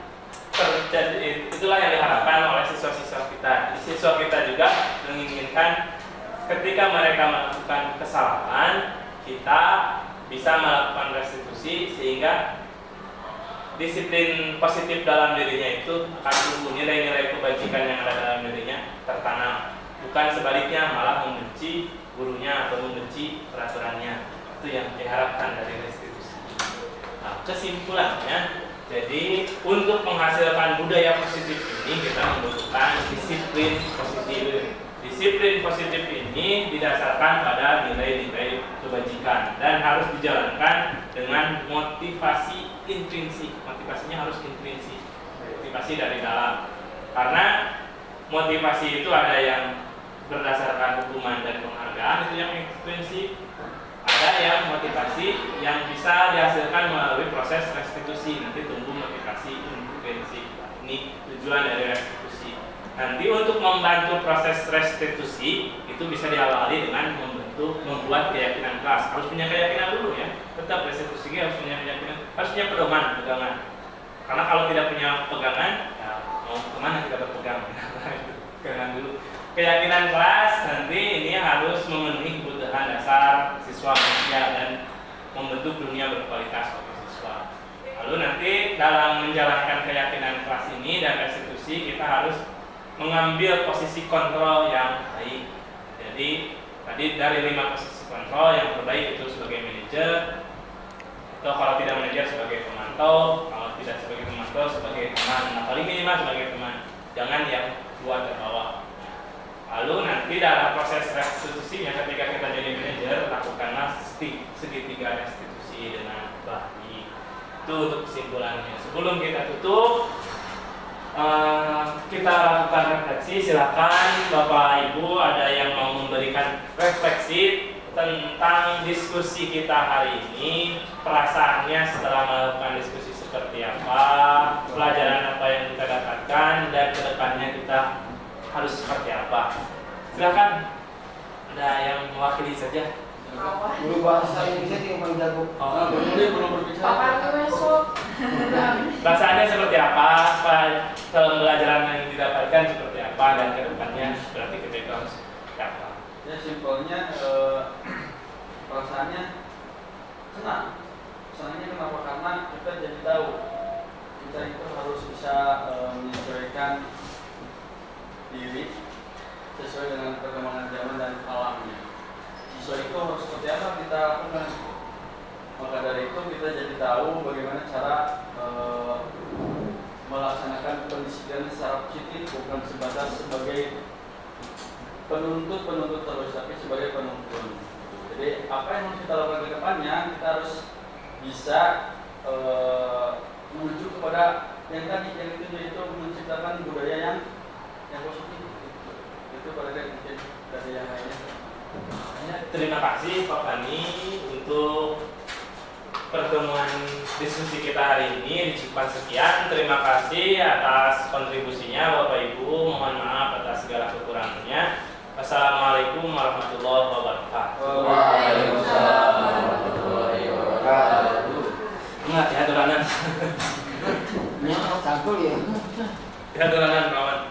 terjadi, itulah yang diharapkan oleh siswa-siswa kita. Siswa kita juga menginginkan ketika mereka melakukan kesalahan, kita bisa melakukan restitusi sehingga disiplin positif dalam dirinya itu akan tumbuh, nilai-nilai kebajikan yang ada dalam dirinya tertanam. Bukan sebaliknya malah membenci gurunya atau membenci peraturannya. Itu yang diharapkan dari restitusi. Nah, kesimpulannya, jadi untuk menghasilkan budaya positif ini kita membutuhkan disiplin positif. Disiplin positif ini didasarkan pada nilai-nilai kebajikan dan harus dijalankan dengan motivasi intrinsik. Motivasinya harus intrinsik, motivasi dari dalam. Karena motivasi itu ada yang berdasarkan hukuman dan penghargaan, itu yang intrinsik. Ada yang motivasi yang bisa dihasilkan melalui proses restitusi, nanti tumbuh motivasi intrinsik. Ini tujuan dari restitusi. Nanti untuk membantu proses restitusi itu bisa diawali dengan membuat keyakinan keras. Harus punya keyakinan dulu ya. Tetap restitusi harus punya keyakinan, harus punya pegangan. Karena kalau tidak punya pegangan, ya mau kemana kita berpegang? Pegangan dulu. Keyakinan keras nanti ini harus memenuhi kebutuhan dasar siswa manusia dan membentuk dunia berkualitas bagi siswa. Lalu nanti dalam menjalankan keyakinan keras ini dan restitusi kita harus mengambil posisi kontrol yang baik. Jadi tadi dari 5 posisi kontrol, yang terbaik itu sebagai manajer, atau kalau tidak manajer sebagai pemantau, kalau tidak sebagai pemantau sebagai teman, nah paling minimal sebagai teman, jangan yang buat terbawa. Lalu nanti dalam proses restitusinya ketika kita jadi manajer, lakukanlah segitiga restitusi dengan baik. Itu untuk kesimpulannya. Sebelum kita tutup, kita lakukan refleksi. Silakan Bapak Ibu ada yang mau memberikan refleksi tentang diskusi kita hari ini, perasaannya setelah melakukan diskusi seperti apa, pelajaran apa yang kita dapatkan, dan kedepannya kita harus seperti apa. Silakan, ada yang mewakili saja. Guru bahasa Indonesia yang paling jago. Belum berbicara. Papan besok. Perasaannya seperti apa, pembelajaran yang didapatkan seperti apa, dan kedepannya berarti kita harus seperti apa. Ya simpelnya perasaannya senang. Senangnya kenapa? Karena kita jadi tahu kita itu harus bisa menyesuaikan diri sesuai dengan perkembangan zaman dan alamnya. Siswa itu harus seperti apa kita lakukan. Maka dari itu kita jadi tahu bagaimana cara melaksanakan pendisiplinan secara positif, bukan sebatas sebagai penuntut terus, tapi sebagai penuntun. Jadi apa yang harus kita lakukan ke depannya, kita harus bisa menuju kepada yang tadi yang itu, yaitu menciptakan budaya yang positif. Itu pada mungkin dari yang lainnya. Terima kasih Pak Fani untuk pertemuan diskusi kita hari ini. Cukup sekian. Terima kasih atas kontribusinya Bapak Ibu. Mohon maaf atas segala kekurangannya. Wassalamualaikum warahmatullahi wabarakatuh. Waalaikumsalam warahmatullahi wabarakatuh. Ingat ya tulanan. Ya, cangkul ya. Ya tulanan kawan.